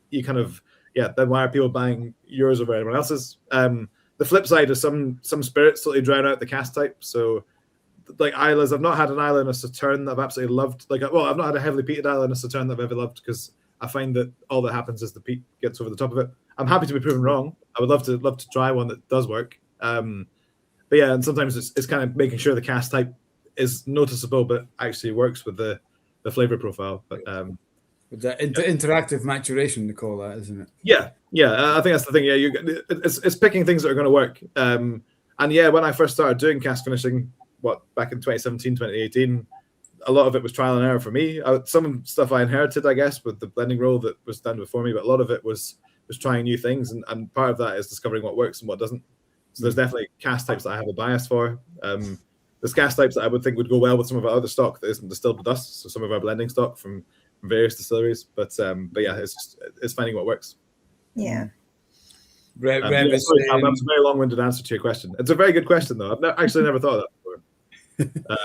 you kind of, then why are people buying yours over anyone else's? The flip side is some spirits totally drown out the cask type. So like Islays, I've not had an Isla and a Sauterne that I've absolutely loved. I've not had a heavily peated Isla and a Sauterne that I've ever loved, because I find that all that happens is the peat gets over the top of it. I'm happy to be proven wrong. I would love to try one that does work. But yeah, and sometimes it's kind of making sure the cask type is noticeable, but actually works with the flavor profile. But the interactive maturation, they call that, isn't it? Yeah. I think that's the thing. Yeah, it's picking things that are going to work. And yeah, when I first started doing cask finishing, back in 2017, 2018, a lot of it was trial and error for me. Some stuff I inherited, I guess, with the blending role that was done before me, but a lot of it was trying new things, and part of that is discovering what works and what doesn't. So there's definitely cask types that I have a bias for. There's cask types that I would think would go well with some of our other stock that isn't distilled with us, so some of our blending stock from various distilleries. But yeah, it's finding what works. Yeah. That's a very long-winded answer to your question. It's a very good question, though. I've actually never thought of that before.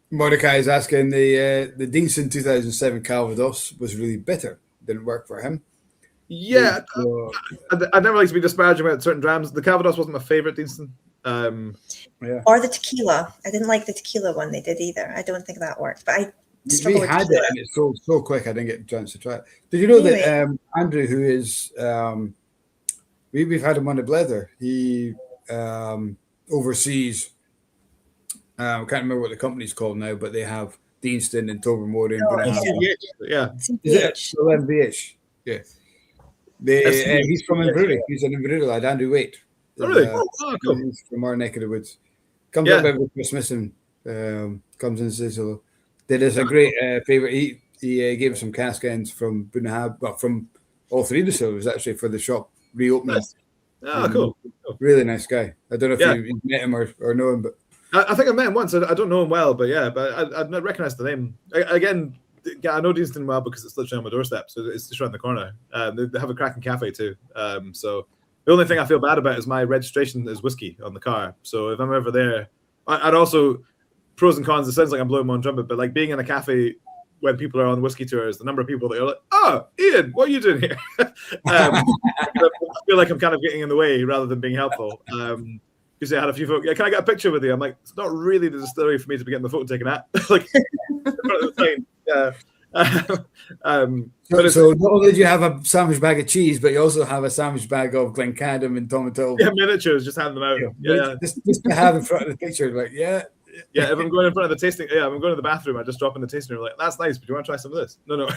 Mordecai is asking, the Deanston 2007 Calvados was really bitter. Didn't work for him. Yeah, I'd never like to be disparaging about certain drams. The Calvados wasn't my favorite Deanston. Or the tequila. I didn't like the tequila one they did either. I don't think that worked. But I struggled with tequila. It and it's so quick I didn't get a chance to try it. Did you know that Andrew, who is we've had him on the Blether, he oversees I can't remember what the company's called now, but they have Deanston and Tobermory and MVH. Yeah. He's from Inverurie. He's an Inverurie lad, Andrew Waite. Oh, really? Cool. He's from our neck of the woods. Comes up every Christmas and comes in and says hello. Did us a great favour. He gave us some cask ends from Bunahab, from all three distilleries actually, for the shop reopening. Nice. Cool. Really nice guy. I don't know if you met him or know him, but I think I met him once. I don't know him well, but I'd not recognised the name. Again, I know Deanston well because it's literally on my doorstep, so it's just around the corner. They have a cracking cafe too. So the only thing I feel bad about is my registration is Whisky on the car. So if I'm ever there, I'd also, pros and cons, it sounds like I'm blowing my own trumpet, but like being in a cafe when people are on Whisky tours, the number of people that are like, "Oh, Iain, what are you doing here?" I feel like I'm kind of getting in the way rather than being helpful. Because I had a few folk, can I get a picture with you? I'm like, it's not really the distillery for me to be getting the photo taken at. Like, in front of the sign. So not only do you have a sandwich bag of cheese, but you also have a sandwich bag of Glencadam and Tomintoul. Yeah, miniatures, just hand them out. Just to have in front of the picture, like, if I'm going in front of the tasting, if I'm going to the bathroom, I just drop in the tasting room, like, that's nice, but do you want to try some of this? No. Not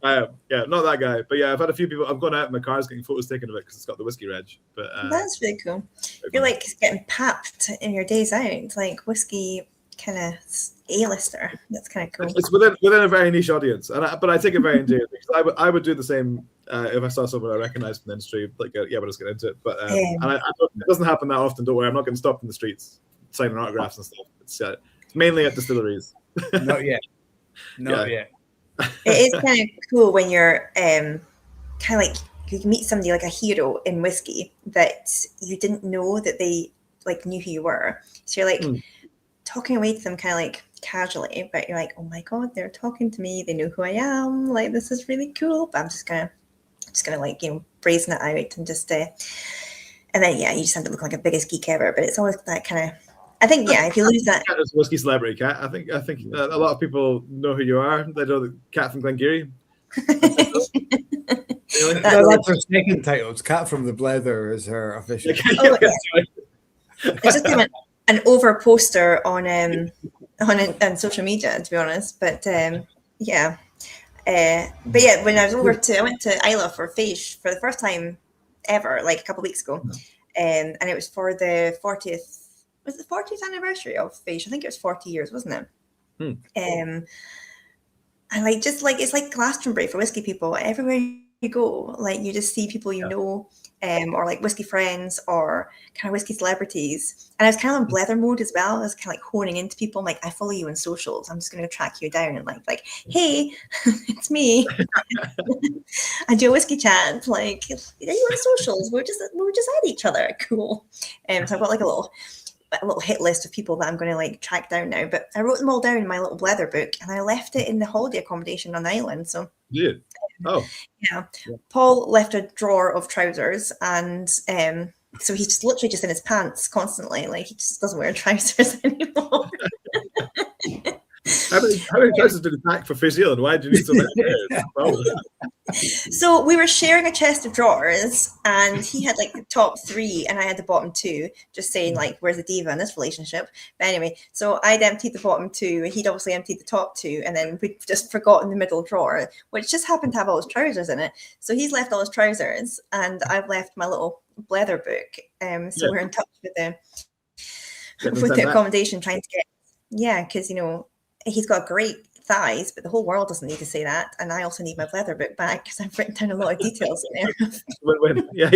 that guy. But yeah, I've had a few people, I've gone out and my car's getting photos taken of it because it's got the Whisky reg. But that's really cool. You're like getting papped in your days out, like Whisky kind of A-lister. That's kind of cool. It's within a very niche audience, but I take it very endearingly. I would do the same if I saw someone I recognized from the industry. Like, we'll just get into it. But it doesn't happen that often. Don't worry, I'm not getting stopped in the streets signing autographs and stuff. It's mainly at distilleries. Not yet. Yet. It is kind of cool when you're kind of like, you meet somebody like a hero in Whisky that you didn't know that they like knew who you were. So you're like talking away to them kind of like casually, but you're like, oh my god, they're talking to me, they know who I am, like this is really cool. But I'm just gonna like, brazen it out and just and then you just have to look like the biggest geek ever. But it's always that kind of, I think if you lose that, Cat is Whisky celebrity, Cat. I think a lot of people know who you are. They know the Cat from Glengarry. That's her second title. It's Cat from the Blether is her official. It's just an over poster on social media, to be honest. But when I was I went to Isla for Quaich for the first time ever, like a couple of weeks ago, and it was for the 40th. Was it the 40th anniversary of Quaich? I think it was 40 years, wasn't it? And it's like Glastonbury for Whisky people. Everywhere you go, like you just see people you know, or like whiskey friends or kind of whiskey celebrities. And I was kind of on Blether mode as well. I was kind of like honing into people. I'm like, I follow you on socials. I'm just going to track you down and like, hey, it's me. I do a whiskey chat. Like, are you on socials? We're just at each other. Cool. So I've got like a little hit list of people that I'm going to like track down now. But I wrote them all down in my little Blether book, and I left it in the holiday accommodation on the island. So yeah. Oh, yeah. Paul left a drawer of trousers, and so he's just literally just in his pants constantly. Like he just doesn't wear trousers anymore. How many trousers did he pack for Fish Zealand? Why did you need so many? So we were sharing a chest of drawers, and he had like the top 3 and I had the bottom 2, just saying like, where's the diva in this relationship? But anyway, so I'd emptied the bottom 2 and he'd obviously emptied the top 2, and then we'd just forgotten the middle drawer, which just happened to have all his trousers in it. So he's left all his trousers and I've left my little Blether book. So we're in touch with the accommodation, trying to get, because, you know, he's got great thighs, but the whole world doesn't need to say that. And I also need my Blether book back because I've written down a lot of details in there. Win-win. Yeah.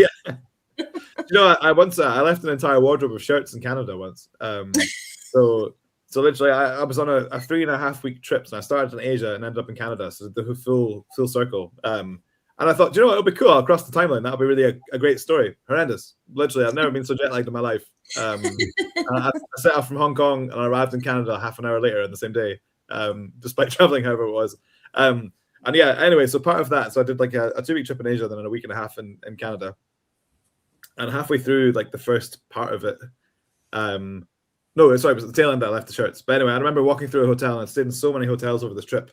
You know, I once I left an entire wardrobe of shirts in Canada once. So literally, I was on a 3.5 week trip, and I started in Asia and ended up in Canada. So the full circle. And I thought, you know what, it'll be cool. I'll cross the timeline. That'll be really a great story. Horrendous. Literally, I've never been so jet lagged in my life. I set off from Hong Kong and I arrived in Canada half an hour later on the same day. Despite traveling however it was. And yeah, anyway, so part of that, so I did like a 2-week trip in Asia, then a week and a half in Canada. And halfway through like the first part of it, no, sorry, it was the tail end that I left the shirts. But anyway, I remember walking through a hotel, and I stayed in so many hotels over this trip.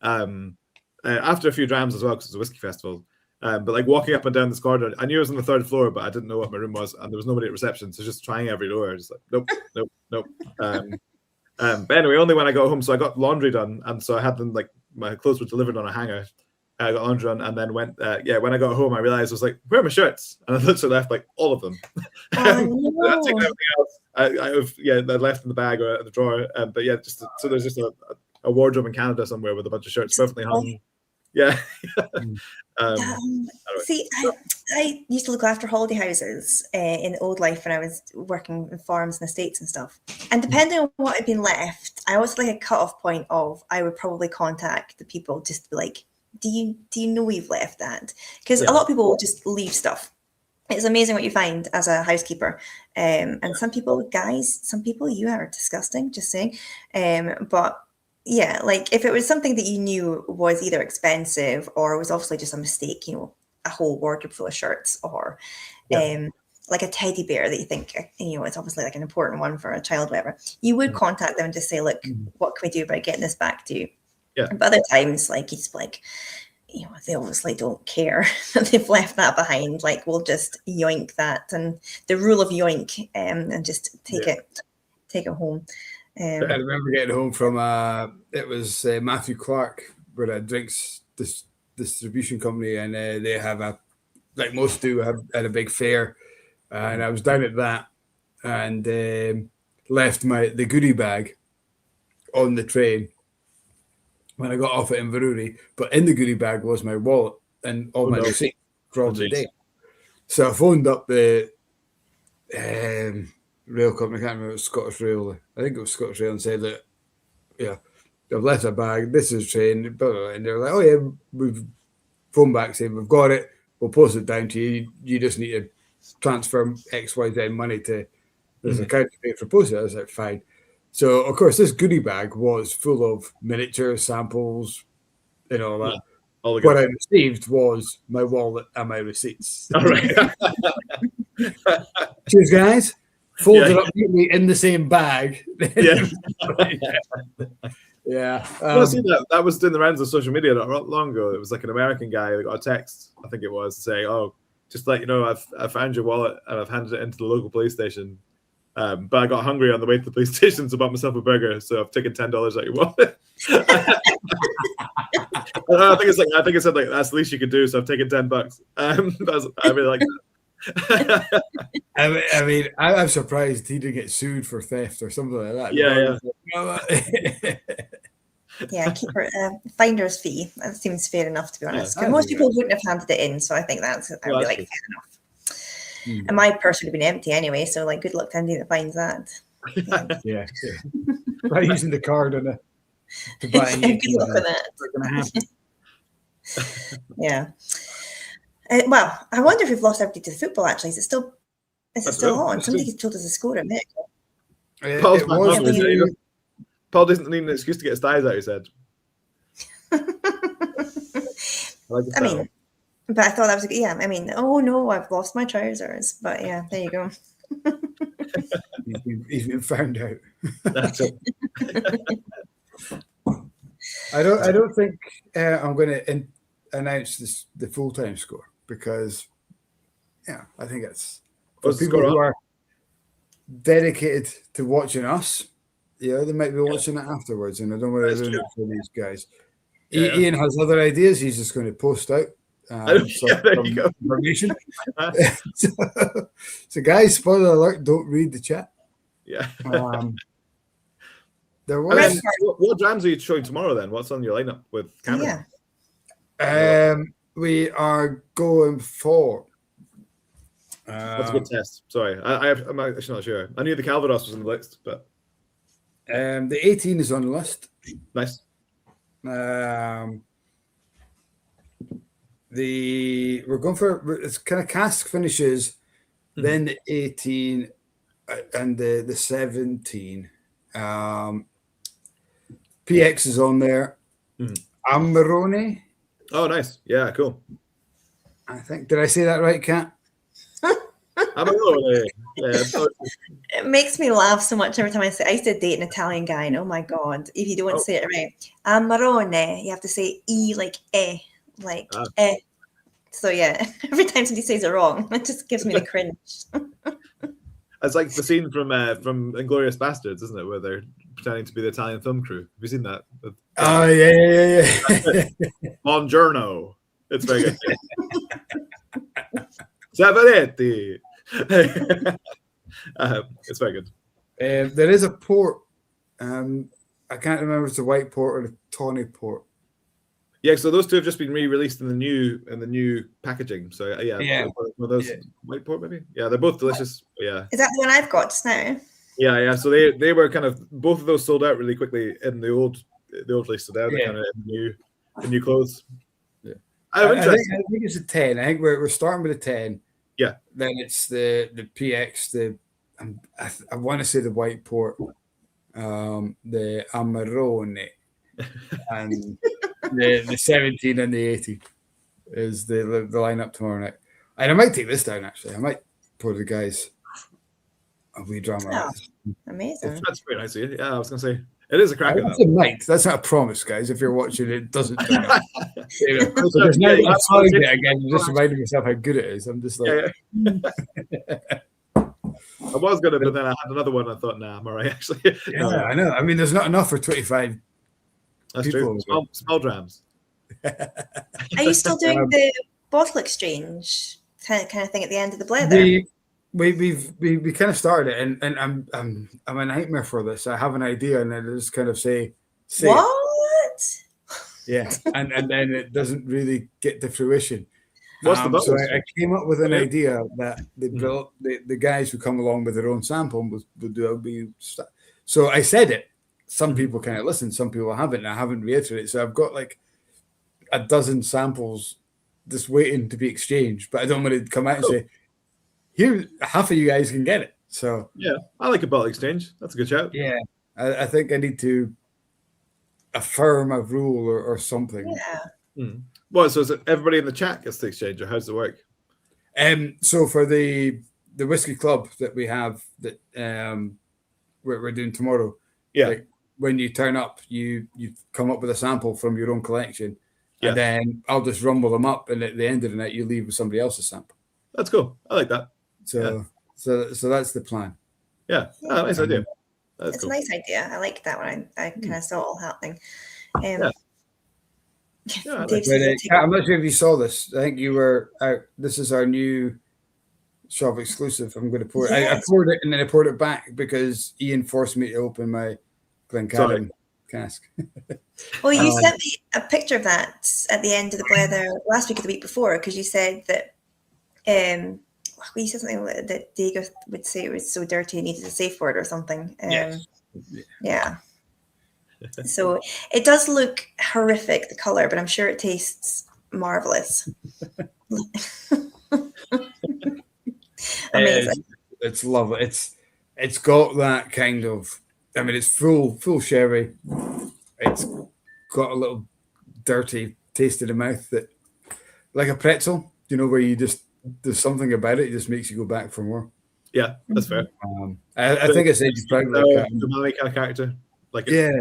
After a few drams as well, because it's a whiskey festival. But like walking up and down this corridor, I knew I was on the 3rd floor, but I didn't know what my room was, and there was nobody at reception, so just trying every door. Just like, nope. But anyway, only when I got home, so I got laundry done, and so I had them, like, my clothes were delivered on a hanger. I got laundry done, and then when I got home, I realized I was like, where are my shirts? And I literally left like all of them. Oh, no. I took everything else. I left in the bag or the drawer. But yeah, so there's just a wardrobe in Canada somewhere with a bunch of shirts perfectly hung. Yeah. See, I used to look after holiday houses in the old life when I was working in farms and estates and stuff. And depending on what had been left, I always had like a cut-off point of I would probably contact the people just to be like, do you know you've left that? Because a lot of people will just leave stuff. It's amazing what you find as a housekeeper. And some people, you are disgusting, just saying. But yeah, like if it was something that you knew was either expensive or was obviously just a mistake, you know, a whole wardrobe full of shirts, or like a teddy bear that you think, you know, it's obviously like an important one for a child, whatever, you would contact them and just say, look, what can we do about getting this back to you? Yeah. But other times, like it's like, you know, they obviously don't care that they've left that behind. Like we'll just yoink that, and the rule of yoink, and just take it home. I remember getting home from it was Matthew Clark, with a drinks distribution company, and they have like most do, had a big fair, and I was down at that, and left the goodie bag on the train when I got off at Inverurie, but in the goodie bag was my wallet and all my receipts for all the day. So I phoned up the rail company, I can't remember, it was Scottish Rail. I think it was Scottish Rail, and said that, I've left a bag, this is train, blah, blah, blah. And they're like, oh yeah, we've phoned back saying we've got it, we'll post it down to you. You just need to transfer XYZ money to this account to pay for postage. I was like, fine. So of course this goodie bag was full of miniature samples and all that. What I received was my wallet and my receipts. All right. Cheers, guys. Folded up neatly in the same bag. Yeah. Well, see that was doing the rounds of social media not long ago. It was like an American guy that got a text, I think it was, saying, "Oh, just let you know, I found your wallet and I've handed it into the local police station. But I got hungry on the way to the police station, so I bought myself a burger. So I've taken $10 out your wallet." I think it said like that's the least you could do. So I've taken $10. I really like that. I mean, I'm surprised he didn't get sued for theft or something like that. Yeah. Yeah, keeper finder's fee. That seems fair enough, to be honest. Yeah, most people wouldn't have handed it in, so I think I would be like fair enough. And my purse would have been empty anyway, so like good luck to anybody that finds that. Yeah. By using the card to buy good luck with that. Yeah. Well, I wonder if we've lost everybody to the football. Actually, is it still on? Somebody told us a score a minute ago. Paul doesn't need an excuse to get his thighs out. He said. I mean, but I thought that was I mean, oh no, I've lost my trousers. But yeah, there you go. He's been found out. That's it. I don't think I'm going to announce the full-time score because, I think it's for people who are dedicated to watching us. They might be watching it afterwards, and I don't want to ruin it for these guys. Iain has other ideas. He's just going to post out there you go. Information. so, guys, spoiler alert: don't read the chat. Yeah. There was. What drams are you showing tomorrow? Then what's on your lineup with Cameron? We are going for. That's a good test. Sorry, I'm actually not sure. I knew the Calvados was on the list, but the 18 is on the list. Nice. We're going for it's kind of cask finishes, then the 18 and the 17. PX is on there. Amarone. Oh, nice. Yeah, cool. I think. Did I say that right, Kat? Amarone. It makes me laugh so much every time I say. I used to date an Italian guy, and oh my god, if you don't say it right, Amarone, you have to say e like like eh. So yeah, every time somebody says it wrong, it just gives me the cringe. It's like the scene from Inglourious Bastards, isn't it, where they're pretending to be the Italian film crew? Have you seen that? Oh yeah. Buongiorno. It's very good. Savaretti. It's very good. There is a port. I can't remember if it's a white port or the tawny port. Yeah, so those two have just been re-released in the new packaging. So were those white port maybe? Yeah, they're both delicious. Yeah. Is that the one I've got just now? Yeah. So they were kind of both of those sold out really quickly in the old release. So they're kind of in new clothes. Yeah. I think it's a 10. I think we're starting with a 10. Yeah. Then it's the PX. I want to say the white port, the Amarone, and the 17 and the 80 is the lineup tomorrow night. And I might take this down actually. I might pour the guys a wee drama. Oh, amazing. That's very nice of you. Yeah, I was gonna say it is a cracker. That's a might. That's not a promise, guys. If you're watching it doesn't turn up. So there's now that I've tried it again, I'm just reminding myself how good it is. I'm just like I was gonna, but then I had another one. I thought, nah, I'm all right, actually. Yeah, I know. I mean, there's not enough for 25. That's true. Small drams. Are you still doing the bottle exchange kind of thing at the end of the Blether? We kind of started it, and I'm a nightmare for this. I have an idea, and I just kind of say what? Yeah, and then it doesn't really get to fruition. What's the so I came up with an idea that the guys who come along with their own sample would do. So I said it. Some people kind of listen, some people haven't, and I haven't reiterated. So I've got like a dozen samples just waiting to be exchanged, but I don't want to come out and say, here, half of you guys can get it. So yeah, I like a bottle exchange. That's a good shout. Yeah, I think I need to affirm a rule or something. Yeah. Well, so is it everybody in the chat gets to exchange, or how does it work? So for the whiskey club that we have that we're doing tomorrow, like when you turn up, you come up with a sample from your own collection, and then I'll just rumble them up, and at the end of the night, you leave with somebody else's sample. That's cool. I like that. So that's the plan. Yeah, nice idea. It's cool. A nice idea. I like that one. I kind of saw it all happening. I'm not sure if you saw this. I think you were out. This is our new shop exclusive. I'm going to pour it. I poured it and then I poured it back because Iain forced me to open my Glencadam cask. Well, you sent me a picture of that at the end of the Blether last week or the week before, because you said that you said something that Diego would say it was so dirty it needed a safe word or something. Yes. Yeah. So it does look horrific, the color, but I'm sure it tastes marvelous. Amazing. It's lovely. It's got that kind of. I mean, it's full sherry. It's got a little dirty taste in the mouth that, like a pretzel, where you just there's something about it. It just makes you go back for more. Yeah, that's fair. I think it's age proud like kind of character. Like yeah.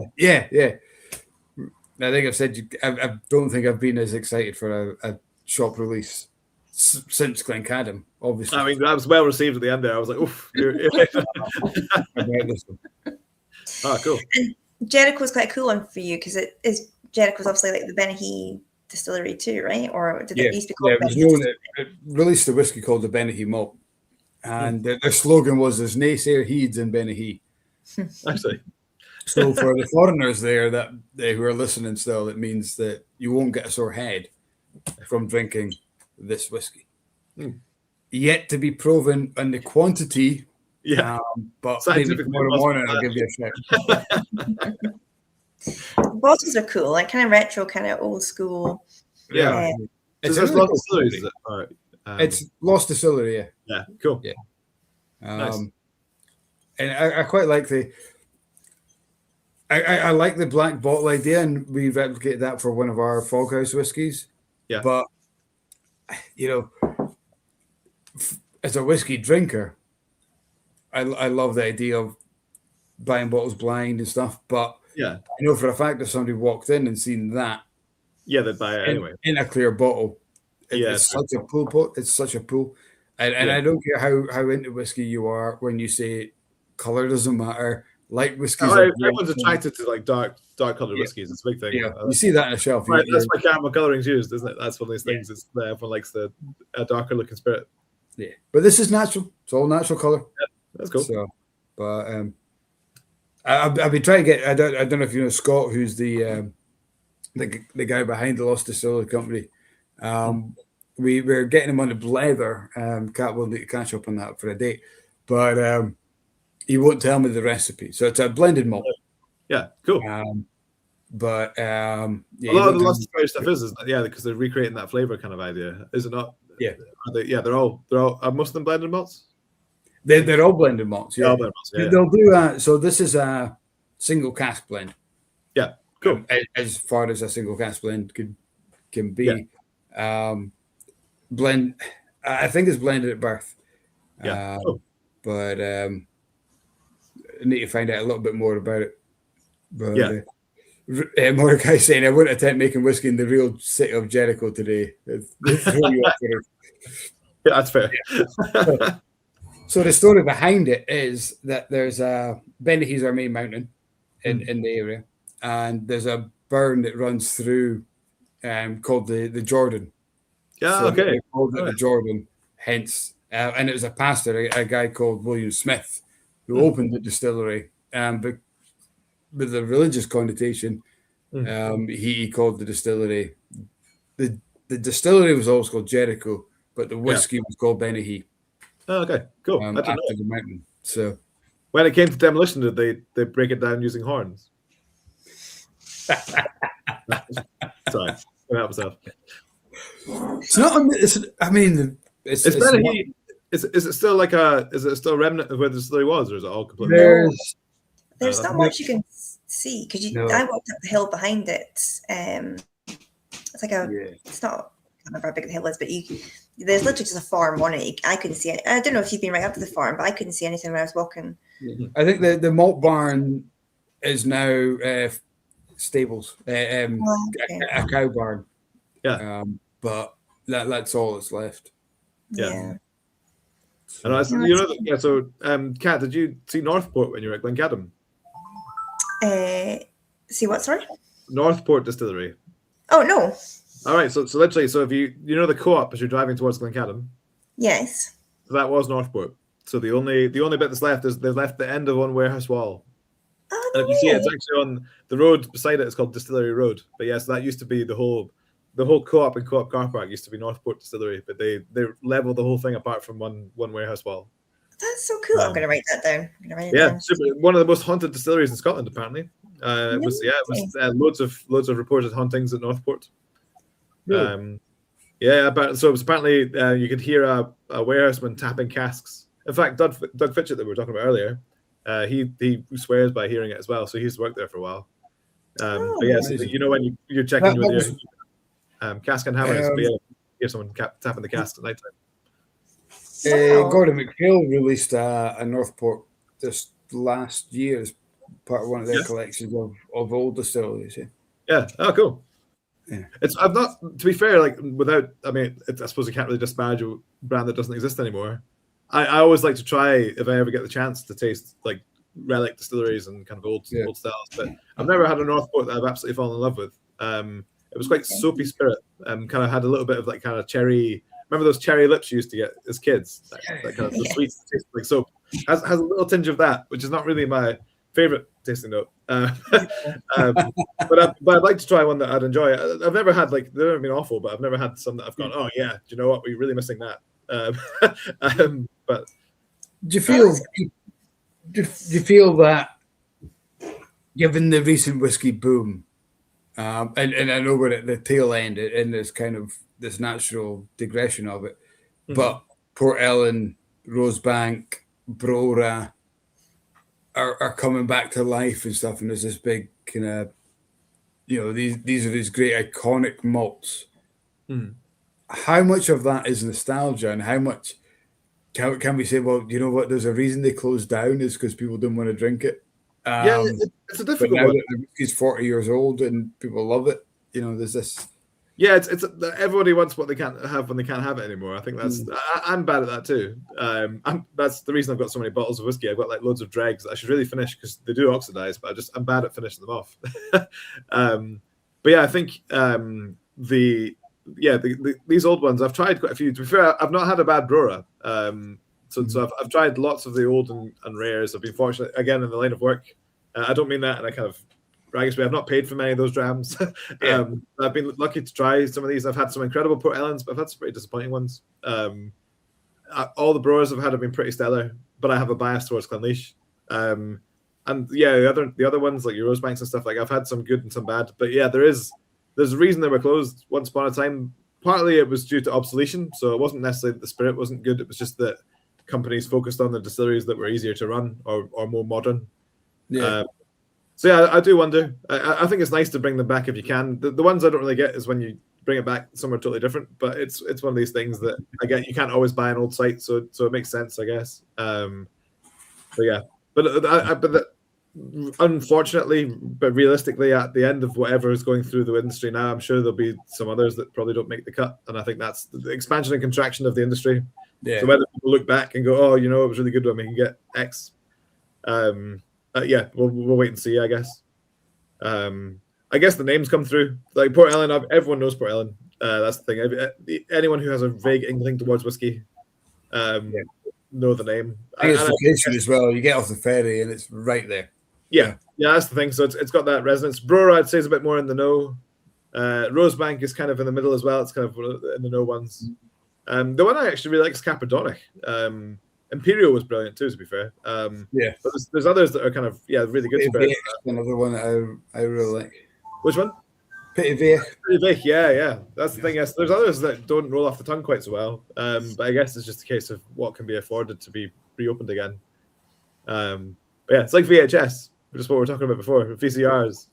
I think I've said I don't think I've been as excited for a shop release since Glencadam, obviously. I mean, that was well received at the end there. I was like, oof. Oh, cool. And Jericho's quite a cool one for you because Jericho's obviously like the Benahee distillery too, right? Or did it used to be called it released a whiskey called the Benahee Malt. And their slogan was "There's naysayer heeds in Benahee." Actually. So for the foreigners there who are listening still, it means that you won't get a sore head from drinking this whiskey. Yet to be proven on the quantity. Yeah, but maybe tomorrow morning I'll give you a shout. Bottles are cool, like kind of retro, kind of old school. Yeah, it's just Lost Distilleries, is it? All right. It's Lost Distillery, yeah. Yeah, cool. Yeah. Nice. And I quite like I like the black bottle idea, and we replicated that for one of our Foghouse whiskies. Yeah. But as a whiskey drinker, I love the idea of buying bottles blind and stuff. But yeah, I know for a fact if somebody walked in and seen that, they'd buy it anyway in a clear bottle. It's such a pull pot. It's such a pull, and I don't care how into whiskey you are when you say color doesn't matter. Light whiskeys. Everyone's attracted to like dark colored whiskeys. It's a big thing. Yeah, you see that on a shelf. Right, that's why caramel coloring's used, isn't it? That's one of these things. It's everyone likes the darker looking spirit. Yeah, but this is natural. It's all natural color. Yeah, that's cool. So, but I've been trying to get. I don't know if you know Scott, who's the guy behind the Lost Distillery Company. We're getting him on the Blether. Cat will need to catch up on that for a date, but he won't tell me the recipe. So it's a blended malt. Yeah, cool. But a lot of the Lost Distillery stuff isn't it? Yeah, because they're recreating that flavor kind of idea, is it not? Yeah, they're all. Are most of them blended malts? They're all blended malts. Yeah, they'll do. So this is a single cask blend. Yeah, cool. As far as a single cask blend can be. Yeah. Blend. I think it's blended at birth. Yeah, cool. But I need to find out a little bit more about it. But Mordecai saying I wouldn't attempt making whiskey in the real city of Jericho today. Yeah, that's fair. Yeah. So the story behind it is that there's Benahee's our main mountain in the area, and there's a burn that runs through called the Jordan. Yeah, so okay. They called it the Jordan, hence, and it was a pastor, a guy called William Smith, who opened the distillery, but with the religious connotation, he called the distillery. The distillery was always called Jericho, but the whiskey was called Benahee. Oh, okay, cool. After the mountain. So when it came to demolition, did they break it down using horns? Sorry, I help myself. It's not. I mean, it's Benahee. Is it still like is it still a remnant of where the distillery was, or is it all completely? There's not much you can see because I walked up the hill behind it. It's like it's not. I don't remember how big the hill is, but there's literally just a farm on it. I couldn't see it. I don't know if you've been right up to the farm, but I couldn't see anything when I was walking. I think the malt barn is now stables, a cow barn. Yeah, but that's all that's left. Yeah. And so Kat, did you see Northport when you were at Glencadam? See what? Sorry. Northport Distillery. Oh no. All right, so literally, so if you know the co-op as you're driving towards Glencadam. Yes. So that was Northport. So the only bit that's left is they've left the end of one warehouse wall. Oh, And no if you see it, it's way. actually on the road beside it. It's called Distillery Road. But yes, that used to be the whole co-op and co-op car park used to be Northport Distillery, but they leveled the whole thing apart from one warehouse wall. That's so cool. I'm going to write that down. Yeah, super. One of the most haunted distilleries in Scotland, apparently. It was loads of reported hauntings at Northport. Really? So it was apparently you could hear a warehouseman tapping casks. In fact, Doug Fitchett that we were talking about earlier, he swears by hearing it as well. So he used to work there for a while. But yeah, so when you're checking with your cask and hammers, but yeah, you hear someone tapping the cask at night time. Gordon MacPhail released a Northport this last year as part of one of their collections of old distilleries. Yeah. Oh, cool. Yeah. I've not, to be fair, like I suppose you can't really disparage a brand that doesn't exist anymore. I always like to try, if I ever get the chance, to taste like relic distilleries and kind of old styles. But I've never had a Northport that I've absolutely fallen in love with. It was quite soapy spirit. Kind of had a little bit of like kind of cherry. Remember those cherry lips you used to get as kids? That kind of the sweet taste like soap. Has a little tinge of that, which is not really my favorite tasting note. But I'd like to try one that I'd enjoy. I've never had they've never been awful, but I've never had some that I've gone, oh yeah, do you know what? We're really missing that. But do you feel that, given the recent whiskey boom, and I know we're at the tail end in this kind of this natural digression of it, but Port Ellen, Rosebank, Brora are coming back to life and stuff, and there's this big kind of, these are these great iconic malts. How much of that is nostalgia, and how much can we say, well, you know what, there's a reason they closed down is because people didn't want to drink it. It's a difficult one. That the whiskey's 40 years old and people love it. There's this. Yeah, it's everybody wants what they can't have when they can't have it anymore. I think that's I'm bad at that too. That's the reason I've got so many bottles of whiskey. I've got like loads of dregs that I should really finish because they do oxidize, but I'm bad at finishing them off. But yeah, I think these old ones I've tried quite a few. To be fair, I've not had a bad Brora. So I've tried lots of the old and rares. I've been fortunate again in the line of work. I don't mean that in a kind of braggish way. I've not paid for many of those drams. I've been lucky to try some of these. I've had some incredible Port Ellens, but I've had some pretty disappointing ones. All the Broras I've had have been pretty stellar, but I have a bias towards Clonleash. And yeah, the other ones like your Rosebanks and stuff, like I've had some good and some bad. But yeah, there's a reason they were closed once upon a time. Partly it was due to obsolescence, so it wasn't necessarily that the spirit wasn't good. It was just that companies focused on the distilleries that were easier to run or more modern. So yeah, I do wonder. I think it's nice to bring them back if you can. The ones I don't really get is when you bring it back somewhere totally different. But it's one of these things that I get. You can't always buy an old site, so it makes sense, I guess. But unfortunately, but realistically, at the end of whatever is going through the industry now, I'm sure there'll be some others that probably don't make the cut. And I think that's the expansion and contraction of the industry. Yeah. So whether people look back and go, oh, it was really good when we can get X. We'll wait and see, I guess. I guess the names come through. Like Port Ellen, everyone knows Port Ellen. That's the thing. Anyone who has a vague inkling towards whiskey know the name. I think it's location as well. You get off the ferry and it's right there. Yeah, that's the thing. So it's got that resonance. Brora, I'd say, is a bit more in the know. Rosebank is kind of in the middle as well. It's kind of in the know ones. The one I actually really like is Cappadonic. Imperial was brilliant too, to be fair. But there's others that are kind of really good. Another one that I really like. Which one? Petit Veich. Yeah. That's the thing. Yes, there's others that don't roll off the tongue quite so well. But I guess it's just a case of what can be afforded to be reopened again. But it's like VHS, which is what we were talking about before. VCRs.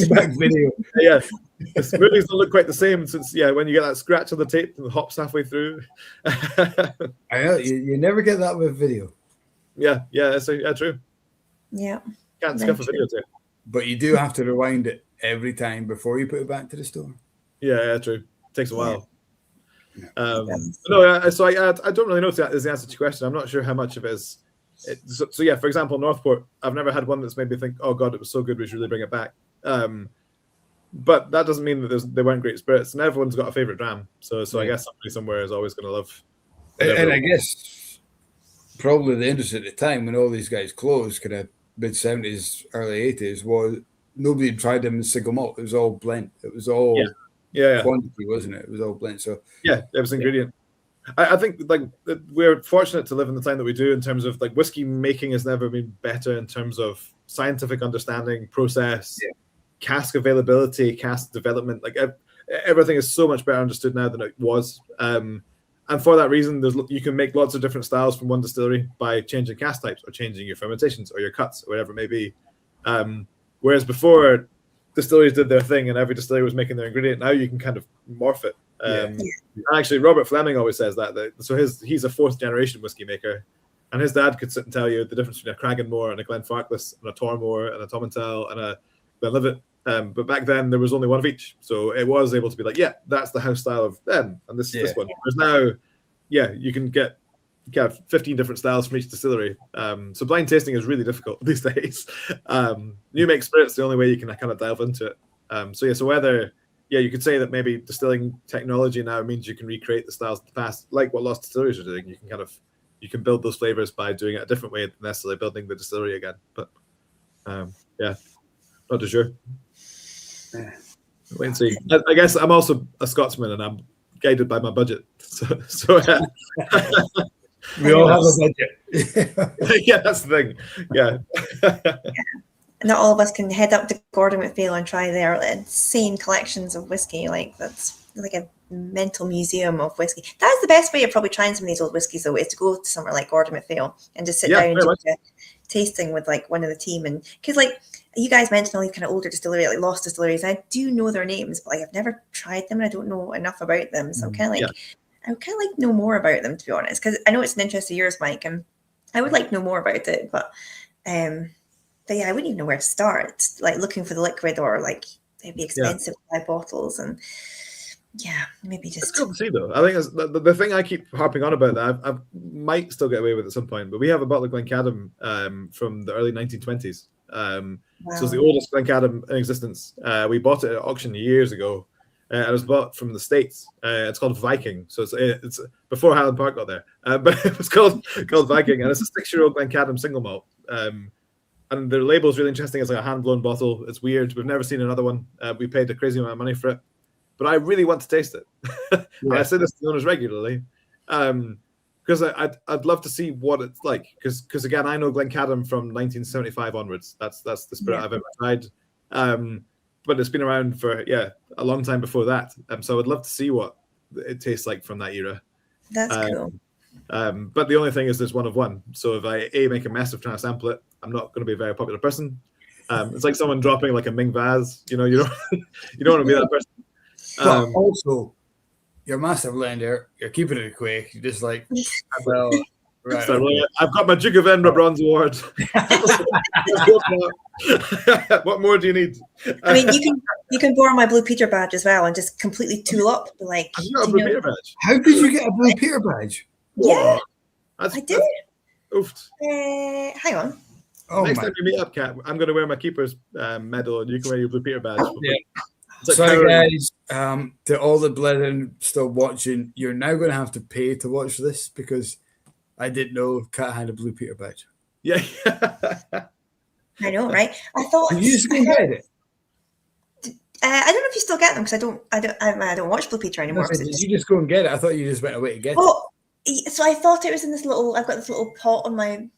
Back video. Yeah. Movies don't look quite the same since when you get that scratch on the tape and the hops halfway through. I know you never get that with video. Yeah, true. Yeah. Can't scuff a videotape. But you do have to rewind it every time before you put it back to the store. Yeah, true. It takes a while. Yeah. So I don't really know if that is the answer to your question. I'm not sure how much of it is. For example, Northport, I've never had one that's made me think, oh God, it was so good, we should really bring it back. But that doesn't mean that they weren't great spirits, and everyone's got a favorite dram. So I guess somebody somewhere is always going to love. And I guess probably the industry at the time when all these guys closed kind of mid-70s, early 80s was nobody had tried them in single malt. It was all blend. It was all quantity, wasn't it? It was all blend. So it was ingredient. I think like we're fortunate to live in the time that we do in terms of like whiskey making has never been better in terms of scientific understanding, process, cask availability, cask development. Like everything is so much better understood now than it was. And for that reason, you can make lots of different styles from one distillery by changing cask types or changing your fermentations or your cuts or whatever it may be. Whereas before, distilleries did their thing and every distillery was making their ingredient. Now you can kind of morph it. Actually, Robert Fleming always says that. So he's a 4th generation whiskey maker, and his dad could sit and tell you the difference between a Cragganmore and a Glenfarclas and a Tormore and a Tomintoul and a Glenlivet. But back then there was only one of each, so it was able to be like, that's the house style of them, and this is this one. Whereas now, you can get 15 different styles from each distillery. So blind tasting is really difficult these days. New make spirits the only way you can kind of delve into it. So whether you could say that maybe distilling technology now means you can recreate the styles of the past, like what lost distilleries are doing. You can build those flavors by doing it a different way than necessarily building the distillery again. But not too sure. Wait and see. I guess I'm also a Scotsman and I'm guided by my budget. So we all have a budget. That's the thing. Yeah. Not all of us can head up to Gordon MacPhail and try their insane collections of whiskey. Like that's like a mental museum of whiskey. That's the best way of probably trying some of these old whiskies though, is to go to somewhere like Gordon MacPhail and just sit down and do a tasting with like one of the team. And because like you guys mentioned all these kind of older distilleries, like lost distilleries, I do know their names, but like I've never tried them and I don't know enough about them. So I'm kind of like I would kind of like know more about them, to be honest, because I know it's an interest of yours, Mike, and I would like to know more about it. But I wouldn't even know where to start, like looking for the liquid, or like it'd be expensive to buy bottles, and maybe just. It's cool to see though. I think it's the thing I keep harping on about that I might still get away with at some point, but we have a bottle of Glencadam from the early 1920s. So it's the oldest Glencadam in existence. We bought it at auction years ago. It was bought from the States. It's called Viking, so it's before Highland Park got there. But it was called Viking, and it's a 6-year-old Glencadam single malt. And the label is really interesting. It's like a hand-blown bottle. It's weird. We've never seen another one. We paid a crazy amount of money for it, but I really want to taste it. And I say this to the owners regularly because I'd love to see what it's like. Because again, I know Glencadam from 1975 onwards. That's the spirit I've ever tried. But it's been around for a long time before that. So I would love to see what it tastes like from that era. That's cool. But the only thing is there's one of one. So if I make a mess of trying to sample it, I'm not going to be a very popular person. It's like someone dropping like a Ming vase. You don't want to be that person. But also, you're a massive blender. You're keeping it a Quaich. You're just like, well, right. I've got my Duke of Edinburgh Bronze Award. What more do you need? I mean, you can borrow my Blue Peter badge as well and just completely tool up. Like, I've got a Blue Peter badge. How did you get a Blue Peter badge? Yeah, I did. Oofed. Hang on. Next time you meet up, Kat, I'm going to wear my keeper's medal and you can wear your Blue Peter badge. Sorry, guys, to all the Blether still watching, you're now going to have to pay to watch this because I didn't know Kat had a Blue Peter badge. Yeah. I know, right? I thought you just go get it. I don't know if you still get them because I don't watch Blue Peter anymore. No, did you just go and get it? I thought you just went away to get it. So I thought it was in this little. I've got this little pot on my.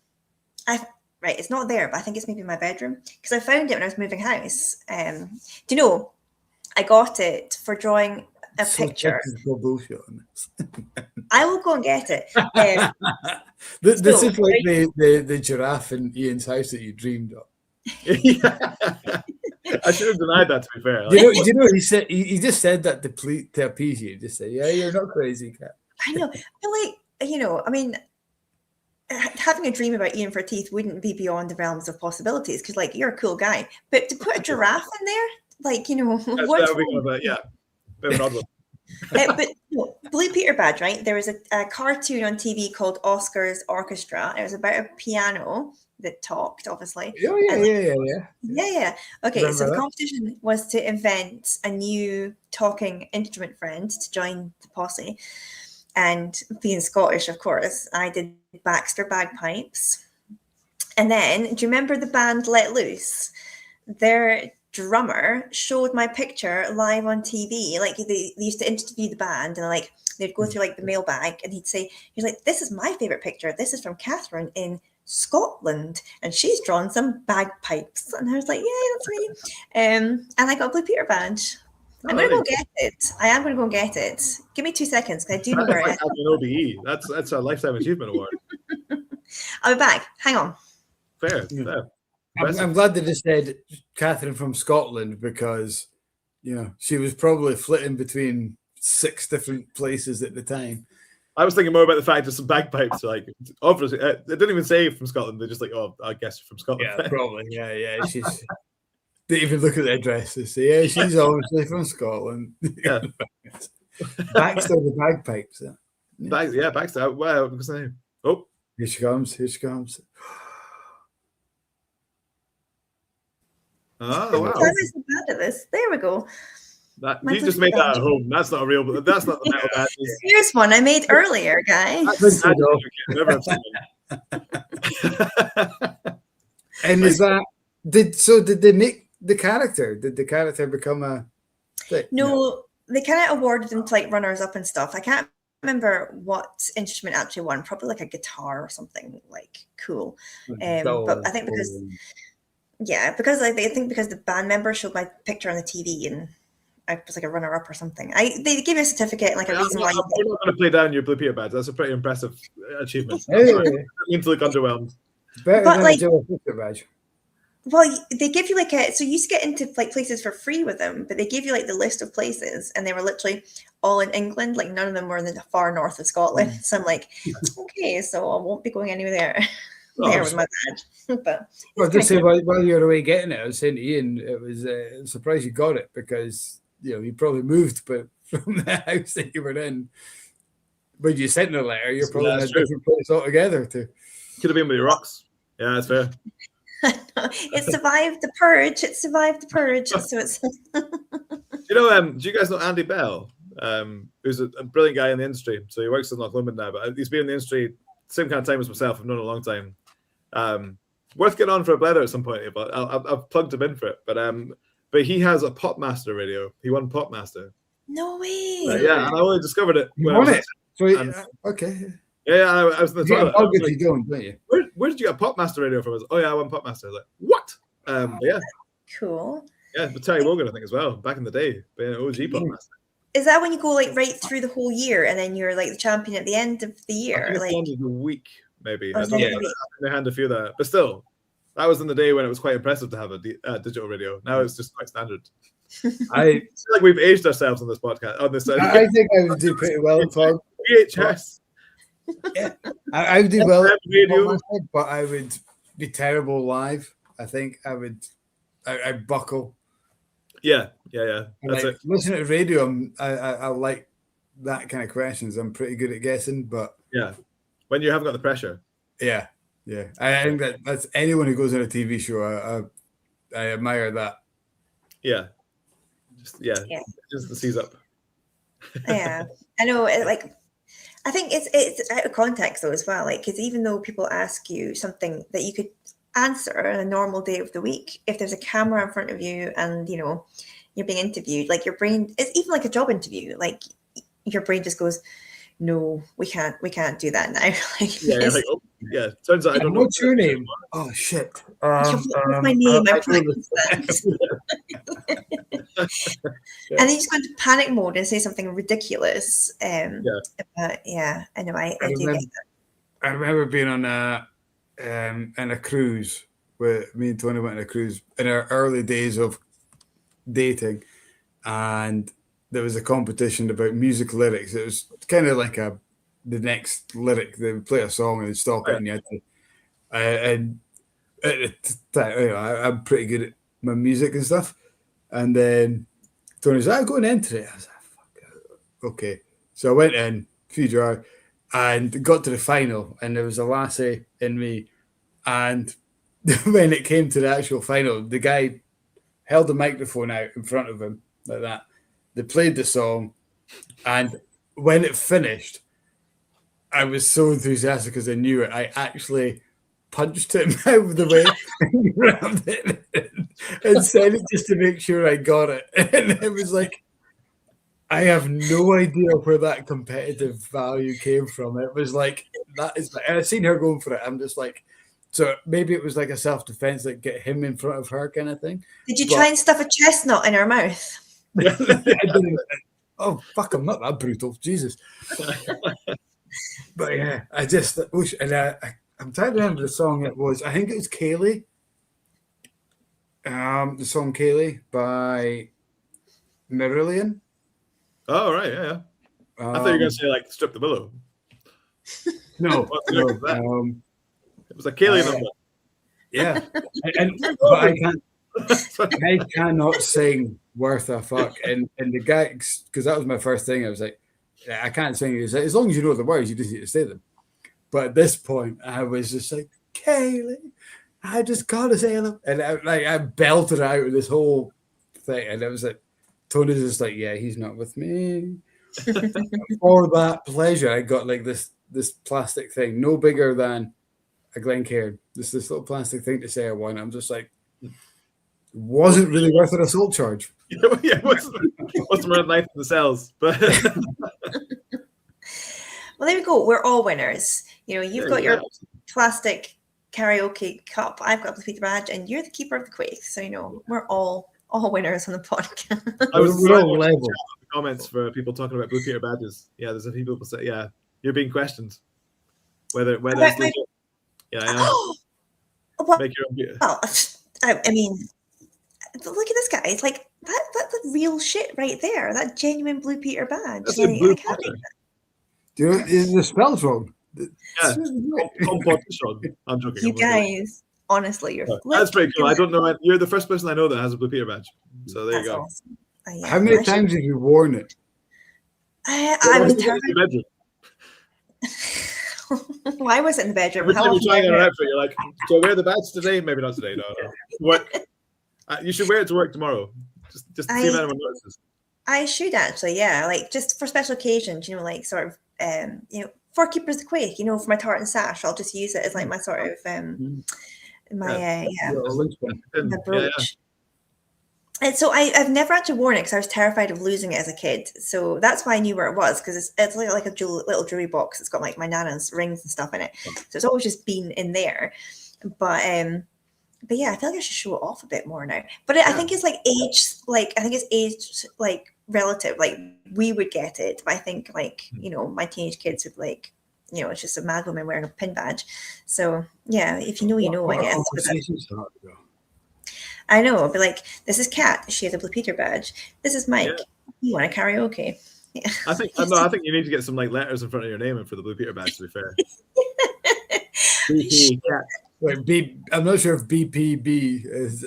Right, it's not there, but I think it's maybe in my bedroom because I found it when I was moving house. Do you know? I got it for drawing a picture. Bullshit on this. I will go and get it. This is like the giraffe in Ian's house that you dreamed of. I should have denied that, to be fair. You know he said he just said that to appease you. Just say, you're not crazy, Kat. I know. But I mean, having a dream about Iain Forteath wouldn't be beyond the realms of possibilities because, like, you're a cool guy. But to put a giraffe in there, like, bit of an odd one. But Blue Peter badge, right? There was a cartoon on TV called Oscar's Orchestra. It was about a piano that talked, obviously. Yeah. Okay, so the competition was to invent a new talking instrument friend to join the posse. And being Scottish, of course, I did Baxter bagpipes. And then, do you remember the band Let Loose? Their drummer showed my picture live on TV. Like they used to interview the band, and like they'd go through like the mailbag, and he's like, "This is my favorite picture. This is from Catherine in Scotland, and she's drawn some bagpipes." And I was like, "Yeah, that's me." And I got a Blue Peter badge. I'm gonna go get it. I am gonna go and get it. Give me 2 seconds, because I do know where it is. An OBE. That's a lifetime achievement award. I'll be back. Hang on. Fair. I'm glad they just said Catherine from Scotland, because she was probably flitting between 6 different places at the time. I was thinking more about the fact of some bagpipes. Like, obviously, they didn't even say from Scotland. They're just like, "Oh, I guess from Scotland." Yeah, probably. Yeah. She's. They even look at the address. They say, "Yeah, she's obviously from Scotland." Yeah. Baxter the bagpipes. Yeah, Baxter. Wow, what's the name? Oh, here she comes. Oh, wow. I'm so bad at this. There we go. You just made that at home. That's not a real. That's not the metal badge. Here's one I made earlier, guys. And is that did they make the character? Did the character become a thing? No, they kind of awarded them to like runners up and stuff. I can't remember what instrument actually won. Probably like a guitar or something like cool. But I think because because the band member showed my picture on the TV and I was like a runner up or something. They gave me a certificate and like a reason why. I'm not going to play down your Blue Peter badge. That's a pretty impressive achievement. Hey. I mean to look underwhelmed. Better than a Joe Peter badge. Well, they give you like so you used to get into like places for free with them, but they gave you like the list of places, and they were literally all in England. Like none of them were in the far north of Scotland. So I'm like, okay, so I won't be going anywhere there. With my badge. But just say while you were away getting it, I was saying to Ian, it was a surprise you got it, because you probably moved, but from the house that you were in, when you sent the letter, you're probably in a different place altogether. Could have been with your rocks. Yeah, that's fair. It survived the purge. So it's. Do you guys know Andy Bell? Who's a brilliant guy in the industry. So he works in Loch Lomond now, but he's been in the industry same kind of time as myself. I've known him a long time. Worth getting on for a blether at some point, but I've plugged him in for it. But he has a Popmaster radio. He won Popmaster. No way. Yeah, and I only discovered it. You won it. Okay. Yeah, I was in the toilet. How good you doing, don't you? Where did you get a Popmaster radio from? Oh yeah, I won Popmaster. I was like, what? Yeah. Cool. Yeah, but Terry Wogan, I think, as well, back in the day, being an OG Popmaster. Is that when you go like right through the whole year, and then you're like the champion at the end of the year? I think like the end of the week, maybe. I think they hand a few there, but still, that was in the day when it was quite impressive to have a digital radio. Now it's just quite standard. I feel like we've aged ourselves on this podcast. I think I would do pretty well for VHS. Yeah, I would do well, but I would be terrible live. I think I'd buckle. Yeah. That's it. Listening to radio, I like that kind of questions. I'm pretty good at guessing, but yeah, when you haven't got the pressure. Yeah. I think that's anyone who goes on a TV show. I admire that. Yeah. Just the seize up. Yeah, I know. I think it's out of context though as well. Like, because even though people ask you something that you could answer on a normal day of the week, if there's a camera in front of you and you're being interviewed, like your brain, it's even like a job interview, like your brain just goes, no, we can't do that now. Turns out I don't know. What's your name? Oh shit. What's my name? I practiced that. And then you just go into panic mode and say something ridiculous. But yeah, I know I do get that. I remember being on a cruise where me and Tony went on a cruise in our early days of dating, and there was a competition about music lyrics. It was kind of like the next lyric. They would play a song and they'd stop it, and you had to. And at the time, I'm pretty good at my music and stuff. And then Tony's like, "I'll go and enter it." I was like, "Fuck, okay." So I went in, few jar, and got to the final, and there was a lassie in me. And when it came to the actual final, the guy held the microphone out in front of him like that. They played the song, and when it finished, I was so enthusiastic because I knew it. I actually punched him out of the way and grabbed it and said it just to make sure I got it. And it was like, I have no idea where that competitive value came from. It was like, that is, and I've seen her going for it. I'm just like, so maybe it was like a self-defense, like get him in front of her kind of thing. Did you try and stuff a chestnut in her mouth? I didn't. Oh, fuck, I'm not that brutal. Jesus. But yeah, I just, and I'm trying to remember the song it was. I think it was Kaylee. The song Kaylee by Marillion. Oh, right, yeah. I thought you were going to say, like, Strip the Willow. No. It was a Kaylee number. Yeah. But I cannot sing Worth a Fuck. And the guy, because that was my first thing, I was like, I can't sing. He was like, as long as you know the words, you just need to say them. But at this point, I was just like, Kaylee, I just got to say them. And I belted out with this whole thing. And it was like, Tony's just like, yeah, he's not with me. For that pleasure, I got like this plastic thing, no bigger than a Glencadam. This little plastic thing to say I won. I'm just like, wasn't really worth an assault charge. Yeah, it wasn't worth knife in the cells. But well, there we go. We're all winners. You know, you've got your plastic karaoke cup. I've got the Blue Peter badge, and you're the keeper of the Quaich. So you know, we're all winners on the podcast. I was level comments for people talking about Blue Peter badges. Yeah, there's a few people say, yeah, you're being questioned whether it's legit. Yeah. Well, make your own beer. Well, I mean, look at this guy. It's like that's real shit right there. That genuine Blue Peter badge. That's like, a Blue Peter. Do you know, the spell's wrong? Yeah, I'm joking. You guys, honestly, you're. That's pretty cool. I don't know. You're the first person I know that has a Blue Peter badge. So there you go. Awesome. Yeah, how many times have you worn it? I was terrified. Why was it in the bedroom? Every time you're trying on an outfit, you're like, "Do I wear the badge today? Maybe not today. No. What? You should wear it to work tomorrow. Just to see if anyone notices." I should actually, yeah. Like just for special occasions, you know, like sort of, you know, for Keepers of the Quaich, you know, for my tartan sash, I'll just use it as like my sort of, my brooch. And so I've never actually worn it because I was terrified of losing it as a kid. So that's why I knew where it was, because it's like a little jewelry box. It's got like my nana's rings and stuff in it. So it's always just been in there. But yeah, I feel like I should show it off a bit more now. But I think it's like age, like I think it's age like relative. Like we would get it, but I think like, you know, my teenage kids would like, you know, it's just a mad woman wearing a pin badge. So yeah, if you know, you know, I guess. I know, I'll be like, this is Kat. She has a Blue Peter badge. This is Mike. Yeah. You want a karaoke? Yeah. I think you need to get some like letters in front of your name for the Blue Peter badge. To be fair. BP, Wait, I'm not sure if BPB is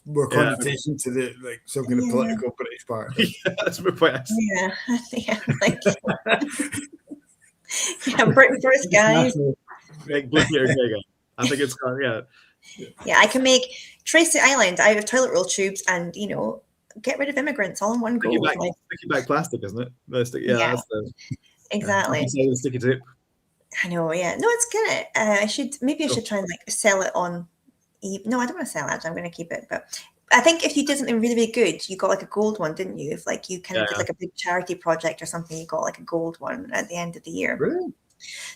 more connotation to the like some kind of political British party. Yeah, that's my point. Yeah, like Britain first, guys. Make Blue Peter Gaga. I think it's called Yeah, I can make Tracy Island out of toilet roll tubes and, you know, get rid of immigrants all in one go. Sticky back plastic, isn't it? That's exactly. Sticky tape. I know, yeah. No, it's good. I should try and like sell it on. No, I don't want to sell it. I'm going to keep it. But I think if you did something really, really good, you got like a gold one, didn't you? If like you kind of did like a big charity project or something, you got like a gold one at the end of the year. Really?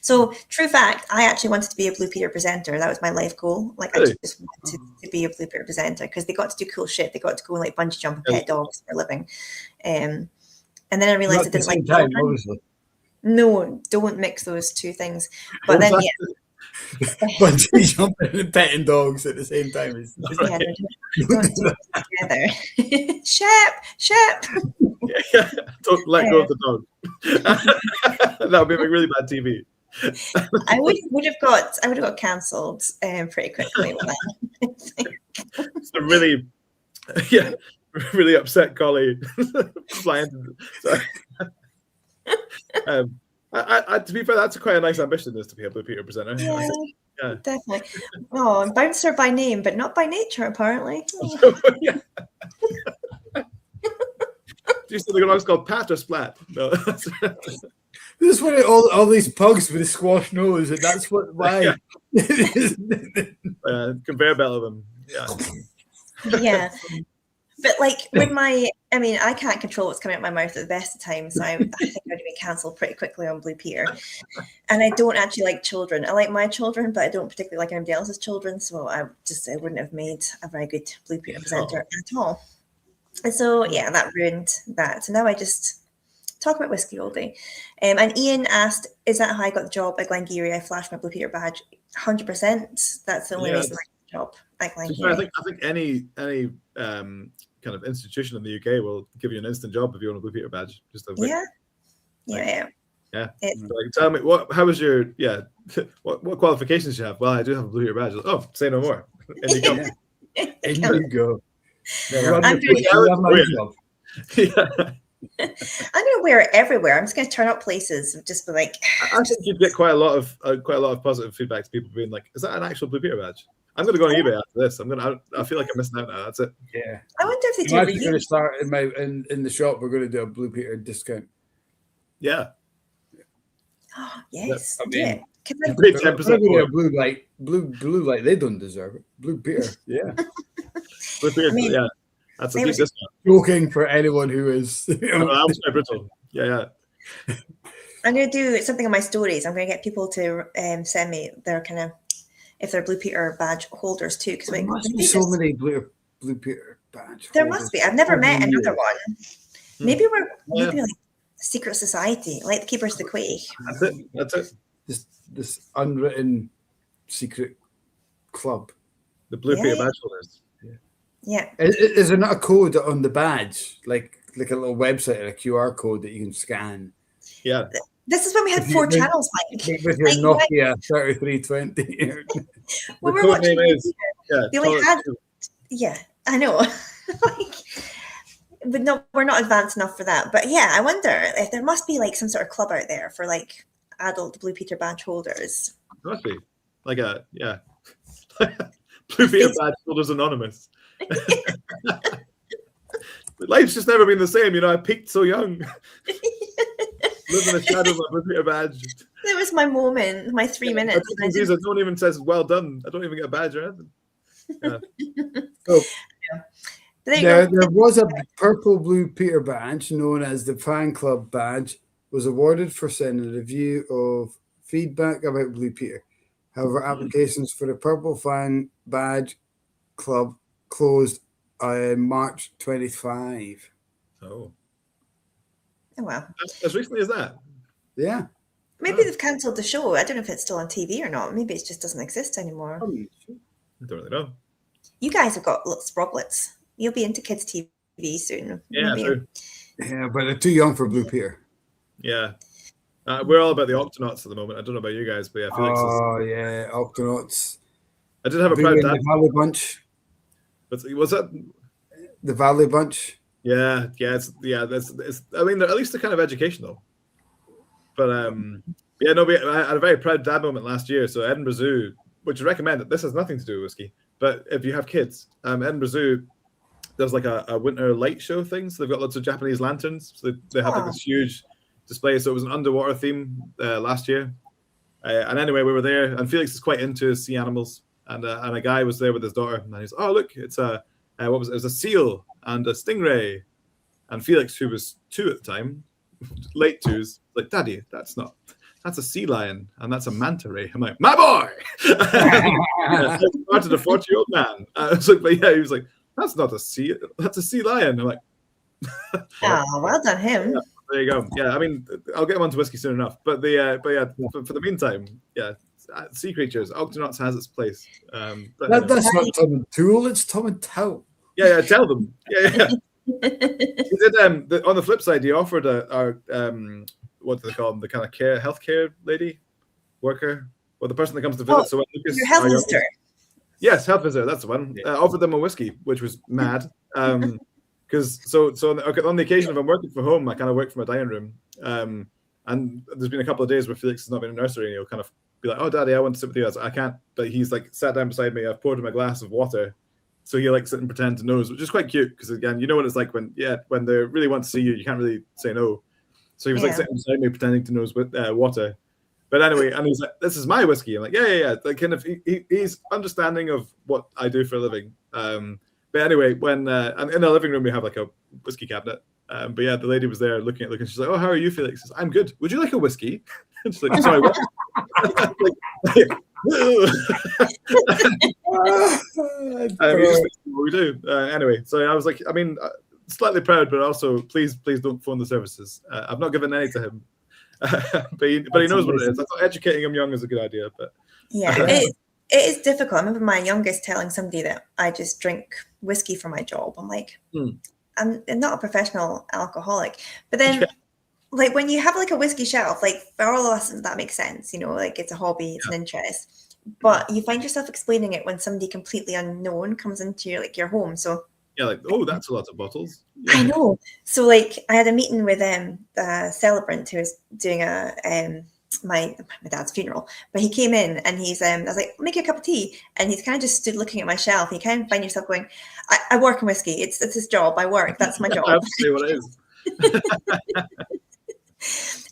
So, true fact, I actually wanted to be a Blue Peter presenter. That was my life goal. Like, I just wanted to be a Blue Peter presenter because they got to do cool shit. They got to go and like bungee jump and pet dogs for a living. And then I realized I didn't like time, obviously. No, don't mix those two things. But then, bungee jumping and petting dogs at the same time. Don't do it together. Shep. Yeah, don't let go of the dog. That would be like really bad TV. I would have got cancelled pretty quickly with that. It's a really upset collie flying. To be fair, that's quite a nice ambition, is to be a Blue Peter presenter. Yeah, definitely. Oh, I'm bouncer by name, but not by nature, apparently. Do you see the dog's called Pat or Splat? No. This is when all these pugs with a squash nose, and that's why. Conveyor belt of them. Yeah. But like with I can't control what's coming out of my mouth at the best of times. So I think I'd be cancelled pretty quickly on Blue Peter. And I don't actually like children. I like my children, but I don't particularly like anybody else's children. So I wouldn't have made a very good Blue Peter presenter at all. And so, yeah, that ruined that. So now I just talk about whiskey all day. And Iain asked, is that how I got the job at Glengarry? I flashed my Blue Peter badge. 100%. That's the only reason I got the job at Glengarry. I think any kind of institution in the UK will give you an instant job if you want a Blue Peter badge. Yeah. Tell me, how was your what qualifications you have? Well, I do have a Blue Peter badge. Oh, say no more. And you go. And you go. I'm gonna wear it everywhere. I'm just gonna turn up places and just be like. I think you'd get quite a lot of positive feedback to people being like, "Is that an actual Blue Peter badge?" I'm gonna go on eBay after this. I feel like I'm missing out now. That's it. Yeah. I wonder if they do. I'm actually going to start in the shop. We're going to do a Blue Peter discount. Yeah. Oh yes. Yeah. I mean, Great 10% blue light. They don't deserve it. Blue Peter. Yeah. Blue Peter. Yeah. That's a deep discount. Joking for anyone who is. I'm sorry, Brittle. Yeah. I'm going to do something on my stories. I'm going to get people to send me their kind of. If they're Blue Peter badge holders too, because there must be so many Blue Peter badge. There must be. I've never met another one. Maybe we're like secret society, like the Keepers of the Quaich. That's it. This unwritten secret club. The Blue Peter badge holders. Yeah. Is there not a code on the badge, like a little website or a QR code that you can scan? Yeah. This is when we had 4 channels, Mike. With your Nokia 3320. Well, we're watching. They only had. Yeah, I know. But no, we're not advanced enough for that. But yeah, I wonder if there must be like some sort of club out there for like adult Blue Peter badge holders. There must be like Blue Peter badge holders anonymous. Life's just never been the same, I peaked so young. Living in the shadow of my Blue Peter badge. It was my moment, my 3 minutes. I don't even says well done. I don't even get a badge or anything. There was a purple Blue Peter badge known as the Fan Club badge, was awarded for sending a review of feedback about Blue Peter. However, applications for the Purple Fan Badge Club closed on March 25. Oh. Oh, wow. As recently as that? Yeah. Maybe they've cancelled the show. I don't know if it's still on TV or not. Maybe it just doesn't exist anymore. I don't really know. You guys have got lots of sproglets. You'll be into kids' TV soon. Yeah, true. Yeah, but they're too young for Blue Peter. Yeah. We're all about the Octonauts at the moment. I don't know about you guys, but yeah, Felix yeah, Octonauts. I did have a proud dad. The Valley Bunch. Was that the Valley Bunch? Yeah. It's I mean, at least they're kind of educational. But I had a very proud dad moment last year. So Edinburgh Zoo, which I recommend, that this has nothing to do with whiskey, but if you have kids, Edinburgh Zoo, there's like a winter light show thing. So they've got lots of Japanese lanterns. So they have like this huge display. So it was an underwater theme last year. And anyway, we were there, and Felix is quite into sea animals. And a guy was there with his daughter, and he's, oh look, it's it was a seal and a stingray. And Felix, who was 2 at the time, late 2s, like, Daddy, that's a sea lion, and that's a manta ray. I'm like, my boy. I started a 40-year-old man. I was like, but yeah, he was like, that's not a sea, that's a sea lion. I'm like, oh, well done him. Yeah, there you go. Yeah, I mean, I'll get on to whiskey soon enough. But for the meantime, yeah, sea creatures, Octonauts has its place. That's not Tomintoul, it's Tomintoul. Yeah, tell them. Yeah. He did. On the flip side, he offered our what do they call them? The kind of healthcare lady, worker, or the person that comes to visit. So Lucas, your health visitor. Yes, health visitor. That's the one. Offered them a whiskey, which was mad. Because on the occasion of I'm working from home, I kind of work from a dining room. And there's been a couple of days where Felix has not been in nursery, and he'll kind of be like, "Oh, Daddy, I want to sit with you." I was like, I can't. But he's like sat down beside me. I've poured him a glass of water. So he like sit and pretend to nose, which is quite cute because again, you know what it's like when they really want to see you, you can't really say no. So he was like sitting beside me pretending to know his water. But anyway, and he's like, "This is my whiskey." I'm like, "Yeah." Like kind of, he's understanding of what I do for a living. But anyway, when and in the living room we have like a whiskey cabinet. But yeah, the lady was there looking. She's like, "Oh, how are you, Felix?" She says, "I'm good. Would you like a whiskey?" And she's like, "Sorry, what?" What we do. Anyway, so I was like, I mean, slightly proud, but also please don't phone the services. I've not given any to him. But he knows what it is. I thought educating him young is a good idea, but it is difficult. I remember my youngest telling somebody that I just drink whiskey for my job. I'm like, I'm not a professional alcoholic. But then, like when you have like a whiskey shelf, like for all of us, that makes sense. You know, like it's a hobby, it's an interest. But you find yourself explaining it when somebody completely unknown comes into your home. So. Yeah, like, oh, that's a lot of bottles. Yeah. I know. So, like, I had a meeting with the celebrant who was doing my dad's funeral. But he came in and he's, I was like, make you a cup of tea. And he's kind of just stood looking at my shelf. And you kind of find yourself going, I work in whiskey. It's his job. I work. That's my job. Absolutely what it is.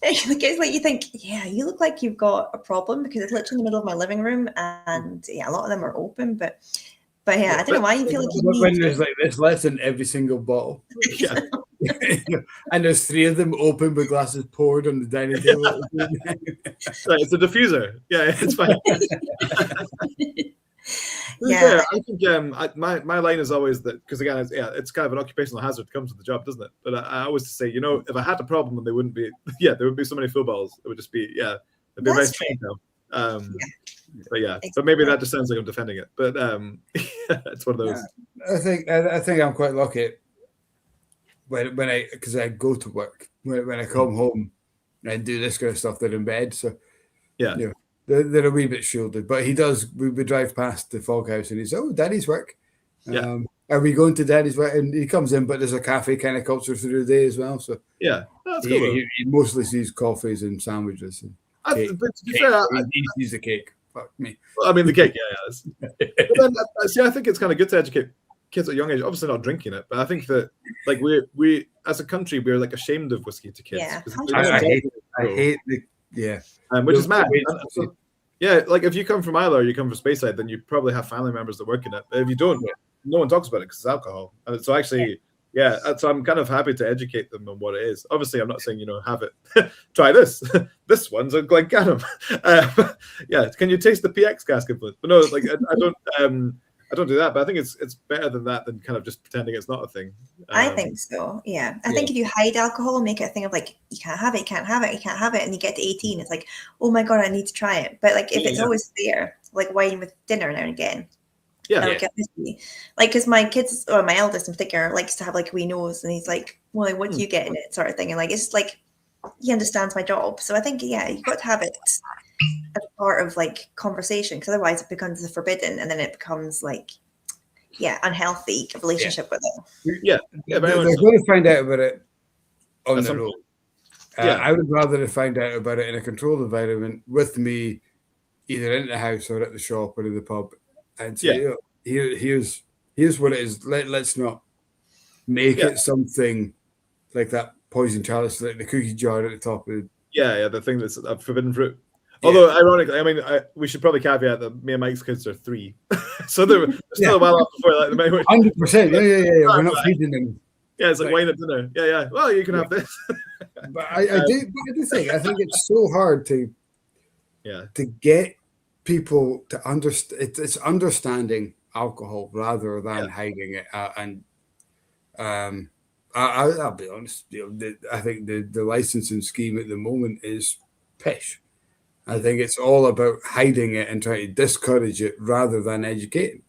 It's like you think, yeah, you look like you've got a problem because it's literally in the middle of my living room. And yeah, a lot of them are open. But yeah, I don't know why you feel like you need when there's like this less in every single bottle. Yeah. And there's 3 of them open with glasses poured on the dining table. It's a diffuser. Yeah, it's fine. Yeah, I think my line is always that, because again, it's kind of an occupational hazard that comes with the job, doesn't it? But I always say, you know, if I had a problem and there wouldn't be so many footballs, it would just be it'd be very strange now. But yeah, exactly. But maybe that just sounds like I'm defending it. But it's one of those. I think I'm quite lucky when I go to work. When I come home and do this kind of stuff, they're in bed. So yeah, you know, they're a wee bit shielded. But he does. We drive past the fog house and he says, "Oh, Daddy's work." Yeah. Are we going to Daddy's work? And he comes in, but there's a cafe kind of culture through the day as well. So yeah, that's cool. He mostly sees coffees and sandwiches. And but to be fair, he sees the cake. Fuck me. Well, I mean, the cake, yeah. But then, I think it's kind of good to educate kids at a young age. Obviously, not drinking it, but I think that, like, we as a country, we're like ashamed of whiskey to kids. Yeah, I hate which is mad. Yeah, like if you come from Islay or you come from Speyside, then you probably have family members that work in it. But if you don't, no one talks about it because it's alcohol. And so actually. Yeah, so I'm kind of happy to educate them on what it is. Obviously, I'm not saying, have it. Try this. This one's a Glencadam. Yeah, can you taste the PX cask influence? But no, like I don't do that. But I think it's better than that than kind of just pretending it's not a thing. I think so. Yeah, I think if you hide alcohol and make it a thing of like you can't have it, you can't have it, you can't have it, and you get to 18, it's like, oh my god, I need to try it. But like if it's always there, like wine with dinner now and again. Yeah, like because my kids or my eldest in particular likes to have like a wee nose, and he's like, "Well, what do you get in it?" sort of thing, and like it's just like he understands my job, so I think you've got to have it as part of like conversation, because otherwise it becomes a forbidden, and then it becomes like unhealthy relationship with it. Yeah, they're going to find out about it on their own. I would rather find out about it in a controlled environment with me, either in the house or at the shop or in the pub. And say, here's what it is. Let's not make it something like that poison chalice, like the cookie jar at the top of it. Yeah, the thing that's a forbidden fruit. Although, ironically, I mean, we should probably caveat that me and Mike's kids are 3, so they're still a while off before like the 100%. Yeah. We're not feeding them. Yeah, it's like wine at dinner. Yeah. Well, you can have this. But I do think it's so hard to get people to understand. It's understanding alcohol rather than hiding it. I'll be honest. I think the licensing scheme at the moment is pish. I think it's all about hiding it and trying to discourage it rather than educating.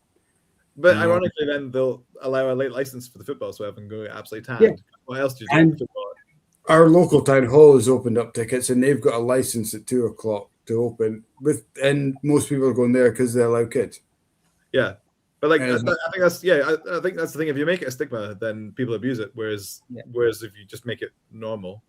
But ironically, then they'll allow a late license for the football, so everyone go absolutely tanned. Yeah. What else do you do with football? Our local town hall has opened up tickets, and they've got a license at 2:00 to open. And most people are going there because they allow kids. Yeah, but like I think that's I think that's the thing. If you make it a stigma, then people abuse it. Whereas if you just make it normal,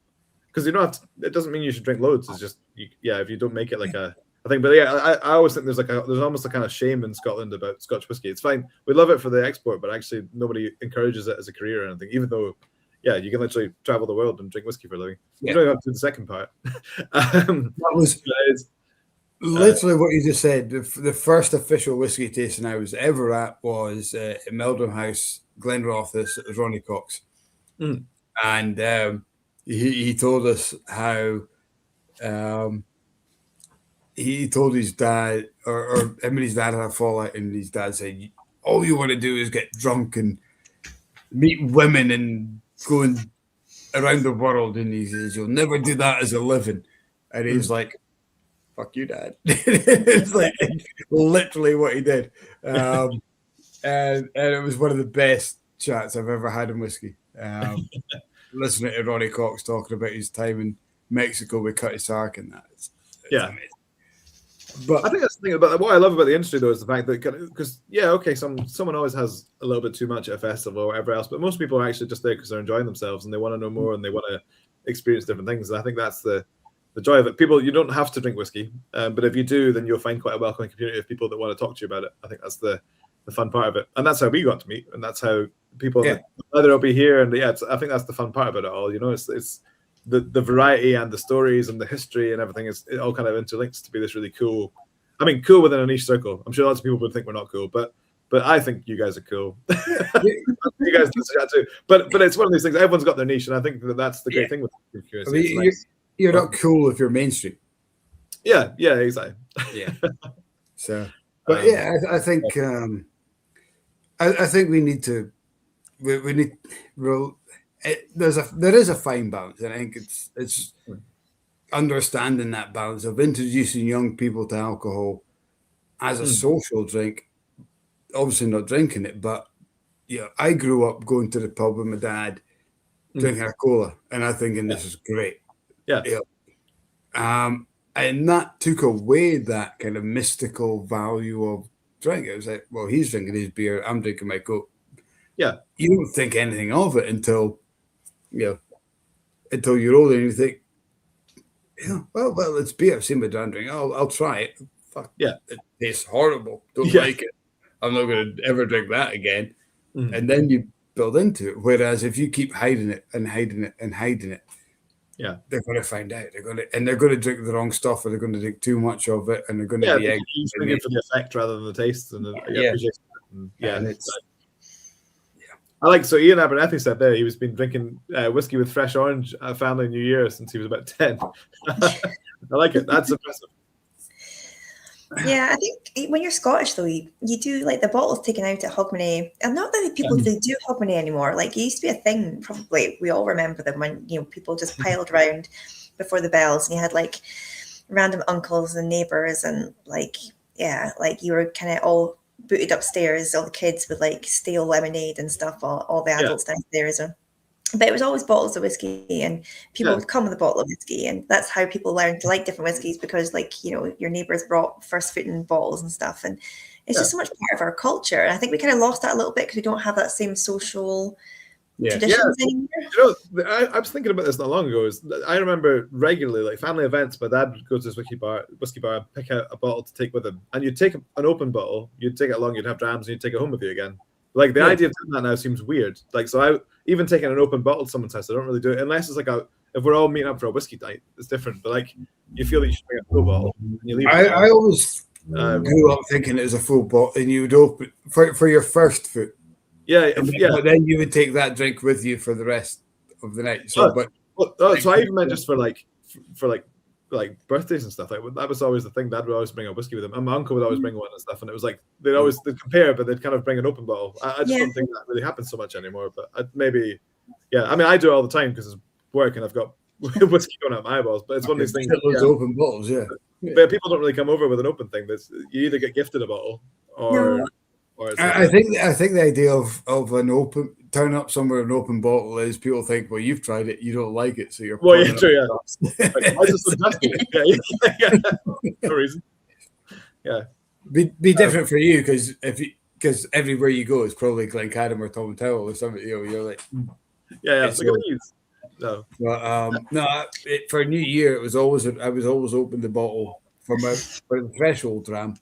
because you don't have to, it doesn't mean you should drink loads. It's just if you don't make it like a thing. But I always think there's almost a kind of shame in Scotland about Scotch whiskey. It's fine, we love it for the export, but actually nobody encourages it as a career or anything. Even though you can literally travel the world and drink whiskey for a living. Yeah. You don't have to do the second part. That was literally what you just said. The first official whiskey tasting I was ever at was at Meldrum House, Glenrothes. It was Ronnie Cox. And he told us how he told his dad, or him and his dad had a fallout, and his dad said, all you want to do is get drunk and meet women and go around the world. And he says, you'll never do that as a living. And he's like, fuck you, Dad. It's like literally what he did. And it was one of the best chats I've ever had in whiskey. Listening to Ronnie Cox talking about his time in Mexico with Cutty Sark and that. It's amazing. But I think that's the thing about what I love about the industry, though, is the fact that because someone always has a little bit too much at a festival or whatever else, but most people are actually just there because they're enjoying themselves and they want to know more and they want to experience different things. And I think that's the joy of it. People, you don't have to drink whiskey, but if you do, then you'll find quite a welcoming community of people that want to talk to you about it. I think that's the fun part of it, and that's how we got to meet, and that's how people either will be here. And I think that's the fun part about it all. It's the variety and the stories and the history and everything it all kind of interlinks to be this really cool. I mean, cool within a niche circle. I'm sure lots of people would think we're not cool, but I think you guys are cool. You guys do that too. But it's one of these things. Everyone's got their niche, and I think that's the great thing with it. You're not cool if you're mainstream. Yeah, exactly. Yeah. So, but I think I think we need to. We need. There is a fine balance, and I think it's understanding that balance of introducing young people to alcohol as a social drink. Obviously, not drinking it, but I grew up going to the pub with my dad, drinking a cola, and I thinking this is great. Yeah. And that took away that kind of mystical value of drink. It was like, well, he's drinking his beer, I'm drinking my Coke. Yeah. You don't think anything of it until you're older and you think, well, it's beer. I've seen my dad drink. I'll try it. Fuck. Yeah. It tastes horrible. Don't like it. I'm not going to ever drink that again. And then you build into it. Whereas if you keep hiding it and hiding it and hiding it, they're going to find out. They're going to drink the wrong stuff, or they're going to drink too much of it, and they're going to be drinking it for the effect rather than the taste. And I like, so Ian Abernethy said there he's been drinking whiskey with fresh orange family New Year since he was about 10. I like it. That's impressive. Yeah, I think when you're Scottish, though, you do, like, the bottles taken out at Hogmanay, and not that people they do Hogmanay anymore. Like, it used to be a thing, probably. We all remember them when, people just piled around before the bells, and you had, like, random uncles and neighbours, and, like, you were kind of all booted upstairs, all the kids with, like, stale lemonade and stuff, all the adults downstairs. But it was always bottles of whiskey, and people would come with a bottle of whiskey, and that's how people learned to like different whiskies, because, like, your neighbours brought first foot in bottles and stuff, and it's just so much part of our culture. And I think we kind of lost that a little bit because we don't have that same social traditions anymore. I was thinking about this not long ago. I remember regularly, like, family events, my dad would go to this whiskey bar and pick out a bottle to take with him, and you'd take an open bottle, you'd take it along, you'd have drams, and you'd take it home with you again. Like, the idea of doing that now seems weird. Like, so even taking an open bottle to someone's house, I don't really do it unless it's like if we're all meeting up for a whiskey night. It's different, but, like, you feel that you should bring a full bottle. And you leave I always grew up thinking it was a full bottle, and you would open for your first foot. But then you would take that drink with you for the rest of the night. So, so I even meant just for birthdays and stuff. Like, that was always the thing. Dad would always bring a whiskey with him, and my uncle would always bring one and stuff. And it was like they'd compare, but they'd kind of bring an open bottle. I just don't think that really happens so much anymore. But I mean, I do it all the time because it's work and I've got whiskey going out my eyeballs. But it's one of these things. Open bottles, But people don't really come over with an open thing. You either get gifted a bottle or. I think the idea of an open turn up somewhere an open bottle is people think, well, you've tried it, you don't like it, so you're true, Like, I just suggested it. No reason. Be different for you because everywhere you go is probably Glencadam or Tomintoul or something. You're like, No, but for New Year it was always I was always open the bottle for the threshold dram.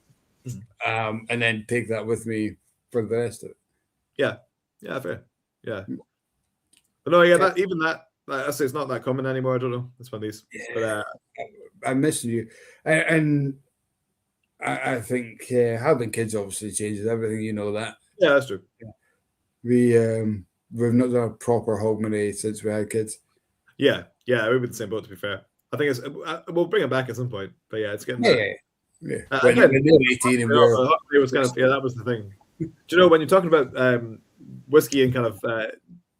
And then take that with me for the rest of it. Yeah, fair. Yeah. But no, yeah, I say it's not that common anymore. I don't know. It's one of these. But I'm missing you, and I think having kids obviously changes everything. You know that. Yeah, that's true. We've not done a proper hogmanay since we had kids. Yeah, we've been the same boat. To be fair, I think we'll bring it back at some point. But yeah, it's getting Yeah. When they're 18 and it was kind of that was the thing. Do you know when you're talking about whiskey and kind of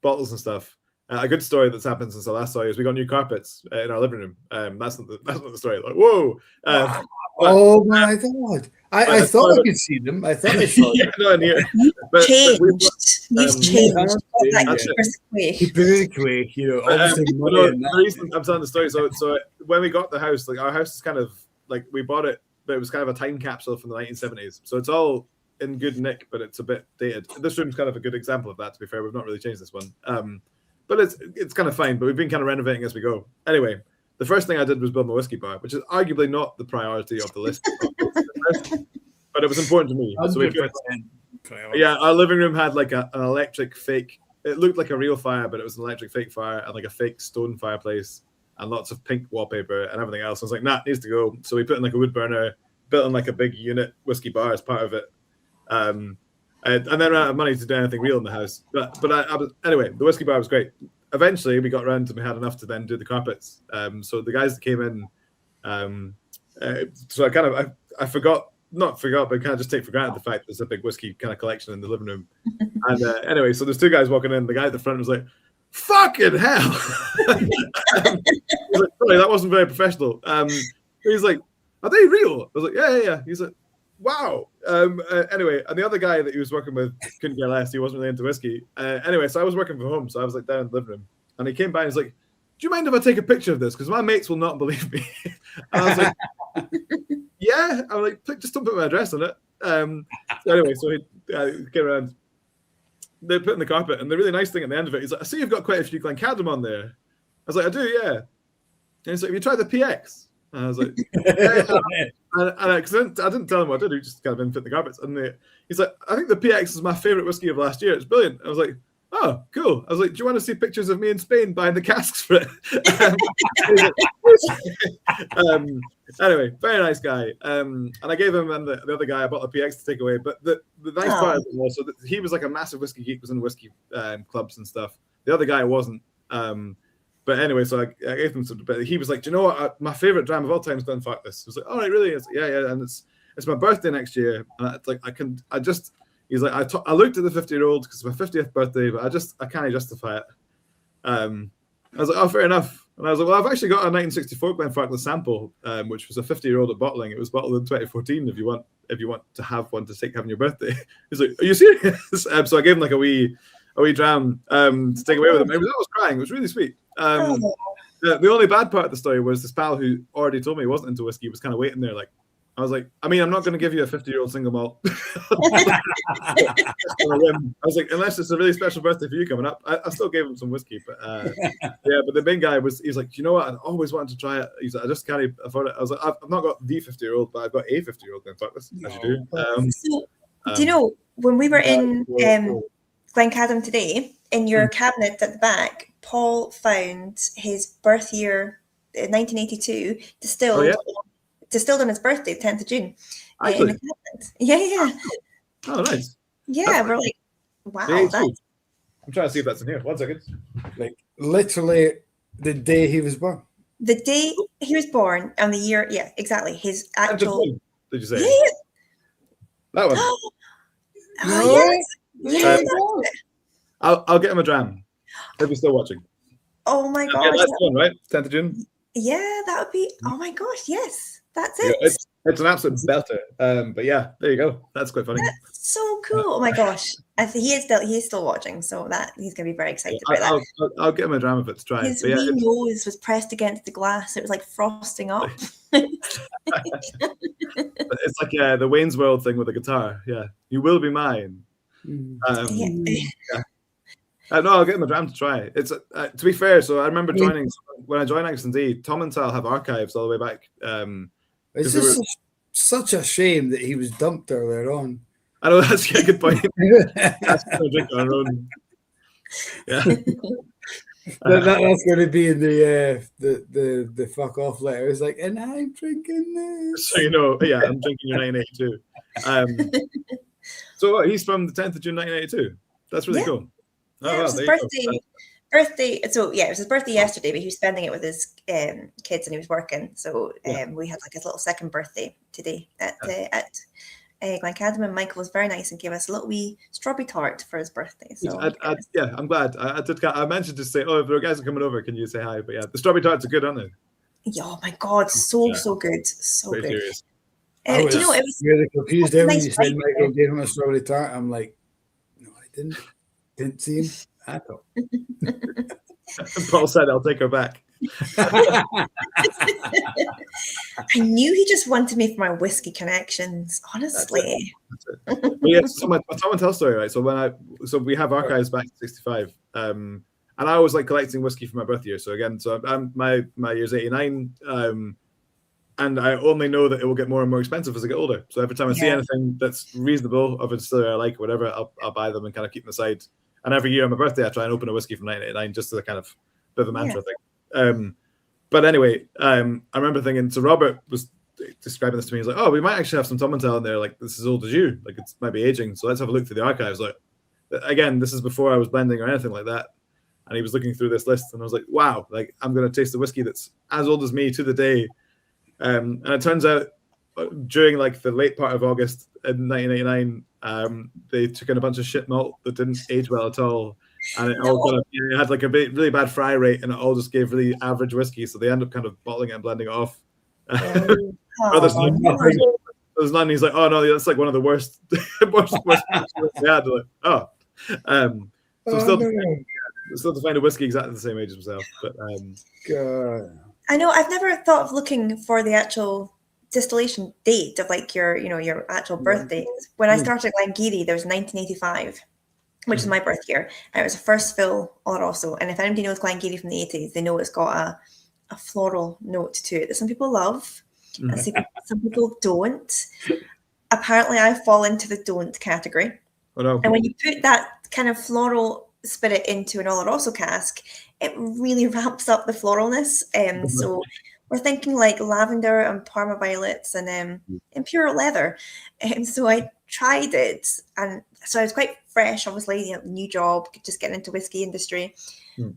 bottles and stuff? A good story that's happened since the last saw you is we got new carpets in our living room. That's not the story. Like, whoa! Oh my god! I thought I could see them. I thought I saw them. No, in here. You've changed. Very quick, you know. The reason I'm telling the story, so when we got the house, like our house is kind of like we bought it, but it was kind of a time capsule from the 1970s. So it's all in good nick, but it's a bit dated. This room's kind of a good example of that. To be fair, we've not really changed this one, but it's kind of fine. But we've been kind of renovating as we go. Anyway, the first thing I did was build my whiskey bar, which is arguably not the priority of the list, but it was important to me. So our living room had like an electric fake. It looked like a real fire, but it was an electric fake fire and like a fake stone fireplace and lots of pink wallpaper and everything else. I was like, nah, it needs to go. So we put in like a wood burner, built in like a big unit whiskey bar as part of it. And then ran out of money to do anything real in the house. But anyway, the whiskey bar was great. Eventually, we got around and we had enough to then do the carpets. So the guys that came in, so I forgot, but kind of just take for granted the fact there's a big whiskey kind of collection in the living room. And anyway, so there's two guys walking in. The guy at the front was like, "Fucking hell!" He's like, "Sorry, that wasn't very professional." He's like, "Are they real?" I was like, "Yeah." He's like, "Wow." Anyway, and the other guy that he was working with couldn't care less. He wasn't really into whiskey. Anyway, so I was working from home, so I was like down in the living room, and he came by and he's like, "Do you mind if I take a picture of this? Because my mates will not believe me." And I was like, "Yeah." I'm like, "Just don't put my address on it." So anyway, so he came around. They put in the carpet, and the really nice thing at the end of it, he's like, "I see you've got quite a few Glencadam on there." I was like, "I do, yeah." And he's like, "Have you tried the PX?" And I was like, "Yeah." And I didn't tell him what I did. He just kind of infit the carpets. And he's like, "I think the PX is my favorite whiskey of last year. It's brilliant." I was like, "Oh, cool." I was like, "Do you want to see pictures of me in Spain buying the casks for it?" Anyway, very nice guy. And I gave him and the other guy a bottle of PX to take away. But the nice part of it was, so he was like a massive whiskey geek, was in whiskey clubs and stuff. The other guy wasn't. But anyway, so I gave him some. But he was like, "Do you know what? My favorite dram of all time is Glenfarclas." I was like, "All right, really?" I was like, yeah. And it's my birthday next year. And it's like He's like, I looked at the 50-year-old because it's my 50th birthday, but I can't justify it. I was like, "Oh, fair enough." And I was like, "Well, I've actually got a 1964 Glenfarclas sample, which was a 50-year-old at bottling. It was bottled in 2014. If you want to have one to take having your birthday." He's like, "Are you serious?" So I gave him like a wee dram to take away with him. I was crying. It was really sweet. The only bad part of the story was this pal who already told me he wasn't into whiskey was kind of waiting there. Like, I was like, "I mean, I'm not going to give you a 50-year-old single malt." I was like, "Unless it's a really special birthday for you coming up." I still gave him some whiskey, but yeah. But the main guy he's like, "You know what? I always wanted to try it." He's like, "I just can't afford it." I was like, "I've not got the 50-year-old, but I've got a 50-year-old." Then fuck this, as you do. Do you know when we were in Glencadam today, in your cabinet at the back, Paul found his birth year, 1982, distilled on his birthday, 10th of June. In the cabinet. Yeah. Oh, nice. Yeah, we're like, wow. I'm trying to see if that's in here. 1 second. Like literally the day he was born. The day he was born and the year, yeah, exactly. His actual. Did you say? Yeah. That one. Oh, yes. I'll get him a dram if he's still watching. Oh my gosh. Yeah, that's the one, right? 10th of June. Yeah, that would be. Oh my gosh, yes, that's it. Yeah, it's an absolute belter. But yeah, there you go. That's quite funny. That's so cool. Oh my gosh, he is still watching, so that he's gonna be very excited about that. I'll get him a dram if it's trying. His wee nose was pressed against the glass. It was like frosting up. It's like the Wayne's World thing with the guitar. Yeah, you will be mine. No, I'll get him a dram to try. It's to be fair. So I remember joining when I joined XD. Tomintoul have archives all the way back. It's just such a shame that he was dumped earlier on. I know that's a good point. That's going to drink on our own. Yeah. That's going to be in the fuck off letter. It's like, and I'm drinking this. So I'm drinking your 1982. So he's from the 10th of June 1982. That's really cool. Yeah, it was his birthday. So it was his birthday yesterday, but he was spending it with his kids and he was working. So we had like his little second birthday today at Glencadam, and Michael was very nice and gave us a little wee strawberry tart for his birthday. So I'm glad. I mentioned to say, if there are guys coming over, can you say hi? But yeah, the strawberry tarts are good, aren't they? Yeah, oh my god, so good, so pretty good. Serious. I was really confused there when you said Michael gave him a strawberry tart. I'm like, no, I didn't see him at all. Paul said, "I'll take her back." I knew he just wanted me for my whiskey connections, honestly. That's it. Yeah, so my Tomintoul story, right? So we have archives back to 65, and I always like collecting whiskey for my birth year. So again, my year's 89, and I only know that it will get more and more expensive as I get older. So every time I see anything that's reasonable of a distillery I like, or whatever, I'll buy them and kind of keep them aside. And every year on my birthday, I try and open a whiskey from 1989 just as a kind of bit of a mantra thing. But anyway, I remember thinking, so Robert was describing this to me. He's like, "Oh, we might actually have some Tomintoul in there. Like, this is old as you. Like, it might be aging. So let's have a look through the archives." Like, again, this is before I was blending or anything like that. And he was looking through this list, and I was like, "Wow! Like, I'm going to taste a whiskey that's as old as me to the day." And it turns out during like the late part of August in 1989, they took in a bunch of shit malt that didn't age well at all. And it all kind of it had like a really bad fry rate, and it all just gave really average whiskey. So they end up kind of bottling it and blending it off. There's none. He's like, "Oh no, that's like one of the worst we had." Like, so I'm still to find a whiskey exactly the same age as myself. But God. I know I've never thought of looking for the actual distillation date of like your actual birthday. When I started Glencadam, there was 1985. Which is my birth year, and it was a first fill Oloroso. And if anybody knows Glencadam from the 80s, they know it's got a floral note to it that some people love, and some people don't. Apparently, I fall into the don't category. Oh, no. And when you put that kind of floral spirit into an Oloroso cask, it really ramps up the floralness. So we're thinking like lavender and Parma violets and imperial leather. So I tried it, and so I was quite fresh, obviously, new job, just getting into whiskey industry.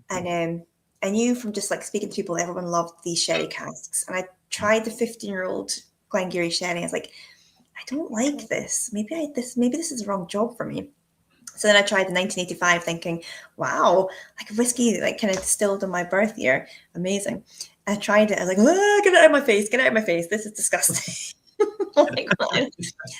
And I knew from just like speaking to people, everyone loved these sherry casks. And I tried the 15-year-old Glengarry sherry. I was like, I don't like this. Maybe this is the wrong job for me. So then I tried the 1985 thinking, wow, like whiskey, like kind of distilled in my birth year. Amazing. I tried it. I was like, get it out of my face. Get it out of my face. This is disgusting. Oh my God.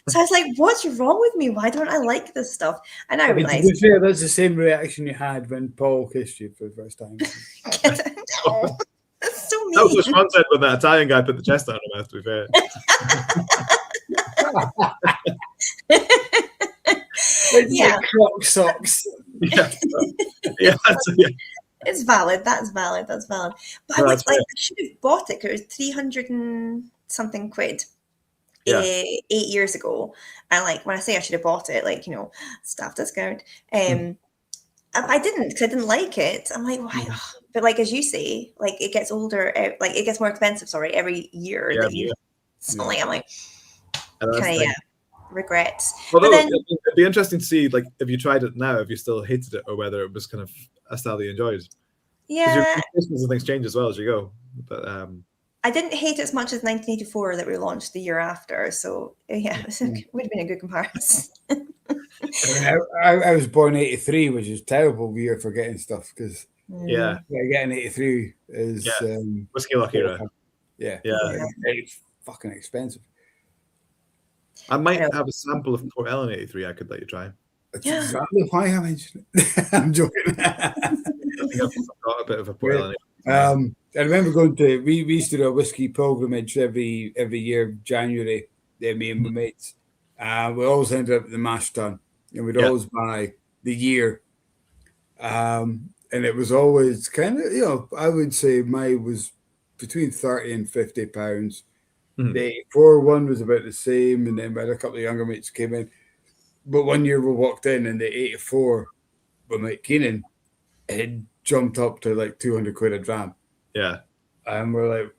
So I was like, what's wrong with me? Why don't I like this stuff? And I realized. To be fair, that's the same reaction you had when Paul kissed you for the first time. No, that's so mean. That was what Sean said when that Italian guy put the chest out of her mouth, to be fair. Like croc socks. Yeah. It's valid. That's valid. But I should have bought it because it was 300 and something quid 8 years ago. And like when I say I should have bought it, like, staff discount. I didn't because I didn't like it. I'm like, why? But like as you say, like it gets older, like it gets more expensive. Sorry, every year that you. So like I'm like, kind of regrets. Although but then, it'd be interesting to see, like, if you tried it now, if you still hated it, or whether it was kind of a style that you enjoyed. Yeah, your tastes and things change as well as you go. But I didn't hate it as much as 1984 that we launched the year after. So yeah, it would have been a good comparison. I was born 83, which is a terrible year for getting stuff because getting 83 is whiskey lucky, right? Yeah, it's fucking expensive. I might have a sample of Port Ellen 83 I could let you try. That's exactly why I mentioned it. I'm joking. I think I've got a bit of a Port Ellen 83. I remember going to we used to do a whiskey pilgrimage every year, January, me and my mates. We always ended up at the mash tun, and we'd always buy the year. And it was always kind of, I would say mine was between 30 and 50 pounds. The 84 one was about the same, and then we had a couple of younger mates came in. But one year we walked in, and the 84 with Mike Keenan had jumped up to like 200 quid a dram. Yeah. And we're like,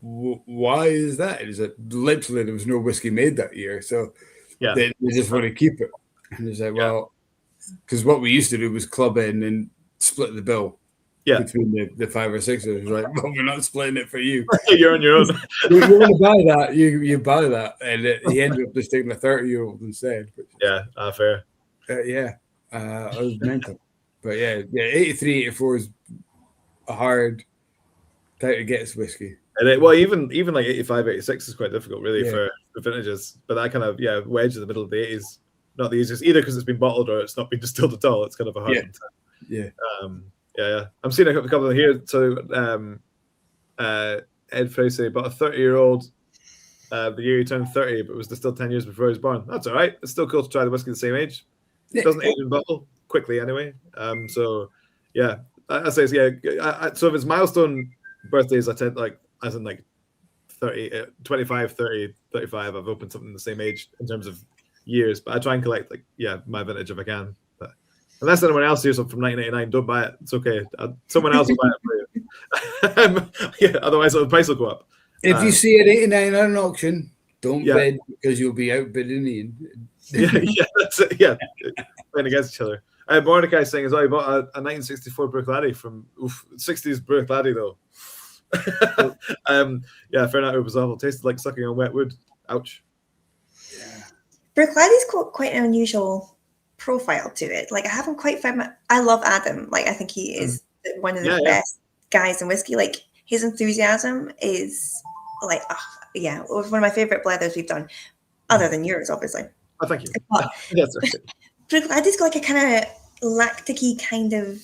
why is that? It's like, literally, there was no whiskey made that year. So they just want to keep it. And it's like, well, because what we used to do was club in and split the bill between the 5 or 6 of us. Like, well, we're not splitting it for you. You're on your own. You want to buy that, you buy that. And he ended up just taking a 30-year-old instead. But, fair. I was mental. But 83, 84 is a hard time to get us whiskey. And well, even like 85, 86 is quite difficult, really, for vintages. But that kind of wedge in the middle of the 80s, not the easiest either, because it's been bottled or it's not been distilled at all. It's kind of a hard one. I'm seeing a couple of here. So Ed Fraser bought a 30-year-old the year he turned 30, but was distilled 10 years before he was born. That's all right. It's still cool to try the whiskey the same age. It doesn't age in bottle quickly anyway. I say so if it's milestone birthdays, I tend like as in like 30, 25, 30, 35. I've opened something the same age in terms of years, but I try and collect my vintage if I can. But unless anyone else hears something from 1989, don't buy it. It's okay. Someone else will buy it for you. Otherwise the price will go up. If you see an 89 on an auction, don't bid because you'll be outbidding Ian. That's it. Playing against each other. Mordecai saying as well, he bought a 1964 Bruichladdich from 60s Bruichladdich though. Fair enough. It was awful. Tasted like sucking on wet wood. Ouch. Bruichladdich got quite an unusual profile to it. Like I haven't quite found I love Adam. Like I think he is one of the best guys in whiskey. Like his enthusiasm is like it was one of my favorite blethers we've done, other than yours, obviously. Oh, thank you. Bruichladdich got like a kind of lactic-y kind of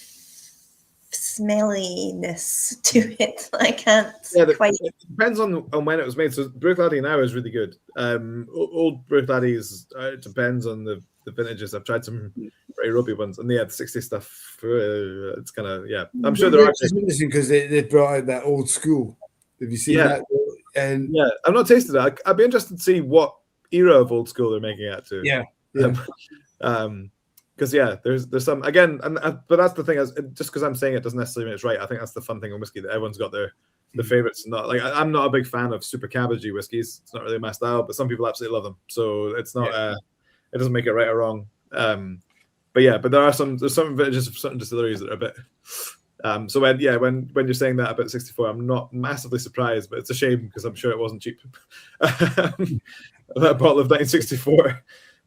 smelliness to it. I can't quite. It depends on when it was made. So Bruichladdich now is really good. Old Bruichladdich depends on the vintages. I've tried some very ropey ones, and the 60 stuff. It's kind of I'm sure there are. It's interesting because they brought out that old school. Have you seen that? And I've not tasted it. I'd be interested to see what era of old school they're making it to. Because there's some again, but that's the thing. Just because I'm saying it doesn't necessarily mean it's right. I think that's the fun thing on whiskey, that everyone's got their favorites. Not like I'm not a big fan of super cabbagey whiskeys. It's not really my style, but some people absolutely love them. So it's not. It doesn't make it right or wrong. But there's some vintages of certain distilleries that are a bit. So when you're saying that about 64, I'm not massively surprised, but it's a shame because I'm sure it wasn't cheap. That bottle of 1964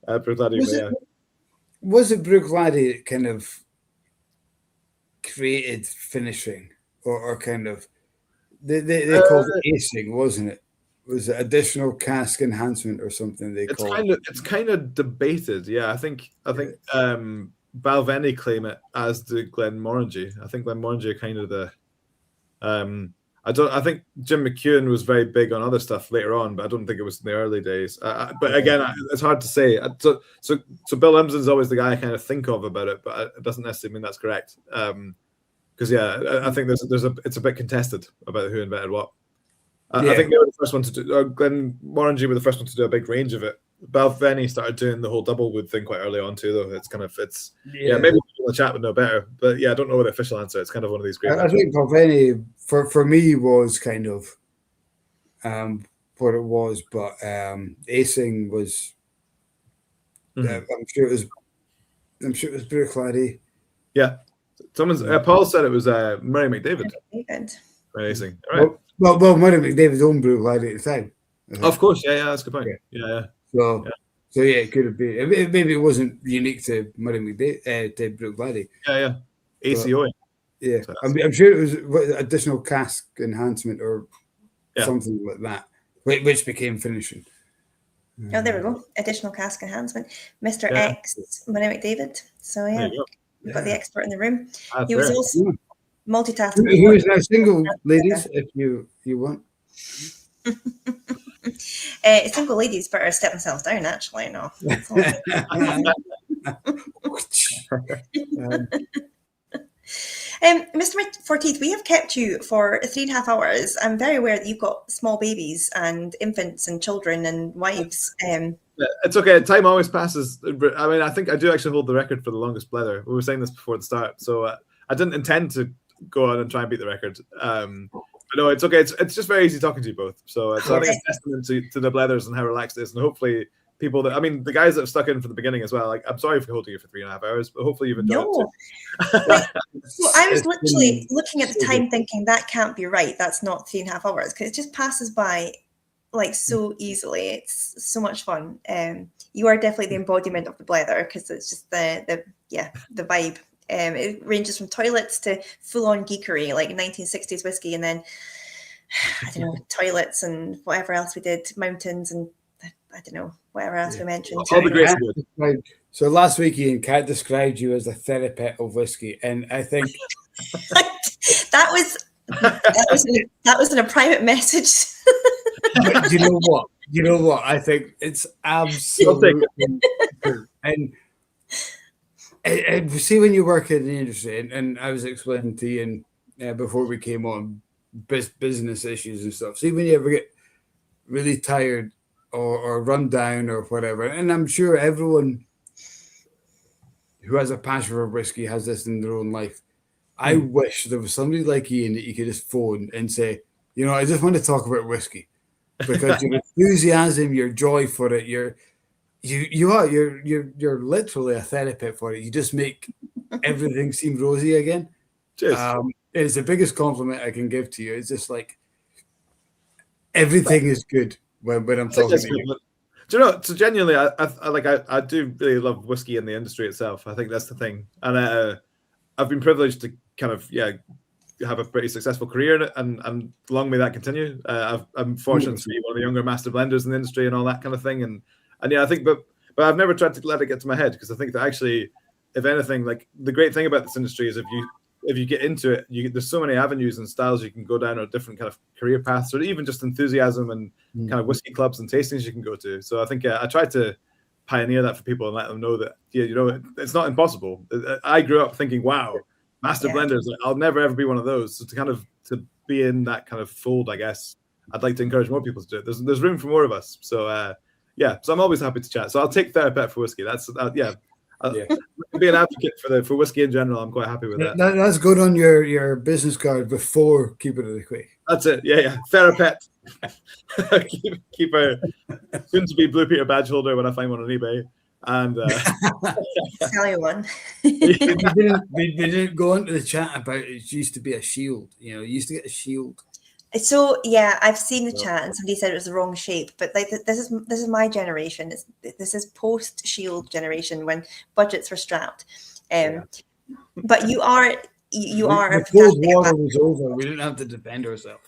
Bruichladdich. Was it Bruichladdich that kind of created finishing, or kind of they called it acing, wasn't it? Was it additional cask enhancement or something they called it? It's kind of debated. Yeah, I think Balvenie claim it, as do Glenmorangie. I think Glenmorangie are kind of the I think Jim McEwen was very big on other stuff later on, but I don't think it was in the early days. But again, it's hard to say. So Bill Limson is always the guy I kind of think of about it, but it doesn't necessarily mean that's correct. Because I think it's a bit contested about who invented what. I think they were the first one to do. Glenmorangie were the first one to do a big range of it. Balvenie started doing the whole double wood thing quite early on too, though. Maybe people in the chat would know better, but I don't know the official answer. It's kind of one of these great. I think Balvenie for me was kind of what it was, but acing was. I'm sure it was Bruichladdich. Yeah, Paul said it was Murray McDavid. Acing. All right. Well, Murray McDavid's own Bruichladdich at the time. Of course, that's a good point. Yeah. So it could have been. Maybe it wasn't unique to Murray McDavid, to Bruichladdich. Yeah. ACO. Yeah, so I'm sure it was additional cask enhancement or something like that, which became finishing. Oh, there we go. Additional cask enhancement. Mr. X, Murray McDavid. So we've got the expert in the room. He was also multitasking. Who is now single, ladies, if you want. Single ladies better step themselves down, actually. No. Mr. Forteath, we have kept you for 3.5 hours. I'm very aware that you've got small babies and infants and children and wives. It's okay. Time always passes. I mean, I think I do actually hold the record for the longest blether. We were saying this before the start. So I didn't intend to go on and try and beat the record. But no, it's okay. It's just very easy talking to you both. So I think it's testament to the Blethers and how relaxed it is, and hopefully people that, I mean, the guys that have stuck in for the beginning as well. Like, I'm sorry for holding you for 3.5 hours, but hopefully you've enjoyed it too. So I was literally looking at the time, thinking that can't be right. That's not 3.5 hours, because it just passes by like so easily. It's so much fun. You are definitely the embodiment of the Blether, because it's just the vibe. It ranges from toilets to full-on geekery, like 1960s whiskey, and then I don't know, toilets and whatever else we did, mountains, and I don't know, whatever else we mentioned. All the great. So last week, Iain, Kat described you as a therapet of whiskey, and I think that was in a private message. But you know what? You know what? I think it's absolutely true. And see, when you work in the industry, and I was explaining to Iain before we came on business issues and stuff. See, when you ever get really tired or run down or whatever, and I'm sure everyone who has a passion for whiskey has this in their own life. I wish there was somebody like Iain that you could just phone and say, you know, I just want to talk about whiskey, because your enthusiasm, your joy for it, you're literally a therapist for it. You just make everything seem rosy again. It's the biggest compliment I can give to you. It's just like everything is good when I'm talking to you. Do you know? So genuinely, I do really love whiskey in the industry itself. I think that's the thing, and I've been privileged to kind of have a pretty successful career in it, and long may that continue. I'm fortunate to be one of the younger master blenders in the industry and all that kind of thing, and I think, but I've never tried to let it get to my head, because I think that actually, if anything, like the great thing about this industry is if you get into it, there's so many avenues and styles you can go down, or different kind of career paths, or even just enthusiasm and kind of whiskey clubs and tastings you can go to. So I think I tried to pioneer that for people and let them know that, it's not impossible. I grew up thinking, wow, master blenders, I'll never ever be one of those. So to be in that kind of fold, I guess I'd like to encourage more people to do it. There's room for more of us. So so I'm always happy to chat. So I'll take therapet for whiskey. That's be an advocate for whiskey in general. I'm quite happy with that. That's good on your business card before keeping it quick. That's it. Yeah. Therapet. keep a soon to be Blue Peter badge holder when I find one on eBay. And sell you one. we didn't go into the chat about it used to be a shield. You used to get a shield. So I've seen the chat, and somebody said it was the wrong shape, but like this is my generation. This is post Shield generation, when budgets were strapped. But you are the Cold War was over. We didn't have to defend ourselves.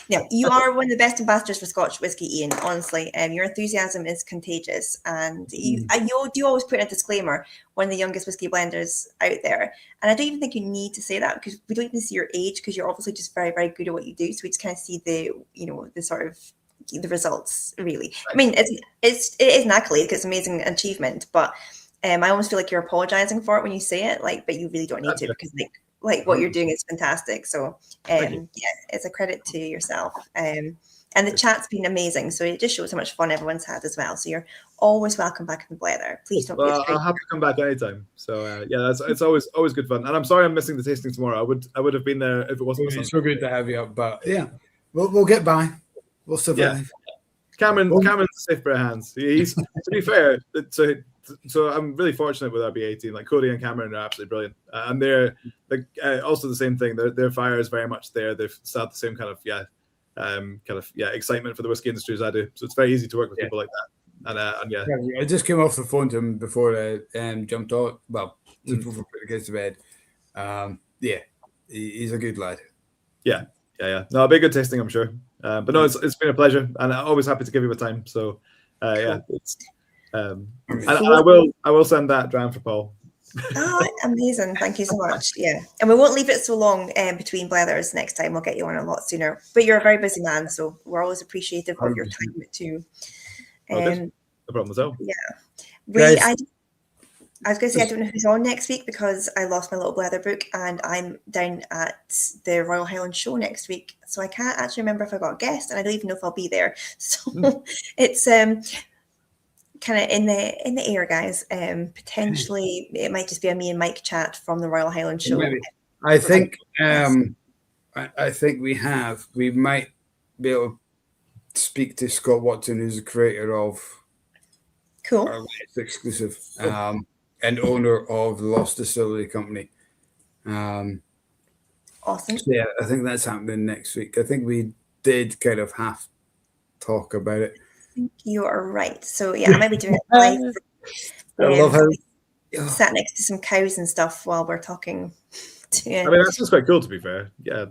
You are one of the best ambassadors for Scotch whiskey, Iain. Honestly, your enthusiasm is contagious, and you do always put in a disclaimer, one of the youngest whiskey blenders out there. And I don't even think you need to say that, because we don't even see your age, because you're obviously just very, very good at what you do. So we just kind of see the sort of the results, really. I mean, it is an accolade, because it's an amazing achievement, but I almost feel like you're apologizing for it when you say it, but you really don't need to, because like what you're doing is fantastic. So it's a credit to yourself. And the chat's been amazing. So it just shows how much fun everyone's had as well. So you're always welcome back in the Blether. Please don't be afraid. I'll have to come back anytime. So it's always good fun. And I'm sorry I'm missing the tasting tomorrow. I would have been there if it wasn't. It's so good to have you up, but we'll get by. We'll survive. Cameron's a safe pair of hands. He's, to be fair, so I'm really fortunate with our BA team. Like Cody and Cameron are absolutely brilliant, and they're also the same thing. Their fire is very much there. They've still the same kind of excitement for the whiskey industry as I do. So it's very easy to work with people like that. I just came off the phone to him before I jumped on. Well, just before putting the kids to bed. He's a good lad. Yeah. No, it'll be a good tasting, I'm sure. But no, it's been a pleasure, and I'm always happy to give you a time. So it's. And I will send that dram for Paul. Oh, amazing. Thank you so much. And we won't leave it so long between Blethers next time. We'll get you on a lot sooner, but you're a very busy man, so we're always appreciative of your time too. No problem at all. I was going to say, I don't know who's on next week, because I lost my little Blether book, and I'm down at the Royal Highland Show next week, so I can't actually remember if I got a guest, and I don't even know if I'll be there. So it's kind of in the air, guys. Potentially, it might just be a me and Mike chat from the Royal Highland Show. Maybe. I think I think we might be able to speak to Scott Watson, who's the creator of our latest exclusive and owner of the Lost Distillery Company. Awesome. So yeah, I think that's happening next week. I think we did kind of half talk about it. I think you are right. So yeah, I might be doing it live. I love how sat next to some cows and stuff while we're talking. I mean, that's just quite cool, to be fair. Yeah,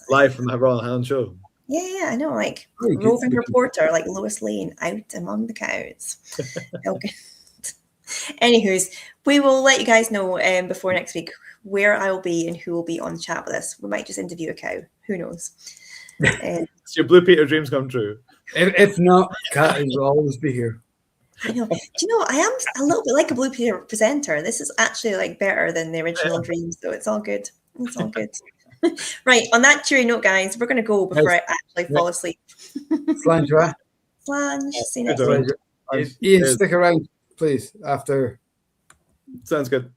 live from the Royal Highland Show. Yeah, I know. Like roving reporter, like Lois Lane, out among the cows. Okay. Anywho's, we will let you guys know before next week where I will be and who will be on the chat with us. We might just interview a cow. Who knows? It's your Blue Peter dreams come true. If not, Kat will always be here. I know. Do you know, I am a little bit like a Blue Peter presenter. This is actually like better than the original dreams, so it's all good. It's all good. Right, on that cheery note, guys, we're going to go before I actually fall asleep. Flange, right? Flange. See you next week. Iain, stick around, please, after. Sounds good.